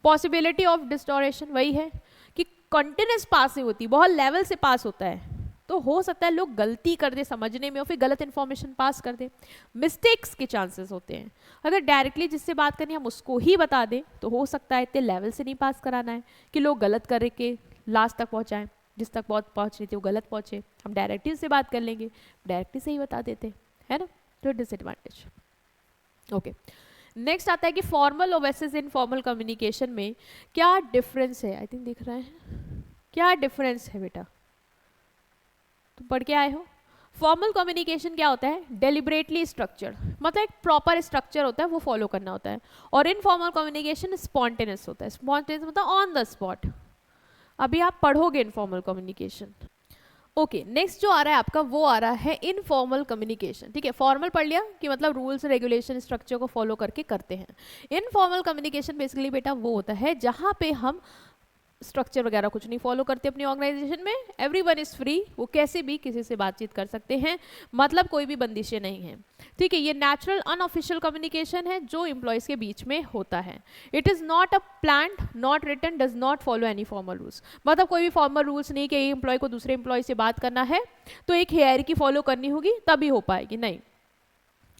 पॉसिबिलिटी ऑफ डिस्टोरेशन, वही है कि कंटिन्यूस पास नहीं होती, बहुत लेवल से पास होता है, तो हो सकता है लोग गलती कर दे समझने में और फिर गलत इन्फॉर्मेशन पास कर दे, मिस्टेक्स के चांसेस होते हैं। अगर डायरेक्टली जिससे बात करनी हम उसको ही बता दें तो हो सकता है इतने लेवल से नहीं पास कराना है कि लोग गलत करके लास्ट तक पहुँचाएँ, जिस तक बहुत पहुँचनी थी वो गलत पहुँचे। हम डायरेक्टली से बात कर लेंगे, डायरेक्टली से ही बता देते है ना, तो डिसएडवांटेज। ओके, नेक्स्ट आता है कि फॉर्मल और वर्सेस इनफॉर्मल कम्युनिकेशन में क्या डिफरेंस है। आई थिंक दिख रहा है, क्या डिफरेंस है बेटा, तो पढ़ के आए हो। फॉर्मल कम्युनिकेशन क्या होता है? डेलिबरेटली स्ट्रक्चर्ड, मतलब एक प्रॉपर स्ट्रक्चर होता है, वो फॉलो करना होता है। और इनफॉर्मल कम्युनिकेशन स्पॉन्टेनियस होता है। स्पॉन्टेनियस मतलब ऑन द स्पॉट, अभी आप पढ़ोगे इनफॉर्मल कम्युनिकेशन। ओके, नेक्स्ट जो आ रहा है आपका वो आ रहा है इनफॉर्मल कम्युनिकेशन। ठीक है, फॉर्मल पढ़ लिया कि मतलब रूल्स रेगुलेशन स्ट्रक्चर को फॉलो करके करते हैं। इनफॉर्मल कम्युनिकेशन बेसिकली बेटा वो होता है जहाँ पे हम स्ट्रक्चर वगैरह कुछ नहीं फॉलो करते अपनी ऑर्गेनाइजेशन में, एवरीवन इज फ्री, वो कैसे भी किसी से बातचीत कर सकते हैं, मतलब कोई भी बंदिशें नहीं हैं। ठीक है, ये नेचुरल अनऑफिशियल कम्युनिकेशन है जो एम्प्लॉयज के बीच में होता है। It is not a planned, not written, does not follow any formal rules, मतलब कोई भी फॉर्मल रूल्स नहीं कि एक एम्प्लॉय को दूसरे एम्प्लॉय से बात करना है तो एक हायरार्की फॉलो करनी होगी तभी हो पाएगी, नहीं,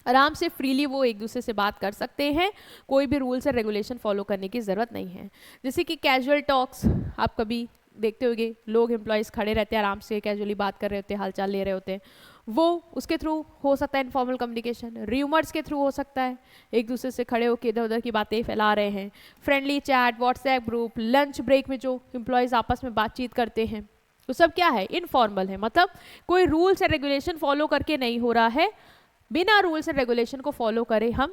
आराम से फ्रीली वो एक दूसरे से बात कर सकते हैं, कोई भी रूल्स और रेगुलेशन फॉलो करने की ज़रूरत नहीं है। जैसे कि कैजुअल टॉक्स आप कभी देखते होंगे, लोग एम्प्लॉयज़ खड़े रहते हैं आराम से कैजुअली बात कर रहे होते हैं, हालचाल ले रहे होते हैं, वो उसके थ्रू हो सकता है इनफॉर्मल कम्युनिकेशन। र्यूमर्स के थ्रू हो सकता है, एक दूसरे से खड़े होकर इधर उधर की बातें फैला रहे हैं। Friendly chat, WhatsApp group, lunch break में जो एम्प्लॉयज़ आपस में बातचीत करते हैं, तो सब क्या है? इनफॉर्मल है, मतलब कोई रूल्स एंड रेगुलेशन फॉलो करके नहीं हो रहा है। बिना रूल्स एंड रेगुलेशन को फॉलो करे हम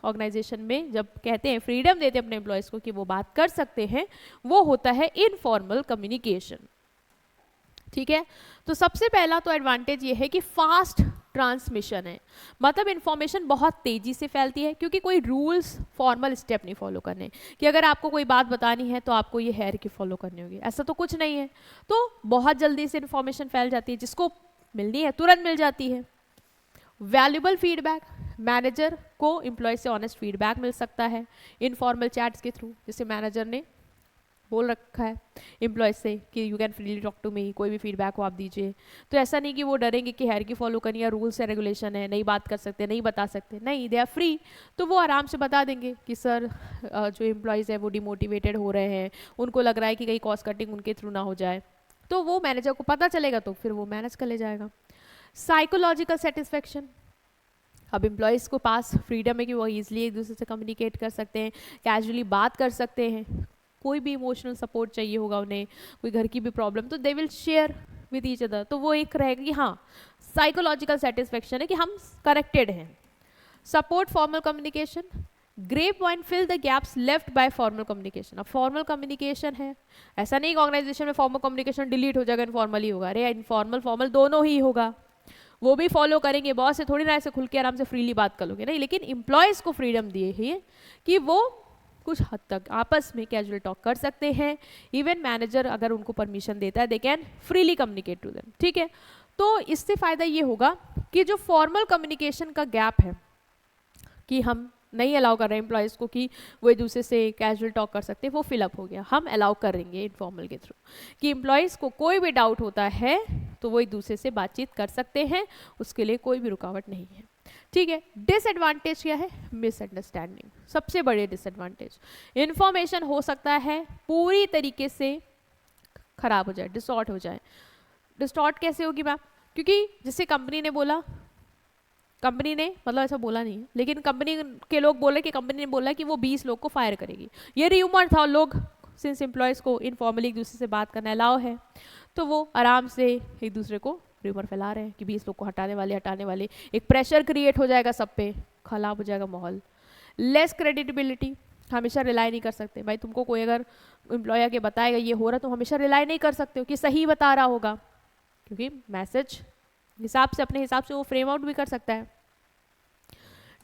ऑर्गेनाइजेशन में जब कहते हैं फ्रीडम देते हैं अपने एम्प्लॉयज़ को कि वो बात कर सकते हैं, वो होता है इनफॉर्मल कम्युनिकेशन। ठीक है, तो सबसे पहला तो एडवांटेज ये है कि फास्ट ट्रांसमिशन है, मतलब इंफॉर्मेशन बहुत तेजी से फैलती है क्योंकि कोई रूल्स फॉर्मल स्टेप नहीं फॉलो करने कि अगर आपको कोई बात बतानी है तो आपको ये हायरार्की फॉलो करनी होगी, ऐसा तो कुछ नहीं है। तो बहुत जल्दी से इंफॉर्मेशन फैल जाती है, जिसको मिलनी है तुरंत मिल जाती है। वैल्यूबल फीडबैक, मैनेजर को एम्प्लॉय से ऑनेस्ट फीडबैक मिल सकता है इनफॉर्मल चैट्स के थ्रू, जैसे मैनेजर ने बोल रखा है एम्प्लॉय से कि you can freely talk to me, कोई भी फीडबैक हो आप दीजिए। तो ऐसा नहीं कि वो डरेंगे कि हायरार्की फॉलो करनी है, रूल्स है रेगुलेशन है, नहीं बात कर सकते, नहीं बता सकते, नहीं, दे आर फ्री। तो वो आराम से बता देंगे कि सर जो एम्प्लॉयज़ है वो डिमोटिवेटेड हो रहे हैं, उनको लग रहा है कि कहीं कॉस्ट कटिंग उनके थ्रू ना हो जाए, तो वो मैनेजर को पता चलेगा तो फिर वो मैनेज कर ले जाएगा। साइकोलॉजिकल सेटिस्फेक्शन, अब एम्प्लॉयज़ को पास फ्रीडम है कि वो ईजिली एक दूसरे से कम्युनिकेट कर सकते हैं, कैजुअली बात कर सकते हैं, कोई भी इमोशनल सपोर्ट चाहिए होगा उन्हें, कोई घर की भी प्रॉब्लम, तो they will share with each other, तो वो एक रहेगा कि हाँ साइकोलॉजिकल सेटिस्फेक्शन है कि हम कनेक्टेड हैं। Support formal communication, grapevine fill the gaps left by formal communication. अब फॉर्मल कम्युनिकेशन है, ऐसा नहीं कि ऑर्गेनाइजेशन में फॉर्मल कम्युनिकेशन डिलीट हो जाएगा, इनफॉर्मल ही होगा, अरे इनफॉर्मल फॉर्मल दोनों ही होगा, वो भी फॉलो करेंगे। बॉस से थोड़ी ना ऐसे खुल के आराम से फ्रीली बात कर लोगे, नहीं, लेकिन एम्प्लॉयज़ को फ्रीडम दिए है कि वो कुछ हद तक आपस में कैजुअल टॉक कर सकते हैं। इवन मैनेजर अगर उनको परमिशन देता है, they can freely communicate to them. ठीक है, तो इससे फ़ायदा ये होगा कि जो फॉर्मल कम्युनिकेशन का गैप है कि हम नहीं अलाउ कर रहे हैं एम्प्लॉयज़ को कि वो एक दूसरे से कैजुअल टॉक कर सकते हैं, वो फिलअप हो गया, हम अलाउ करेंगे इनफॉर्मल के थ्रू कि एम्प्लॉयज़ को कोई भी डाउट होता है तो वो एक दूसरे से बातचीत कर सकते हैं, उसके लिए कोई भी रुकावट नहीं है। ठीक है, डिसएडवांटेज क्या है? मिसअंडरस्टैंडिंग, सबसे बड़े डिसएडवांटेज। इन्फॉर्मेशन हो सकता है पूरी तरीके से खराब हो जाए, डिस्टॉर्ट हो जाए। डिस्टॉर्ट कैसे होगी मैम? क्योंकि जैसे कंपनी ने बोला, कंपनी ने मतलब ऐसा बोला नहीं है, लेकिन कंपनी के लोग बोले कि कंपनी ने बोला कि वो 20 लोग को फायर करेगी, ये र्यूमर था, लोग सिंस एम्प्लॉयज़ को इनफॉर्मली एक दूसरे से बात करना अलाउ है तो वो आराम से एक दूसरे को र्यूमर फैला रहे हैं कि 20 लोग को हटाने वाले, एक प्रेशर क्रिएट हो जाएगा, सब पे खराब हो जाएगा माहौल। लेस क्रेडिटेबिलिटी, हमेशा रिलाई नहीं कर सकते भाई, तुमको कोई अगर एम्प्लॉयर के बताएगा ये हो रहा तो हमेशा रिलाई नहीं कर सकते हो कि सही बता रहा होगा, क्योंकि मैसेज हिसाब से अपने हिसाब से वो फ्रेम आउट भी कर सकता है।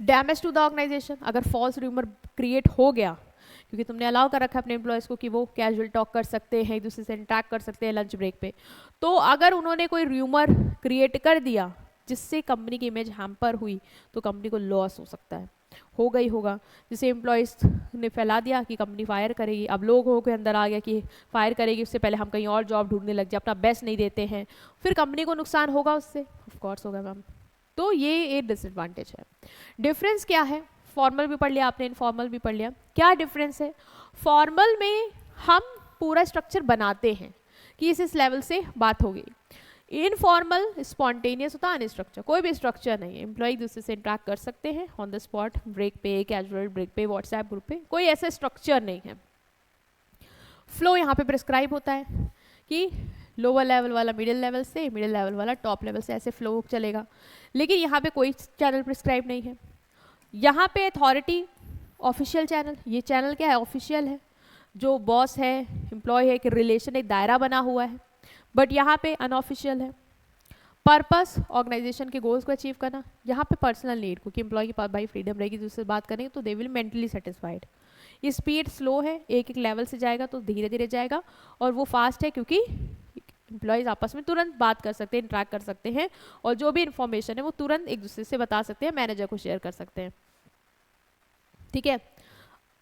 डैमेज टू द ऑर्गेनाइजेशन, अगर फॉल्स र्यूमर क्रिएट हो गया क्योंकि तुमने अलाउ कर रखा है अपने एम्प्लॉयज़ को कि वो कैजुअल टॉक कर सकते हैं, एक दूसरे से इंटरेक्ट कर सकते हैं लंच ब्रेक पे, तो अगर उन्होंने कोई र्यूमर क्रिएट कर दिया जिससे कंपनी की इमेज हैम्पर हुई तो कंपनी को लॉस हो सकता है, होगा ही होगा। जैसे एम्प्लॉयज़ ने फैला दिया कि कंपनी फायर करेगी, अब लोगों के अंदर आ गया कि फायर करेगी, उससे पहले हम कहीं और जॉब ढूंढने लग जाए, अपना बेस्ट नहीं देते हैं, फिर कंपनी को नुकसान होगा उससे, ऑफ कोर्स होगा मैम। तो ये एक डिसएडवांटेज है। डिफरेंस क्या है? फॉर्मल भी पढ़ लिया आपने, इनफॉर्मल भी पढ़ लिया। क्या डिफरेंस है? फॉर्मल में हम पूरा स्ट्रक्चर बनाते हैं कि इस लेवल से बात होगी। इनफॉर्मल स्पॉन्टेनियस होता है, अनस्ट्रक्चर, कोई भी स्ट्रक्चर नहीं है, एम्प्लॉय दूसरे से इंटरेक्ट कर सकते हैं ऑन द स्पॉट, ब्रेक पे, कैजुअल ब्रेक पे, व्हाट्सएप ग्रुप पे, कोई ऐसा स्ट्रक्चर नहीं है। फ्लो यहाँ पे प्रिस्क्राइब होता है कि लोअर लेवल वाला मिडिल लेवल से, मिडिल लेवल वाला टॉप लेवल से, ऐसे फ्लो चलेगा। लेकिन यहाँ पे कोई चैनल प्रिस्क्राइब नहीं है। यहाँ पे अथॉरिटी ऑफिशियल चैनल, ये चैनल क्या है, ऑफिशियल है, जो बॉस है एम्प्लॉय है, एक रिलेशन, एक दायरा बना हुआ है। बट यहाँ पे अनऑफिशियल है। पर्पस ऑर्गेनाइजेशन के गोल्स को अचीव करना, यहाँ पे पर्सनल नीड, क्योंकि एम्प्लॉय के पास भाई फ्रीडम रहेगी, दूसरे बात करेंगे तो दे विल मेंटली सेटिस्फाइड। ये स्पीड स्लो है, एक एक लेवल से जाएगा तो धीरे धीरे जाएगा, और वो फास्ट है क्योंकि एम्प्लॉयज़ आपस में तुरंत बात कर सकते हैं, इंटरेक्ट कर सकते हैं, और जो भी इंफॉर्मेशन है वो तुरंत एक दूसरे से बता सकते हैं, मैनेजर को शेयर कर सकते हैं। ठीक है,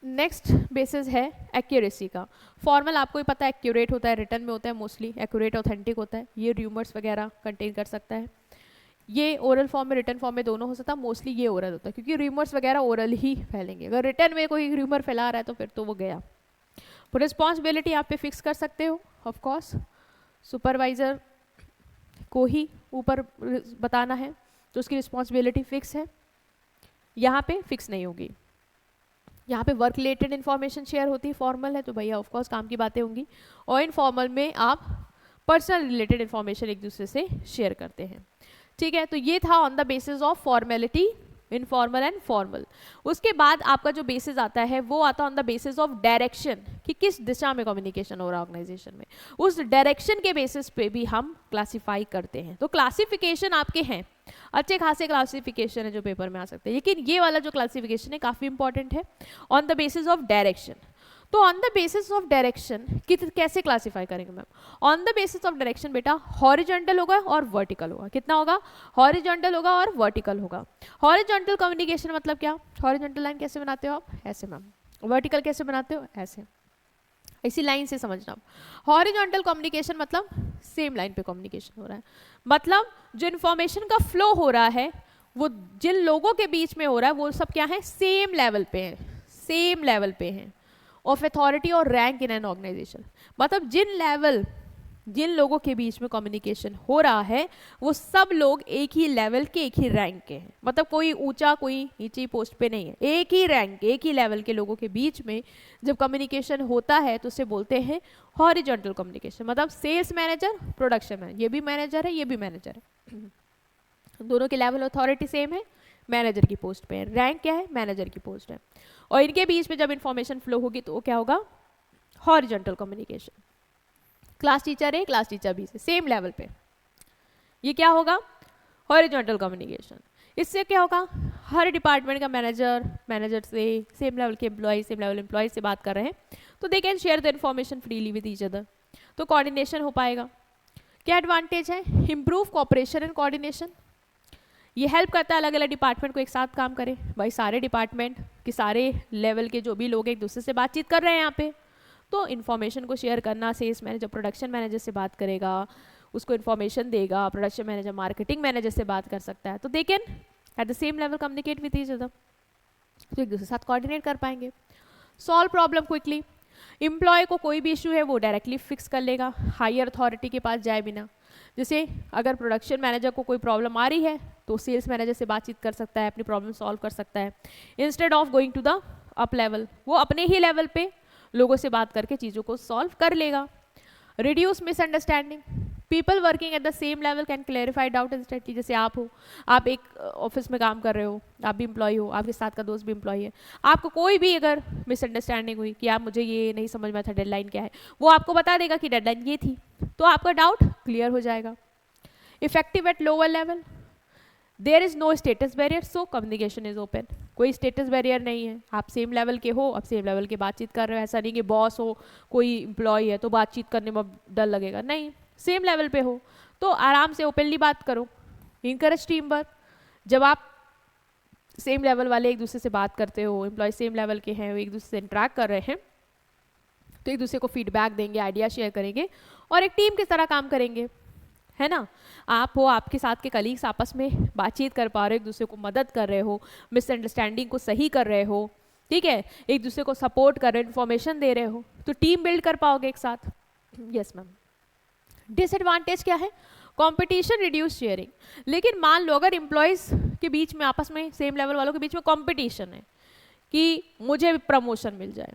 नेक्स्ट बेसिस है एक्यूरेसी का। फॉर्मल आपको ही पता है एक्यूरेट होता है, रिटर्न में होता है मोस्टली, एक्यूरेट ऑथेंटिक होता है, ये र्यूमर्स वगैरह कंटेन कर सकता है। ये ओरल फॉर्म में, रिटर्न फॉर्म में दोनों हो सकता है, मोस्टली ये ओरल होता है क्योंकि र्यूमर्स वगैरह ओरल ही फैलेंगे। अगर रिटर्न में कोई र्यूमर फैला रहा है तो फिर तो वो गया। रिस्पॉन्सिबिलिटी आप पे फिक्स कर सकते हो, ऑफ कोर्स सुपरवाइजर को ही ऊपर बताना है तो उसकी रिस्पॉन्सिबिलिटी फिक्स है, यहाँ पे फिक्स नहीं होगी। यहाँ पे वर्क रिलेटेड इन्फॉर्मेशन शेयर होती है, फॉर्मल है तो भैया ऑफ कोर्स काम की बातें होंगी, और इनफॉर्मल में आप पर्सनल रिलेटेड इन्फॉर्मेशन एक दूसरे से शेयर करते हैं। ठीक है, तो ये था on the basis of formality, informal and formal. उसके बाद आपका जो बेसिस आता है वो आता है on the basis of direction, कि किस दिशा में कम्युनिकेशन हो रहा है ऑर्गेनाइजेशन में, उस डायरेक्शन के बेसिस पे भी हम क्लासिफाई करते हैं। तो क्लासिफिकेशन आपके हैं, अच्छे खासे क्लासिफिकेशन है जो पेपर में आ सकते हैं, लेकिन ये वाला जो क्लासिफिकेशन है काफ़ी इंपॉर्टेंट है, on the basis of direction. तो on the basis of direction कैसे क्लासिफाई करेंगे ma'am? On the basis of direction बेटा हॉरिजॉन्टल होगा और वर्टिकल होगा। कितना होगा? हॉरिजॉन्टल होगा और वर्टिकल होगा। हॉरिजॉन्टल कम्युनिकेशन मतलब क्या? हॉरिजॉन्टल लाइन कैसे बनाते हो आप? ऐसे मैम। वर्टिकल कैसे बनाते हो? ऐसे। इसी लाइन से समझना। हॉरिजॉन्टल कम्युनिकेशन मतलब सेम लाइन पे कम्युनिकेशन हो रहा है, मतलब जो इन्फॉर्मेशन का फ्लो हो रहा है वो जिन लोगों के बीच में हो रहा है वो सब क्या है? सेम लेवल पे हैं, सेम लेवल पे हैं ऑफ अथॉरिटी और रैंक इन एन ऑर्गेनाइजेशन। मतलब जिन लोगों के बीच में कम्युनिकेशन हो रहा है वो सब लोग एक ही लेवल के, एक ही रैंक के हैं। मतलब कोई ऊंचा कोई नीची पोस्ट पे नहीं है, एक ही रैंक, एक ही लेवल के लोगों के बीच में जब कम्युनिकेशन होता है तो उसे बोलते हैं हॉरिजॉन्टल कम्युनिकेशन। मतलब सेल्स मैनेजर, प्रोडक्शन मैनेजर, ये भी मैनेजर है, ये भी मैनेजर है, दोनों के लेवल अथॉरिटी सेम है, मैनेजर की पोस्ट पे है, रैंक क्या है? मैनेजर की पोस्ट है, और इनके बीच में जब इंफॉर्मेशन फ्लो होगी तो वो क्या होगा? Horizontal communication. क्लास टीचर है, क्लास टीचर भी से सेम लेवल पे, ये क्या होगा? Horizontal communication. इससे क्या होगा? हर डिपार्टमेंट का मैनेजर से सेम लेवल के एम्प्लॉय, सेम लेवल एम्प्लॉय से बात कर रहे हैं तो they can share the information freely with each other, तो कोऑर्डिनेशन हो पाएगा। क्या एडवांटेज है? Improve cooperation and coordination. ये हेल्प करता है अलग अलग डिपार्टमेंट को एक साथ काम करें। भाई सारे डिपार्टमेंट के सारे लेवल के जो भी लोग एक दूसरे से बातचीत कर रहे हैं यहाँ पे, तो इन्फॉर्मेशन को शेयर करना, सेल्स मैनेजर प्रोडक्शन मैनेजर से बात करेगा, उसको इन्फॉर्मेशन देगा, प्रोडक्शन मैनेजर मार्केटिंग मैनेजर से बात कर सकता है, तो they can at the same level communicate with each other, तो एक दूसरे के साथ कोऑर्डिनेट कर पाएंगे। Solve problem quickly. एम्प्लॉय को कोई भी इशू है वो डायरेक्टली फिक्स कर लेगा हायर अथॉरिटी के पास जाए बिना। जैसे अगर प्रोडक्शन मैनेजर को कोई प्रॉब्लम आ रही है तो सेल्स मैनेजर से बातचीत कर सकता है, अपनी प्रॉब्लम सॉल्व कर सकता है, instead of going to the up level. वो अपने ही लेवल पे लोगों से बात करके चीज़ों को सॉल्व कर लेगा। Reduce misunderstanding. People working at the same level can clarify doubt instantly. जैसे आप हो, आप एक ऑफिस में काम कर रहे हो, आप भी एम्प्लॉय हो, आपके साथ का दोस्त भी एम्प्लॉय है, आपको कोई भी अगर मिसअंडरस्टैंडिंग हुई कि आप मुझे ये नहीं समझ में था डेडलाइन क्या है, वो आपको बता देगा कि डेडलाइन ये थी, तो आपका डाउट क्लियर हो जाएगा। Effective at lower level. There is no status barrier, so communication is open. कोई स्टेटस बैरियर नहीं है, आप सेम लेवल के हो, आप सेम लेवल के बातचीत कर रहे हो। ऐसा नहीं कि बॉस हो, कोई एम्प्लॉय है तो बातचीत करने में डर लगेगा, नहीं, सेम लेवल पे हो तो आराम से ओपनली बात करो। Encourage team work. जब आप सेम लेवल वाले एक दूसरे से बात करते हो, एम्प्लॉय सेम लेवल के हैं, वो एक दूसरे से इंटरेक्ट कर रहे हैं, तो एक दूसरे को फीडबैक देंगे, आइडिया शेयर करेंगे और एक टीम की तरह काम करेंगे, है ना। आप हो, आपके साथ के कलीग्स आपस में बातचीत कर पा रहे हो, एक दूसरे को मदद कर रहे हो, मिसअंडरस्टैंडिंग को सही कर रहे हो, ठीक है, एक दूसरे को सपोर्ट कर रहे हो, इन्फॉर्मेशन दे रहे हो, तो टीम बिल्ड कर पाओगे एक साथ। Yes ma'am. डिसएडवांटेज क्या है? Competition, reduce sharing. लेकिन मान लो अगर एम्प्लॉयज के बीच में, आपस में सेम लेवल वालों के बीच में कंपटीशन है कि मुझे प्रमोशन मिल जाए,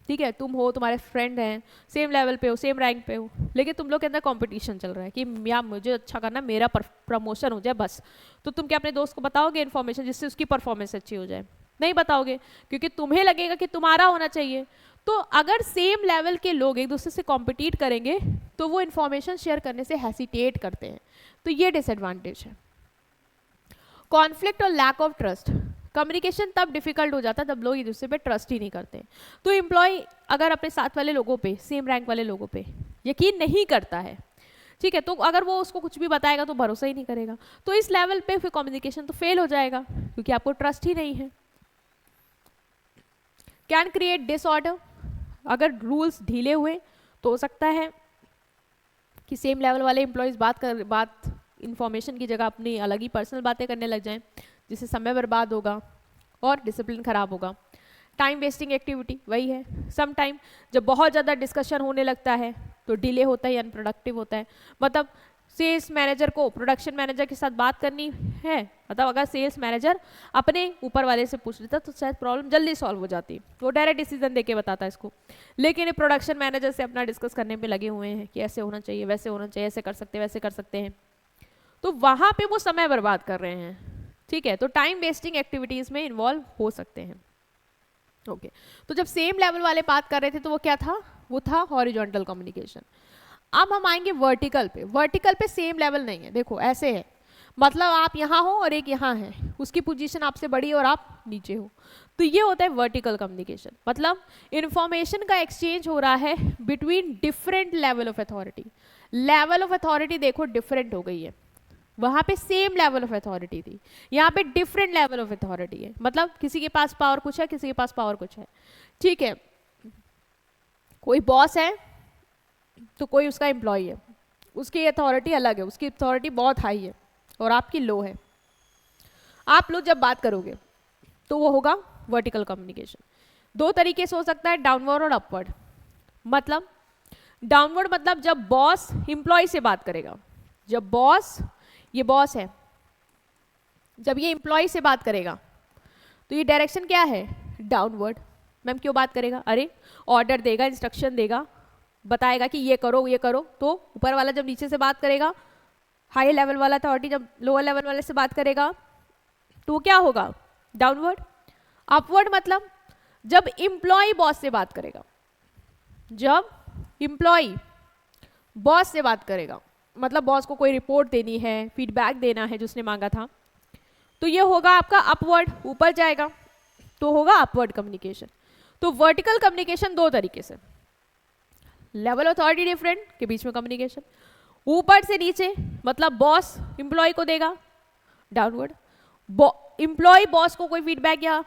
ठीक है, तुम हो, तुम्हारे फ्रेंड हैं, सेम लेवल पे हो, सेम रैंक पे हो, लेकिन तुम लोग के अंदर कंपटीशन चल रहा है कि यार मुझे अच्छा करना, मेरा प्रमोशन हो जाए बस, तो तुम क्या अपने दोस्त को बताओगे इन्फॉर्मेशन जिससे उसकी परफॉर्मेंस अच्छी हो जाए? नहीं बताओगे, क्योंकि तुम्हें लगेगा कि तुम्हारा होना चाहिए। तो अगर सेम लेवल के लोग एक दूसरे से कॉम्पिटिट करेंगे तो वो इन्फॉर्मेशन शेयर करने से हेसिटेट करते हैं, तो ये डिसएडवांटेज है। कॉन्फ्लिक्ट और लैक ऑफ ट्रस्ट, कम्युनिकेशन तब डिफिकल्ट हो जाता है जब लोग एक दूसरे पे ट्रस्ट ही नहीं करते। तो एम्प्लॉय अगर अपने साथ वाले लोगों पे, सेम रैंक वाले लोगों पे यकीन नहीं करता है, ठीक है, तो अगर वो उसको कुछ भी बताएगा तो भरोसा ही नहीं करेगा, तो इस लेवल पे फिर कम्युनिकेशन तो फेल हो जाएगा क्योंकि आपको ट्रस्ट ही नहीं है। कैन क्रिएट डिसऑर्डर, अगर रूल्स ढीले हुए तो हो सकता है कि सेम लेवल वाले एम्प्लॉयज़ बात इंफॉर्मेशन की जगह अपनी अलग ही पर्सनल बातें करने लग जाएं, जिससे समय बर्बाद होगा और डिसिप्लिन खराब होगा। टाइम वेस्टिंग एक्टिविटी वही है, सम टाइम जब बहुत ज़्यादा डिस्कशन होने लगता है तो डिले होता है, अनप्रोडक्टिव होता है। मतलब सेल्स मैनेजर को प्रोडक्शन मैनेजर के साथ बात करनी है, मतलब अगर सेल्स मैनेजर अपने ऊपर वाले से पूछ लेता तो शायद प्रॉब्लम जल्दी सॉल्व हो जाती, वो डायरेक्ट डिसीजन देके बताता इसको, लेकिन ये प्रोडक्शन मैनेजर से अपना डिस्कस करने में लगे हुए हैं कि ऐसे होना चाहिए, वैसे होना चाहिए, ऐसे कर सकते हैं, वैसे कर सकते हैं, तो वहाँ पे वो समय बर्बाद कर रहे हैं, ठीक है, तो टाइम वेस्टिंग एक्टिविटीज़ में इन्वॉल्व हो सकते हैं। ओके, तो जब सेम लेवल वाले बात कर रहे थे तो वो क्या था, वो था हॉरिजॉन्टल कम्युनिकेशन। अब हम आएंगे वर्टिकल पे। वर्टिकल पे सेम लेवल नहीं है, देखो ऐसे है, मतलब आप यहाँ हो और एक यहाँ है, उसकी पोजीशन आपसे बड़ी और आप नीचे हो, तो ये होता है वर्टिकल कम्युनिकेशन। मतलब इंफॉर्मेशन का एक्सचेंज हो रहा है between different level of authority. Level of authority देखो डिफरेंट हो गई है, वहाँ पे सेम लेवल ऑफ अथॉरिटी थी, यहाँ पे डिफरेंट लेवल ऑफ अथॉरिटी है, मतलब किसी के पास पावर कुछ है, किसी के पास पावर कुछ है, ठीक है, कोई बॉस है तो कोई उसका एम्प्लॉय है, उसकी अथॉरिटी अलग है, उसकी अथॉरिटी बहुत हाई है और आपकी लो है। आप लोग जब बात करोगे तो वो होगा वर्टिकल कम्युनिकेशन। दो तरीके से हो सकता है, डाउनवर्ड और अपवर्ड। मतलब डाउनवर्ड मतलब जब बॉस एम्प्लॉय से बात करेगा, जब बॉस, ये बॉस है, जब ये एम्प्लॉय से बात करेगा तो ये डायरेक्शन क्या है, डाउनवर्ड। मैम क्यों बात करेगा, अरे ऑर्डर देगा, इंस्ट्रक्शन देगा, बताएगा कि ये करो, तो ऊपर वाला जब नीचे से बात करेगा, हाई लेवल वाला अथॉरिटी जब लोअर लेवल वाले से बात करेगा तो क्या होगा, डाउनवर्ड। अपवर्ड मतलब जब एम्प्लॉय बॉस से बात करेगा, जब एम्प्लॉय बॉस से बात करेगा, मतलब बॉस को कोई रिपोर्ट देनी है, फीडबैक देना है जो उसने मांगा था, तो ये होगा आपका अपवर्ड, ऊपर जाएगा, तो होगा अपवर्ड कम्युनिकेशन। तो वर्टिकल कम्युनिकेशन दो तरीके से, लेवल अथॉरिटी डिफरेंट के बीच में कम्युनिकेशन, ऊपर से नीचे मतलब बॉस एम्प्लॉय को देगा, डाउनवर्ड, एम्प्लॉय बॉस को कोई फीडबैक या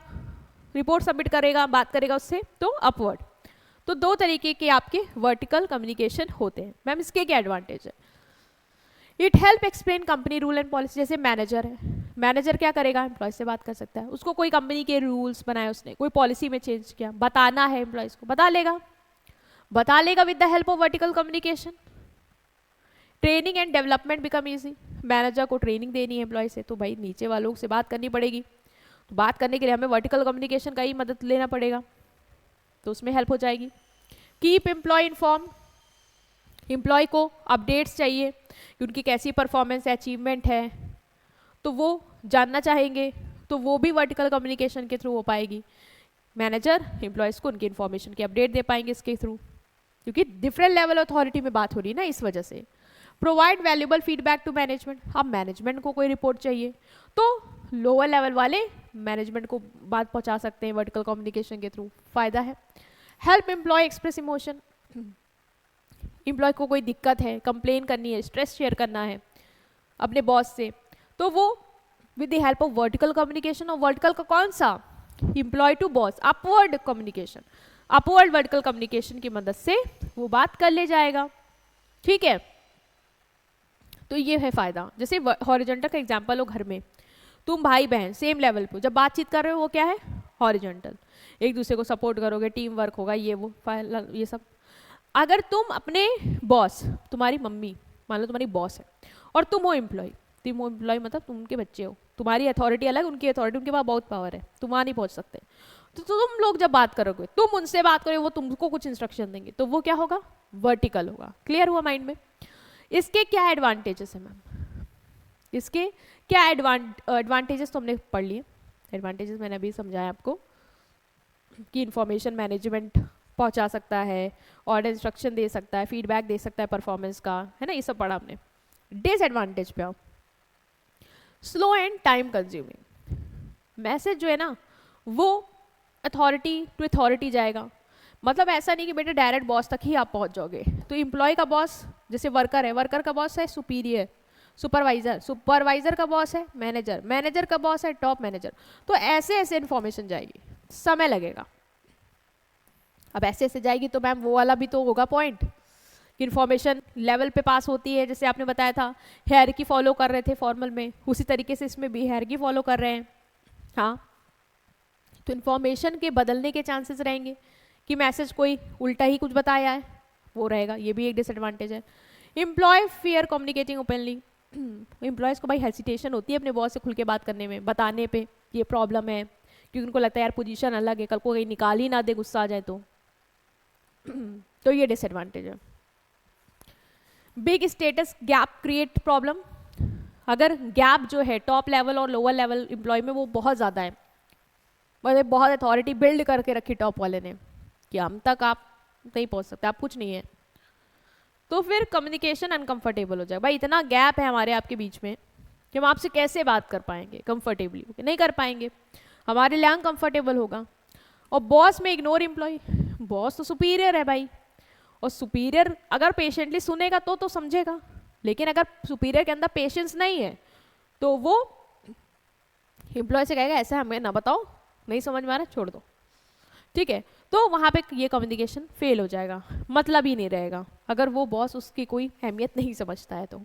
रिपोर्ट सबमिट करेगा, बात करेगा उससे, तो अपवर्ड। तो दो तरीके के आपके वर्टिकल कम्युनिकेशन होते हैं। मैम इसके क्या एडवांटेज है, it help explain company rule and policy. जैसे मैनेजर है, मैनेजर क्या करेगा, एम्प्लॉय से बात कर सकता है, उसको कोई कंपनी के रूल्स बनाए, उसने कोई पॉलिसी में चेंज किया, बताना है एम्प्लॉयज को, बता लेगा with the help of vertical communication. Training and development become easy, manager को ट्रेनिंग देनी है एम्प्लॉय से, तो भाई नीचे वालों से बात करनी पड़ेगी, तो बात करने के लिए हमें वर्टिकल कम्युनिकेशन का ही मदद लेना पड़ेगा, तो उसमें हेल्प हो जाएगी। कीप एम्प्लॉय इन्फॉर्म, एम्प्लॉय को अपडेट्स चाहिए कि उनकी कैसी परफॉर्मेंस है, अचीवमेंट है, तो वो जानना चाहेंगे, तो वो भी वर्टिकल कम्युनिकेशन के थ्रू हो पाएगी। मैनेजर एम्प्लॉयज़ को उनकी इन्फॉर्मेशन की अपडेट दे पाएंगे इसके थ्रू, क्योंकि डिफरेंट लेवल अथॉरिटी में बात हो रही है ना, इस वजह से। Provide valuable feedback to management, अब मैनेजमेंट को कोई रिपोर्ट चाहिए तो लोअर लेवल वाले मैनेजमेंट को बात पहुंचा सकते हैं वर्टिकल कम्युनिकेशन के थ्रू, फायदा है। Help employee express emotion, employee को कोई दिक्कत है, कंप्लेन करनी है, स्ट्रेस शेयर करना है अपने बॉस से, तो वो with the help of vertical communication, और वर्टिकल का कौन सा, employee to boss, upward communication, upward vertical communication की मदद से वो बात कर ले जाएगा, ठीक है। तो ये है फायदा। जैसे हॉरिजॉन्टल का एग्जांपल हो, घर में तुम भाई बहन सेम लेवल पे जब बातचीत कर रहे हो, वो क्या है, हॉरिजॉन्टल, एक दूसरे को सपोर्ट करोगे, टीम वर्क होगा, ये सब। अगर तुम अपने बॉस, तुम्हारी मम्मी मान लो तुम्हारी बॉस है, और तुम हो एम्प्लॉय, तुम हो एम्प्लॉय मतलब तुम उनके बच्चे हो, तुम्हारी अथॉरिटी अलग, उनकी अथॉरिटी, उनके पास बहुत पावर है, तुम वहाँ नहीं पहुँच सकते, तो तुम लोग जब बात करोगे, तुम उनसे बात करोगे, वो तुमको कुछ इंस्ट्रक्शन देंगे, तो वो क्या होगा, वर्टिकल होगा। क्लियर हुआ माइंड में? इसके क्या एडवांटेजेस है मैम? इसके क्या एडवांटेजेस तो हमने पढ़ लिए। एडवांटेजेस मैंने अभी समझाया आपको कि इंफॉर्मेशन मैनेजमेंट पहुंचा सकता है, ऑर्डर इंस्ट्रक्शन दे सकता है, फीडबैक दे सकता है परफॉर्मेंस का, है ना, ये सब पढ़ा हमने। डिसएडवांटेज पे आओ, slow and time consuming. Message जो है ना वो अथॉरिटी टू अथॉरिटी जाएगा, मतलब ऐसा नहीं कि बेटा डायरेक्ट बॉस तक ही आप पहुंच जाओगे। तो एम्प्लॉय का बॉस जैसे वर्कर है, वर्कर का बॉस है सुपीरियर, सुपरवाइजर, सुपरवाइजर का बॉस है मैनेजर, मैनेजर का बॉस है टॉप मैनेजर। तो ऐसे ऐसे इन्फॉर्मेशन जाएगी, समय लगेगा। अब ऐसे ऐसे जाएगी तो मैम वो वाला भी तो होगा पॉइंट, इन्फॉर्मेशन लेवल पे पास होती है, जैसे आपने बताया था हायरार्की फॉलो कर रहे थे फॉर्मल में, उसी तरीके से इसमें भी हायरार्की फॉलो कर रहे हैं। हाँ, तो इन्फॉर्मेशन के बदलने के चांसेस रहेंगे कि मैसेज कोई उल्टा ही कुछ बताया है, वो रहेगा, ये भी एक डिसएडवांटेज है। Employee fear communicating openly, employees को भाई हेसिटेशन होती है अपने बॉस से खुल के बात करने में, बताने पे ये प्रॉब्लम है, क्योंकि उनको लगता है यार पोजीशन अलग है, कल को कहीं निकाल ही ना दे, गुस्सा आ जाए तो ये डिसएडवांटेज है। Big status gap create problem, अगर गैप जो है टॉप लेवल और लोअर लेवल एम्प्लॉय में वो बहुत ज़्यादा है, मतलब बहुत अथॉरिटी बिल्ड करके रखी टॉप वाले ने कि हम तक आप नहीं पहुंच सकते, आप कुछ नहीं है, तो फिर कम्युनिकेशन अनकंफर्टेबल हो जाएगा। भाई इतना गैप है हमारे आपके बीच में कि हम आपसे कैसे बात कर पाएंगे कंफर्टेबली, नहीं कर पाएंगे, हमारे लिए अनकंफर्टेबल होगा। और बॉस में इग्नोर एम्प्लॉय, बॉस तो सुपीरियर है भाई, और सुपीरियर अगर पेशेंटली सुनेगा तो समझेगा, लेकिन अगर सुपीरियर के अंदर पेशेंस नहीं है तो वो एम्प्लॉय से कहेगा ऐसा हमें ना बताओ, नहीं समझ में आ रहा, छोड़ दो, ठीक है। तो वहाँ पे ये कम्युनिकेशन फेल हो जाएगा, मतलब ही नहीं रहेगा अगर वो बॉस उसकी कोई अहमियत नहीं समझता है। तो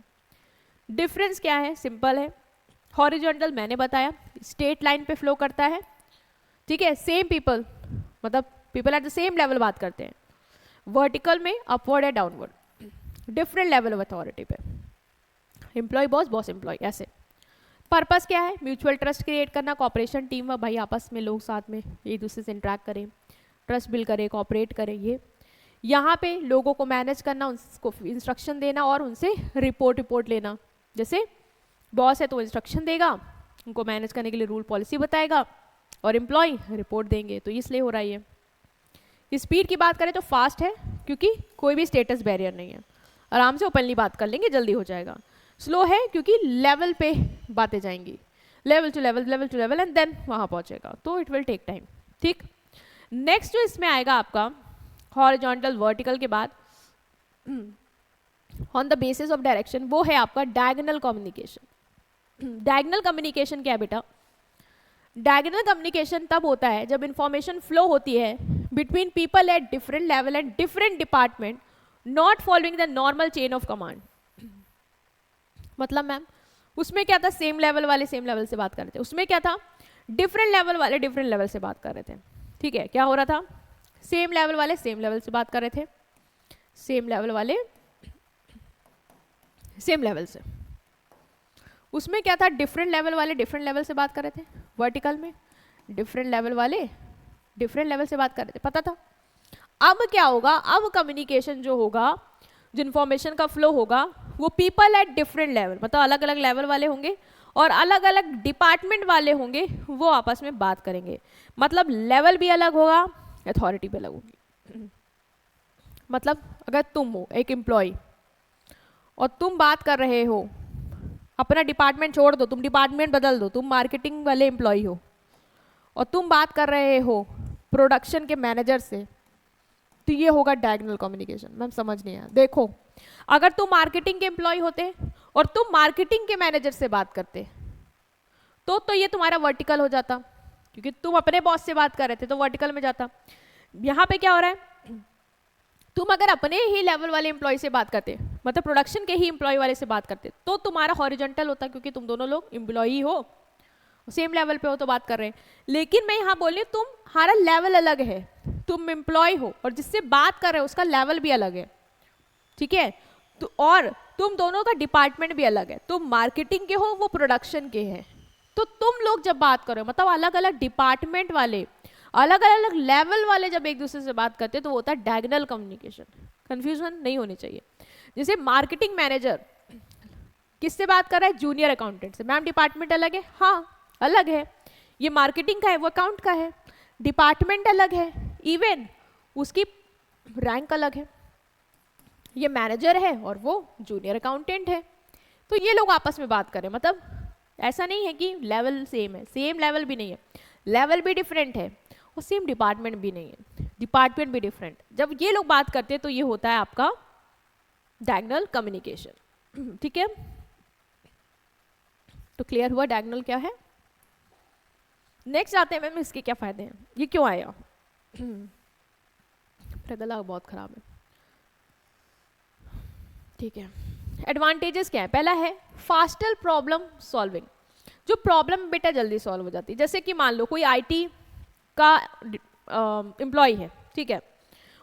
डिफरेंस क्या है, सिंपल है। हॉरिजॉन्टल मैंने बताया स्ट्रेट लाइन पे फ्लो करता है, ठीक है, सेम पीपल, मतलब people at the same level बात करते हैं। वर्टिकल में अपवर्ड या downward, different level of authority पे, एम्प्लॉय बॉस, बॉस एम्प्लॉय, ऐसे। पर्पस क्या है, म्यूचुअल ट्रस्ट क्रिएट करना, कॉपरेशन टीम में, भाई आपस में लोग साथ में एक दूसरे से इंटरेक्ट करें, ट्रस्ट बिल्ड करें, कॉपरेट करें। ये यहाँ पे लोगों को मैनेज करना, उनको इंस्ट्रक्शन देना और उनसे रिपोर्ट लेना, जैसे बॉस है तो इंस्ट्रक्शन देगा, उनको मैनेज करने के लिए रूल पॉलिसी बताएगा, और एम्प्लॉय रिपोर्ट देंगे, तो इसलिए हो रहा है ये। स्पीड की बात करें तो फास्ट है, क्योंकि कोई भी स्टेटस बैरियर नहीं है, आराम से ओपनली बात कर लेंगे, जल्दी हो जाएगा। स्लो है क्योंकि लेवल पे बातें जाएंगी, level to level and then वहाँ पहुँचेगा, तो इट विल टेक टाइम, ठीक। नेक्स्ट जो इसमें आएगा आपका हॉरिजॉन्टल वर्टिकल के बाद on the basis of direction, वो है आपका डायगोनल कम्युनिकेशन। डायगोनल कम्युनिकेशन क्या है बेटा, डायगोनल कम्युनिकेशन तब होता है जब इंफॉर्मेशन फ्लो होती है between people at different level and different department, not following the normal chain of command. मतलब मैम उसमें क्या था, सेम लेवल वाले सेम लेवल से बात कर रहे थे, उसमें क्या था, डिफरेंट लेवल वाले डिफरेंट लेवल से बात कर रहे थे, ठीक है। क्या हो रहा था, सेम लेवल वाले सेम लेवल से बात कर रहे थे, सेम लेवल वाले सेम लेवल से। उसमें क्या था, डिफरेंट लेवल वाले डिफरेंट लेवल से बात कर रहे थे, वर्टिकल में डिफरेंट लेवल वाले डिफरेंट लेवल से बात कर रहे थे, पता था। अब क्या होगा, अब कम्युनिकेशन जो होगा, जो इन्फॉर्मेशन का फ्लो होगा, वो पीपल एट डिफरेंट लेवल, मतलब अलग अलग लेवल वाले होंगे और अलग अलग डिपार्टमेंट वाले होंगे, वो आपस में बात करेंगे, मतलब लेवल भी अलग होगा, अथॉरिटी भी अलग होगी। मतलब अगर तुम हो एक एम्प्लॉय और तुम बात कर रहे हो, अपना डिपार्टमेंट छोड़ दो, तुम डिपार्टमेंट बदल दो, तुम मार्केटिंग वाले एम्प्लॉय हो और तुम बात कर रहे हो प्रोडक्शन के मैनेजर से, तो ये होगा डायगोनल कम्युनिकेशन। मैम समझ नहीं आया, देखो अगर तुम मार्केटिंग के एम्प्लॉय होते और तुम मार्केटिंग के मैनेजर से बात करते तो ये तुम्हारा वर्टिकल हो जाता, क्योंकि तुम अपने बॉस से बात कर रहे थे तो वर्टिकल में जाता। यहाँ पे क्या हो रहा है, तुम अगर अपने ही लेवल वाले एम्प्लॉय से बात करते, मतलब प्रोडक्शन के ही एम्प्लॉय वाले से बात करते, तो तुम्हारा हॉरिजॉन्टल होता, क्योंकि तुम दोनों लोग एम्प्लॉय हो, सेम लेवल पे हो तो बात कर रहे हैं। लेकिन मैं यहाँ बोल रही हूँ तुम्हारा लेवल अलग है, तुम एम्प्लॉय हो और जिससे बात कर रहे हो उसका लेवल भी अलग है, ठीक है। तो और तुम दोनों का डिपार्टमेंट भी अलग है, तुम मार्केटिंग के हो, वो प्रोडक्शन के हैं, तो तुम लोग जब बात करो, मतलब अलग अलग डिपार्टमेंट वाले अलग अलग लेवल वाले जब एक दूसरे से बात करते हैं तो वो होता है डायगोनल कम्युनिकेशन। कंफ्यूजन नहीं होनी चाहिए। जैसे मार्केटिंग मैनेजर किससे बात कर रहा है? जूनियर अकाउंटेंट से। मैम डिपार्टमेंट अलग है? हाँ अलग है। ये मार्केटिंग का है, वो अकाउंट का है, डिपार्टमेंट अलग है, इवन उसकी रैंक अलग है। ये मैनेजर है और वो जूनियर अकाउंटेंट है। तो ये लोग आपस में बात करें, मतलब ऐसा नहीं है कि लेवल सेम है, सेम लेवल भी नहीं है, लेवल भी डिफरेंट है और सेम डिपार्टमेंट भी नहीं है, डिपार्टमेंट भी डिफरेंट। जब ये लोग बात करते हैं तो ये होता है आपका डायगोनल कम्युनिकेशन। ठीक है, तो क्लियर हुआ डायगोनल क्या है। नेक्स्ट आते हैं मैम इसके क्या फायदे हैं, ये क्यों आया। मेरा गला बहुत खराब है। ठीक है, एडवांटेजेस क्या है? पहला है फास्टर प्रॉब्लम सॉल्विंग। जो प्रॉब्लम बेटा जल्दी सॉल्व हो जाती है। जैसे कि मान लो कोई आईटी का एम्प्लॉय है, ठीक है,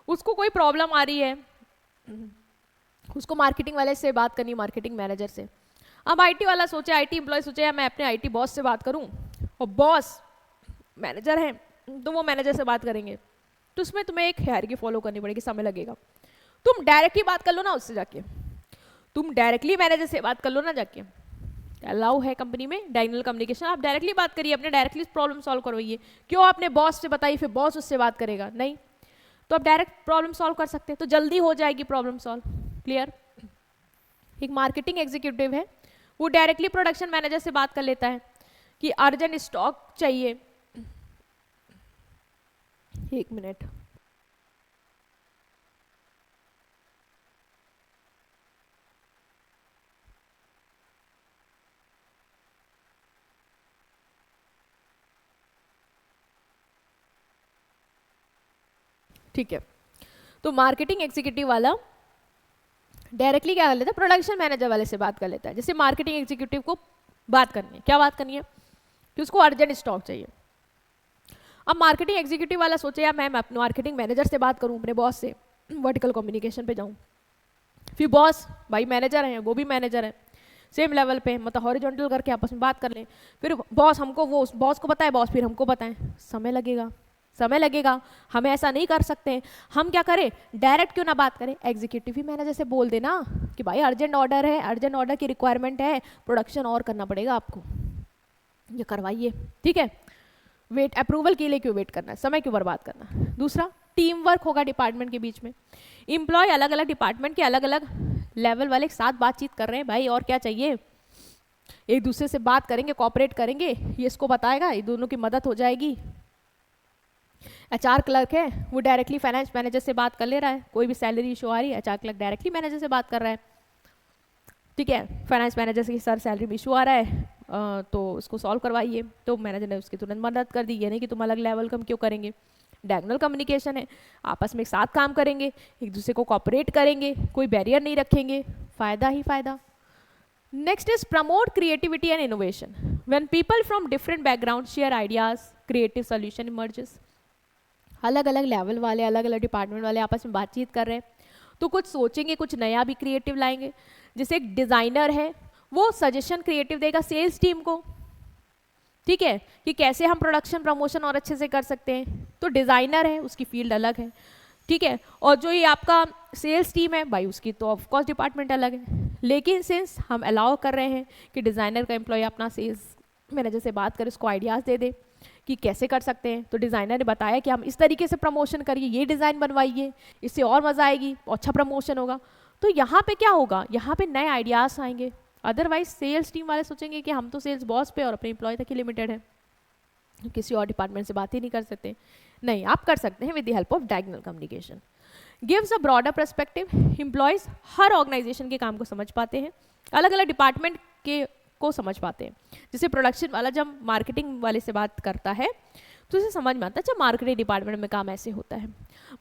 उसको कोई प्रॉब्लम आ रही है, उसको मार्केटिंग वाले से बात करनी, मार्केटिंग मैनेजर से। अब आईटी वाला सोचे, आईटी एम्प्लॉय सोचे या मैं अपने आईटी बॉस से बात करूं, और बॉस मैनेजर है तो वो मैनेजर से बात करेंगे, तो उसमें तुम्हें एक हायरार्की फॉलो करनी पड़ेगी, समय लगेगा। तुम डायरेक्टली बात कर लो ना उससे जाके, तुम डायरेक्टली मैनेजर से बात कर लो ना जाके, अलाउ है कंपनी में डायगोनल कम्युनिकेशन। आप डायरेक्टली बात करिए, अपने डायरेक्टली प्रॉब्लम सॉल्व करवाइए। क्यों आपने बॉस से बताई फिर बॉस उससे बात करेगा? नहीं, तो आप डायरेक्ट प्रॉब्लम सॉल्व कर सकते हैं, तो जल्दी हो जाएगी प्रॉब्लम सॉल्व। क्लियर। एक मार्केटिंग एग्जीक्यूटिव है, वो डायरेक्टली प्रोडक्शन मैनेजर से बात कर लेता है कि अर्जेंट स्टॉक चाहिए। एक मिनट, ठीक है। तो मार्केटिंग एग्जीक्यूटिव वाला डायरेक्टली क्या कर लेता है? प्रोडक्शन मैनेजर वाले से बात कर लेता है। जैसे मार्केटिंग एग्जीक्यूटिव को बात करनी है, क्या बात करनी है? कि उसको अर्जेंट स्टॉक चाहिए। अब मार्केटिंग एग्जीक्यूटिव वाला सोचे या मैं अपने मार्केटिंग मैनेजर से बात करूं, अपने बॉस से, वर्टिकल कम्युनिकेशन पे जाऊं। फिर बॉस भाई मैनेजर है, वो भी मैनेजर है, सेम लेवल पे, मतलब हॉरिजॉन्टल करके आपस में बात कर लें। फिर बॉस हमको, वो बॉस को बताए, बॉस फिर हमको बताएं, समय लगेगा, समय लगेगा। हमें ऐसा नहीं कर सकते। हम क्या करें? डायरेक्ट क्यों ना बात करें, एग्जीक्यूटिव ही मैनेजर से बोल देना कि भाई अर्जेंट ऑर्डर है, अर्जेंट ऑर्डर की रिक्वायरमेंट है, प्रोडक्शन और करना पड़ेगा आपको, ये करवाइए। ठीक है, वेट, अप्रूवल के लिए क्यों वेट करना है, समय क्यों बर्बाद करना। दूसरा, टीम वर्क होगा डिपार्टमेंट के बीच में। एम्प्लॉय अलग अलग डिपार्टमेंट के अलग अलग लेवल वाले एक साथ बातचीत कर रहे हैं, भाई और क्या चाहिए, एक दूसरे से बात करेंगे, कोऑपरेट करेंगे, ये इसको बताएगा, ये दोनों की मदद हो जाएगी। एचआर क्लर्क है, वो डायरेक्टली फाइनेंस मैनेजर से बात कर ले रहा है, कोई भी सैलरी इशू आ रही है, एचआर क्लर्क डायरेक्टली मैनेजर से बात कर रहा है। ठीक है, फाइनेंस मैनेजर से सर सैलरी में इशू आ रहा है, तो उसको सॉल्व करवाइए, तो मैनेजर ने उसकी तुरंत मदद कर दी। ये नहीं कि तुम अलग लेवल का क्यों करेंगे, डायगोनल कम्युनिकेशन है, आपस में एक साथ काम करेंगे, एक दूसरे को कोऑपरेट करेंगे, कोई बैरियर नहीं रखेंगे, फायदा ही फायदा। Next is promote creativity and innovation. When people from different background share ideas, creative solution emerges. अलग अलग लेवल वाले, अलग अलग डिपार्टमेंट वाले आपस में बातचीत कर रहे हैं, तो कुछ सोचेंगे, कुछ नया भी क्रिएटिव लाएंगे। जैसे एक डिज़ाइनर है, वो सजेशन क्रिएटिव देगा सेल्स टीम को, ठीक है, कि कैसे हम प्रोडक्शन प्रमोशन और अच्छे से कर सकते हैं, तो डिज़ाइनर है, उसकी फील्ड अलग है। ठीक है, और जो ये आपका सेल्स टीम है भाई, उसकी तो ऑफकोर्स डिपार्टमेंट अलग है। लेकिन सिंस हम अलाउ कर रहे हैं कि डिज़ाइनर का एम्प्लॉय अपना सेल्स मैनेजर से बात करे, उसको आइडियाज़ दे दे कि कैसे कर सकते हैं, तो डिज़ाइनर ने बताया कि हम इस तरीके से प्रमोशन करिए, ये डिज़ाइन बनवाइए, इससे और मज़ा आएगी, अच्छा प्रमोशन होगा। तो यहाँ पे क्या होगा, यहाँ पे नए आइडियाज़ आएंगे। अदरवाइज सेल्स टीम वाले सोचेंगे कि हम तो सेल्स बॉस पे और अपने एम्प्लॉय तक ही लिमिटेड है, किसी और डिपार्टमेंट से बात ही नहीं कर सकते। नहीं, आप कर सकते हैं with the help of diagonal communication. Gives a broader perspective. Employees हर ऑर्गेनाइजेशन के काम को समझ पाते हैं, अलग अलग डिपार्टमेंट के को समझ पाते हैं। जैसे प्रोडक्शन वाला जब मार्केटिंग वाले से बात करता है तो उसे समझ में आता है अच्छा मार्केटिंग डिपार्टमेंट में काम ऐसे होता है।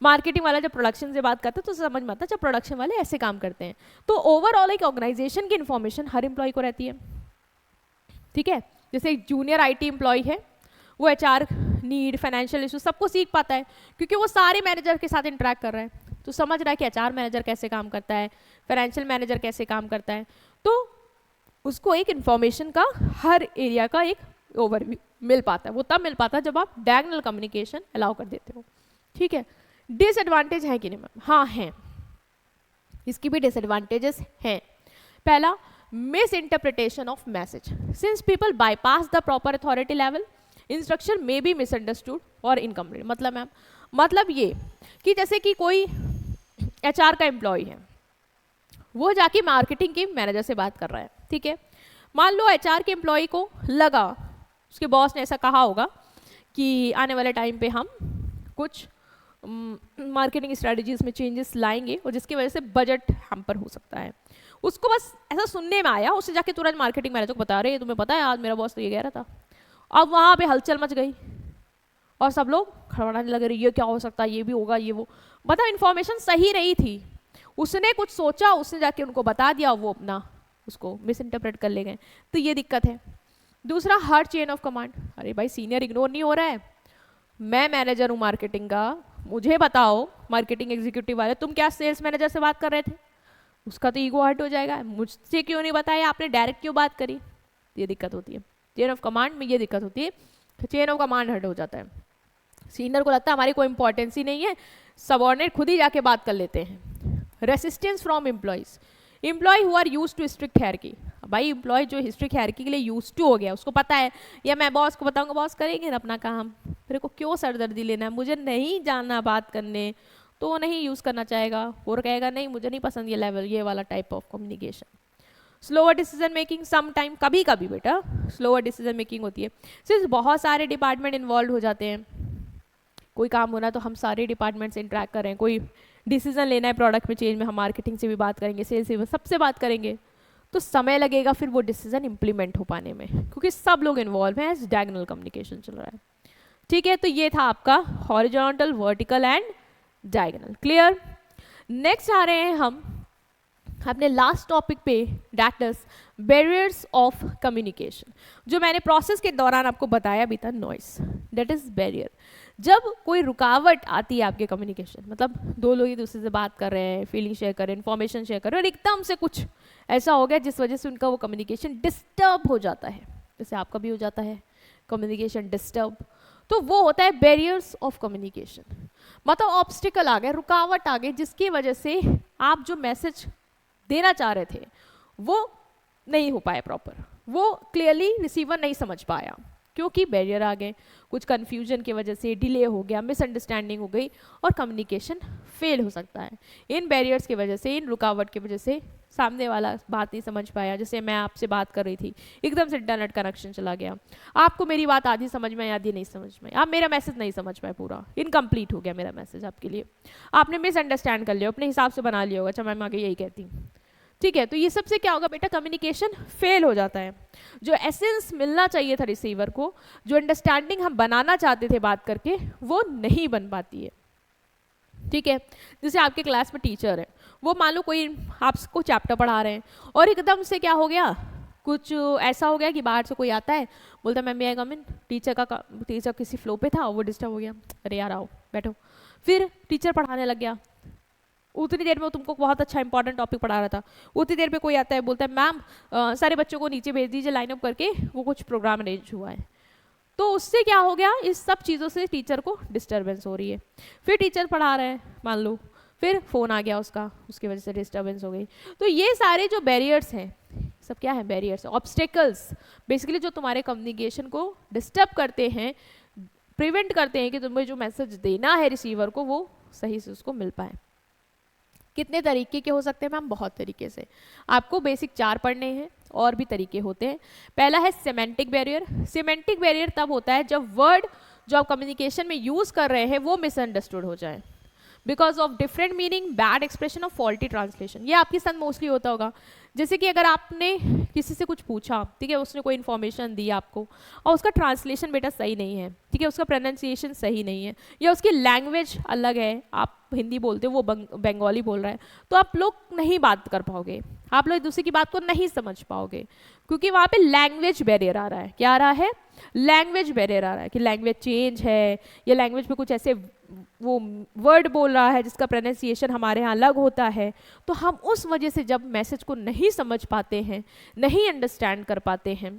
मार्केटिंग वाला जब प्रोडक्शन से बात करता है तो उसे समझ में आता है अच्छा प्रोडक्शन वाले ऐसे काम करते हैं। तो ओवरऑल एक ऑर्गेनाइजेशन की इन्फॉर्मेशन हर एम्प्लॉय को रहती है। ठीक है, जैसे एक जूनियर IT एम्प्लॉय है, वो HR नीड, फाइनेंशियल इशू सबको सीख पाता है, क्योंकि वो सारे मैनेजर के साथ इंटरेक्ट कर रहा है, तो समझ रहा है कि HR मैनेजर कैसे काम करता है, फाइनेंशियल मैनेजर कैसे काम करता है। तो उसको एक इन्फॉर्मेशन का हर एरिया का एक ओवरव्यू मिल पाता है, वो तब मिल पाता है जब आप डायगोनल कम्युनिकेशन अलाउ कर देते हो। ठीक है, डिसएडवांटेज है कि नहीं मैम? हाँ हैं, इसकी भी डिसएडवांटेजेस हैं। पहला, miss interpretation of message, since people bypass the proper authority level, instruction may be misunderstood और इनकम्प्लीट। मतलब मैम, मतलब ये कि जैसे कि कोई एचआर का एम्प्लॉय है, वो जाके मार्केटिंग के मैनेजर से बात कर रहा है, ठीक है। मान लो एचआर के एम्प्लॉय को लगा, उसके बॉस ने ऐसा कहा होगा कि आने वाले टाइम पे हम कुछ मार्केटिंग स्ट्रेटजीज में चेंजेस लाएंगे और जिसकी वजह से बजट हैम्पर हो सकता है। उसको बस ऐसा सुनने में आया, उससे जाके तुरंत मार्केटिंग मैनेजर को बता रहे, तुम्हें पता है आज मेरा बॉस तो ये कह रहा था। अब वहाँ पे हलचल मच गई और सब लोग खड़बड़ाने लगे, ये क्या हो सकता है, ये भी होगा, ये वो। मतलब इन्फॉर्मेशन सही नहीं थी, उसने कुछ सोचा, उसने जाके उनको बता दिया, वो अपना उसको मिस इंटरप्रेट कर ले गए, तो ये दिक्कत है। दूसरा, हर चेन ऑफ कमांड। अरे भाई, सीनियर इग्नोर नहीं हो रहा है, मैं मैनेजर हूँ मार्केटिंग का, मुझे बताओ मार्केटिंग एग्जीक्यूटिव वाले, तुम क्या सेल्स मैनेजर से बात कर रहे थे? उसका तो ईगो हर्ट हो जाएगा, मुझसे क्यों नहीं बताया आपने, डायरेक्ट क्यों बात करी? ये दिक्कत होती है चेन ऑफ कमांड में, ये दिक्कत होती है, चेन ऑफ कमांड हर्ट हो जाता है। सीनियर को लगता है हमारी कोई इंपॉर्टेंस ही नहीं है, सबऑर्डिनेट खुद ही जाके बात कर लेते हैं। Resistance from employees, employee who are used to strict hierarchy. भाई एम्प्लॉय जो स्ट्रिक्ट हायरार्की के लिए यूज्ड टू हो गया, उसको पता है या मैं बॉस को बताऊंगा, बॉस करेंगे ना अपना काम, मेरे को क्यों सरदर्दी लेना है, मुझे नहीं जानना बात करने, तो वो नहीं यूज करना चाहेगा और कहेगा नहीं मुझे नहीं पसंद ये लेवल, ये वाला type of communication. Slower decision making, some time, कभी कभी बेटा स्लोअर डिसीजन मेकिंग होती है, सिर्फ बहुत सारे डिपार्टमेंट इन्वॉल्व हो जाते हैं। कोई काम होना तो हम सारे डिपार्टमेंट से इंटरेक्ट करें, कोई डिसीजन लेना है प्रोडक्ट में चेंज में, हम मार्केटिंग से भी बात करेंगे, सेल्स से भी, सबसे बात करेंगे, तो समय लगेगा फिर वो डिसीजन इंप्लीमेंट हो पाने में, क्योंकि सब लोग इन्वॉल्व हैं, डायगोनल कम्युनिकेशन चल रहा है। ठीक है, तो ये था आपका horizontal, vertical and diagonal. Clear? Next आ रहे हैं हम अपने लास्ट टॉपिक पे, that is barriers of communication. जो मैंने प्रोसेस के दौरान आपको बताया भी था, नॉइस, दैट इज बैरियर। जब कोई रुकावट आती है आपके कम्युनिकेशन, मतलब दो लोग एक दूसरे से बात कर रहे हैं, फीलिंग शेयर कर रहे हैं, इन्फॉर्मेशन शेयर कर रहे हैं, और एकदम से कुछ ऐसा हो गया जिस वजह से उनका वो कम्युनिकेशन डिस्टर्ब हो जाता है, जैसे आपका भी हो जाता है कम्युनिकेशन डिस्टर्ब, तो वो होता है बैरियर्स ऑफ कम्युनिकेशन। मतलब ऑब्स्टिकल आ गया, रुकावट आ गई, जिसकी वजह से आप जो मैसेज देना चाह रहे थे वो नहीं हो पाया प्रॉपर, वो क्लियरली रिसीवर नहीं समझ पाया, क्योंकि बैरियर आ गए, कुछ कंफ्यूजन की वजह से डिले हो गया, मिसअंडरस्टैंडिंग हो गई और कम्युनिकेशन फेल हो सकता है। इन बैरियर्स की वजह से, इन रुकावट की वजह से सामने वाला बात नहीं समझ पाया, जैसे मैं आपसे बात कर रही थी, एकदम से इंटरनेट कनेक्शन चला गया, आपको मेरी बात आधी समझ में आई, आधी नहीं समझ में, आप मेरा मैसेज नहीं समझ पाए, पूरा इनकम्प्लीट हो गया मेरा मैसेज आपके लिए, आपने मिसअंडरस्टैंड कर लिया, अपने हिसाब से बना लिया होगा, अच्छा मैम आगे यही कहती हूँ। ठीक है, तो ये सबसे क्या होगा बेटा, कम्युनिकेशन फेल हो जाता है। जो एसेंस मिलना चाहिए था रिसीवर को, जो अंडरस्टैंडिंग हम बनाना चाहते थे बात करके, वो नहीं बन पाती है। ठीक है, जैसे आपके क्लास में टीचर है, वो मान लो कोई आपको चैप्टर पढ़ा रहे हैं और एकदम से क्या हो गया, कुछ ऐसा हो गया कि बाहर से कोई आता है, बोलता है मैम आई कम इन, टीचर किसी फ्लो पे था, वो डिस्टर्ब हो गया, अरे यार आओ बैठो, फिर टीचर पढ़ाने लग गया, उतनी देर में वो तुमको बहुत अच्छा इंपॉर्टेंट टॉपिक पढ़ा रहा था, उतनी देर में कोई आता है बोलता है मैम सारे बच्चों को नीचे भेज दीजिए लाइन अप करके, वो कुछ प्रोग्राम अरेंज हुआ है। तो उससे क्या हो गया, इस सब चीज़ों से टीचर को डिस्टर्बेंस हो रही है। फिर टीचर पढ़ा रहे हैं मान लो, फिर फ़ोन आ गया उसका, उसकी वजह से डिस्टर्बेंस हो गई। तो ये सारे जो बैरियर्स हैं, सब क्या है, बैरियर्स, ऑब्स्टेकल्स, बेसिकली जो तुम्हारे कम्युनिकेशन को डिस्टर्ब करते हैं, प्रिवेंट करते हैं कि तुम्हें जो मैसेज देना है रिसीवर को वो सही से उसको मिल पाए। कितने तरीके के हो सकते हैं मैम? बहुत तरीके से। आपको बेसिक 4 पढ़ने हैं, और भी तरीके होते हैं। पहला है सिमेंटिक बैरियर। सिमेंटिक बैरियर तब होता है जब वर्ड जो आप कम्युनिकेशन में यूज कर रहे हैं वो मिसअंडरस्टूड हो जाए, because of different meaning, bad expression और फॉल्टी ट्रांसलेशन। ये आपके साथ मोस्टली होता होगा। जैसे कि अगर आपने किसी से कुछ पूछा, ठीक है, उसने कोई इन्फॉर्मेशन दी आपको और उसका ट्रांसलेशन बेटा सही नहीं है, ठीक है, उसका प्रोनाउंसिएशन सही नहीं है, या उसकी लैंग्वेज अलग है, आप हिंदी बोलते हो वो बंगाली बोल रहा है, तो आप लोग नहीं बात कर पाओगे, आप लोग एक दूसरे की बात को नहीं समझ पाओगे, क्योंकि वहाँ पे लैंग्वेज बैरियर आ रहा है। क्या आ रहा है? लैंग्वेज बैरियर आ रहा है कि लैंग्वेज चेंज है, या लैंग्वेज में कुछ ऐसे वो वर्ड बोल रहा है जिसका प्रोनाउंसिएशन हमारे यहाँ अलग होता है। तो हम उस वजह से जब मैसेज को नहीं समझ पाते हैं, नहीं अंडरस्टैंड कर पाते हैं,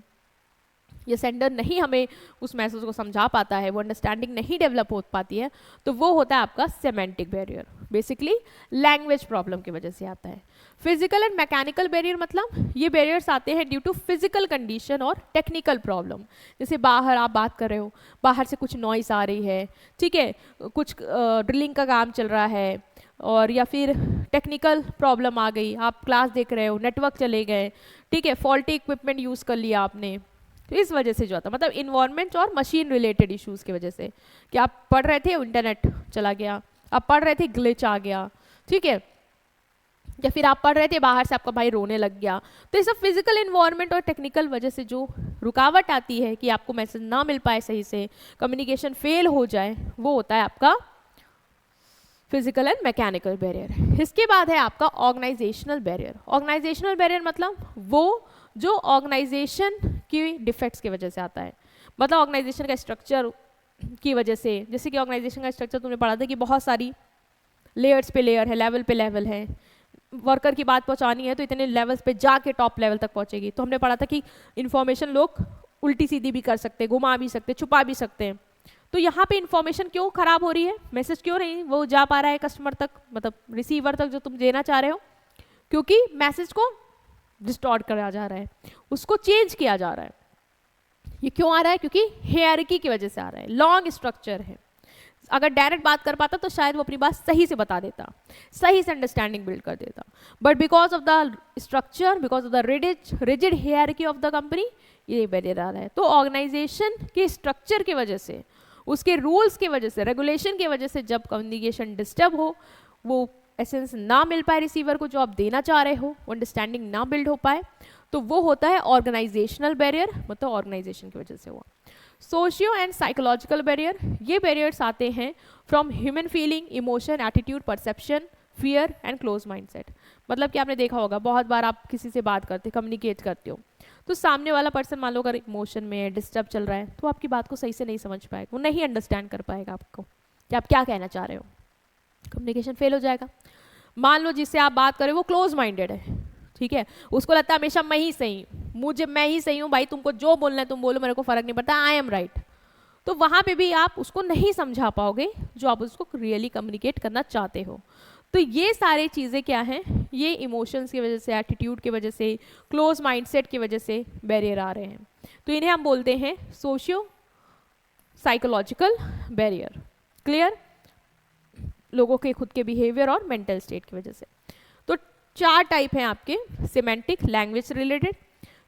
ये सेंडर नहीं हमें उस मैसेज को समझा पाता है, वो अंडरस्टैंडिंग नहीं डेवलप हो पाती है, तो वो होता है आपका semantic barrier. Basically language problem की वजह से आता है। फिजिकल एंड मैकेनिकल बैरियर मतलब ये बैरियर्स आते हैं ड्यू टू फिजिकल कंडीशन और टेक्निकल प्रॉब्लम। जैसे बाहर आप बात कर रहे हो, बाहर से कुछ नॉइस आ रही है, ठीक है, कुछ ड्रिलिंग का काम चल रहा है, और या फिर टेक्निकल प्रॉब्लम आ गई, आप क्लास देख रहे हो, नेटवर्क चले गए, ठीक है, फॉल्टी इक्विपमेंट यूज़ कर लिया आपने, तो इस वजह से जो आता है, मतलब इन्वायरमेंट और मशीन रिलेटेड इश्यूज़ की वजह से, कि आप पढ़ रहे थे इंटरनेट चला गया, आप पढ़ रहे थे ग्लिच आ गया, ठीक है, या फिर आप पढ़ रहे थे बाहर से आपका भाई रोने लग गया, तो ये सब फिजिकल इन्वायरमेंट और टेक्निकल वजह से जो रुकावट आती है कि आपको मैसेज ना मिल पाए सही से, कम्युनिकेशन फेल हो जाए, वो होता है आपका फिजिकल एंड मैकेनिकल बैरियर। इसके बाद है आपका ऑर्गेनाइजेशनल बैरियर। ऑर्गेनाइजेशनल बैरियर मतलब वो जो ऑर्गेनाइजेशन की डिफेक्ट्स की वजह से आता है, मतलब ऑर्गेनाइजेशन का स्ट्रक्चर की वजह से। जैसे कि ऑर्गेनाइजेशन का स्ट्रक्चर तुमने पढ़ा था कि बहुत सारी लेयर्स पे लेयर है, लेवल पे लेवल है, वर्कर की बात पहुंचानी है तो इतने लेवल्स पे जाके टॉप लेवल तक पहुंचेगी। तो हमने पढ़ा था कि इंफॉर्मेशन लोग उल्टी सीधी भी कर सकते, घुमा भी सकते, छुपा भी सकते हैं। तो यहाँ पे इंफॉर्मेशन क्यों खराब हो रही है, मैसेज क्यों नहीं वो जा पा रहा है कस्टमर तक, मतलब रिसीवर तक जो तुम देना चाह रहे हो, क्योंकि मैसेज को डिस्टॉर्ट करा जा रहा है, उसको चेंज किया जा रहा है। ये क्यों आ रहा है, क्योंकि हायरार्की की वजह से आ रहा है, लॉन्ग स्ट्रक्चर है। अगर डायरेक्ट बात कर पाता तो शायद वो अपनी बात सही से बता देता, सही से अंडरस्टैंडिंग बिल्ड कर देता, but because of the structure, because of the rigid hierarchy of the company, ये बैरियर आ रहा है। तो ऑर्गेनाइजेशन के स्ट्रक्चर की वजह से, उसके रूल्स की वजह से, रेगुलेशन की वजह से जब कम्युनिकेशन डिस्टर्ब हो, वो एसेंस ना मिल पाए रिसीवर को जो आप देना चाह रहे हो, अंडरस्टैंडिंग ना बिल्ड हो पाए, तो वो होता है ऑर्गेनाइजेशनल बैरियर, मतलब ऑर्गेनाइजेशन की वजह से हुआ। सोशियो एंड साइकोलॉजिकल बैरियर, ये बैरियर्स आते हैं from human feeling, emotion, attitude, perception, fear and close mindset. मतलब कि आपने देखा होगा बहुत बार आप किसी से बात करते, कम्युनिकेट करते हो, तो सामने वाला पर्सन मान लो अगर इमोशन में है, डिस्टर्ब चल रहा है, तो आपकी बात को सही से नहीं समझ पाएगा, वो नहीं अंडरस्टैंड कर पाएगा आपको कि आप क्या कहना चाह रहे हो, कम्युनिकेशन फेल हो जाएगा। मान लो जिससे आप बात करें वो क्लोज माइंडेड है, ठीक है, उसको लगता है हमेशा मैं ही सही, मुझे मैं ही सही हूँ भाई, तुमको जो बोलना है तुम बोलो, मेरे को फर्क नहीं पड़ता, आई एम राइट। तो वहाँ पे भी आप उसको नहीं समझा पाओगे जो आप उसको रियली कम्युनिकेट करना चाहते हो। तो ये सारी चीज़ें क्या हैं, ये इमोशंस की वजह से, एटीट्यूड की वजह से, क्लोज माइंडसेट की वजह से बैरियर आ रहे हैं। तो इन्हें हम बोलते हैं सोशियो साइकोलॉजिकल बैरियर। क्लियर, लोगों के खुद के बिहेवियर और मेंटल स्टेट की वजह से। तो 4 टाइप हैं आपके, सिमेंटिक लैंग्वेज से रिलेटेड,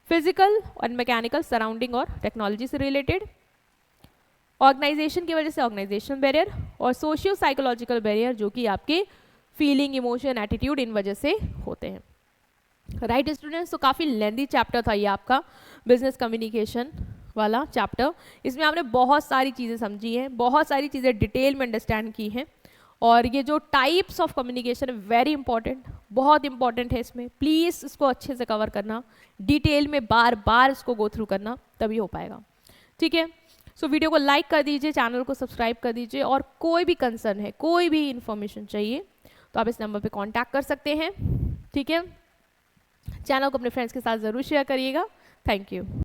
फिजिकल और मैकेनिकल सराउंडिंग और टेक्नोलॉजी से रिलेटेड, ऑर्गेनाइजेशन की वजह से ऑर्गेनाइजेशन बैरियर, और सोशियो साइकोलॉजिकल बैरियर जो कि आपके फीलिंग, इमोशन, एटीट्यूड, इन वजह से होते हैं। राइट स्टूडेंट्स, तो काफ़ी लेंदी चैप्टर था ये आपका बिजनेस कम्युनिकेशन वाला चैप्टर। इसमें आपने बहुत सारी चीज़ें समझी हैं, बहुत सारी चीज़ें डिटेल में अंडरस्टैंड की हैं, और ये जो टाइप्स ऑफ कम्युनिकेशन है वेरी इंपॉर्टेंट, बहुत इंपॉर्टेंट है। इसमें प्लीज़ इसको अच्छे से कवर करना, डिटेल में बार बार इसको गो थ्रू करना, तभी हो पाएगा। ठीक है, सो वीडियो को लाइक कर दीजिए, चैनल को सब्सक्राइब कर दीजिए, और कोई भी कंसर्न है, कोई भी इंफॉर्मेशन चाहिए तो आप इस नंबर पे कांटेक्ट कर सकते हैं। ठीक है, चैनल को अपने फ्रेंड्स के साथ ज़रूर शेयर करिएगा। Thank you.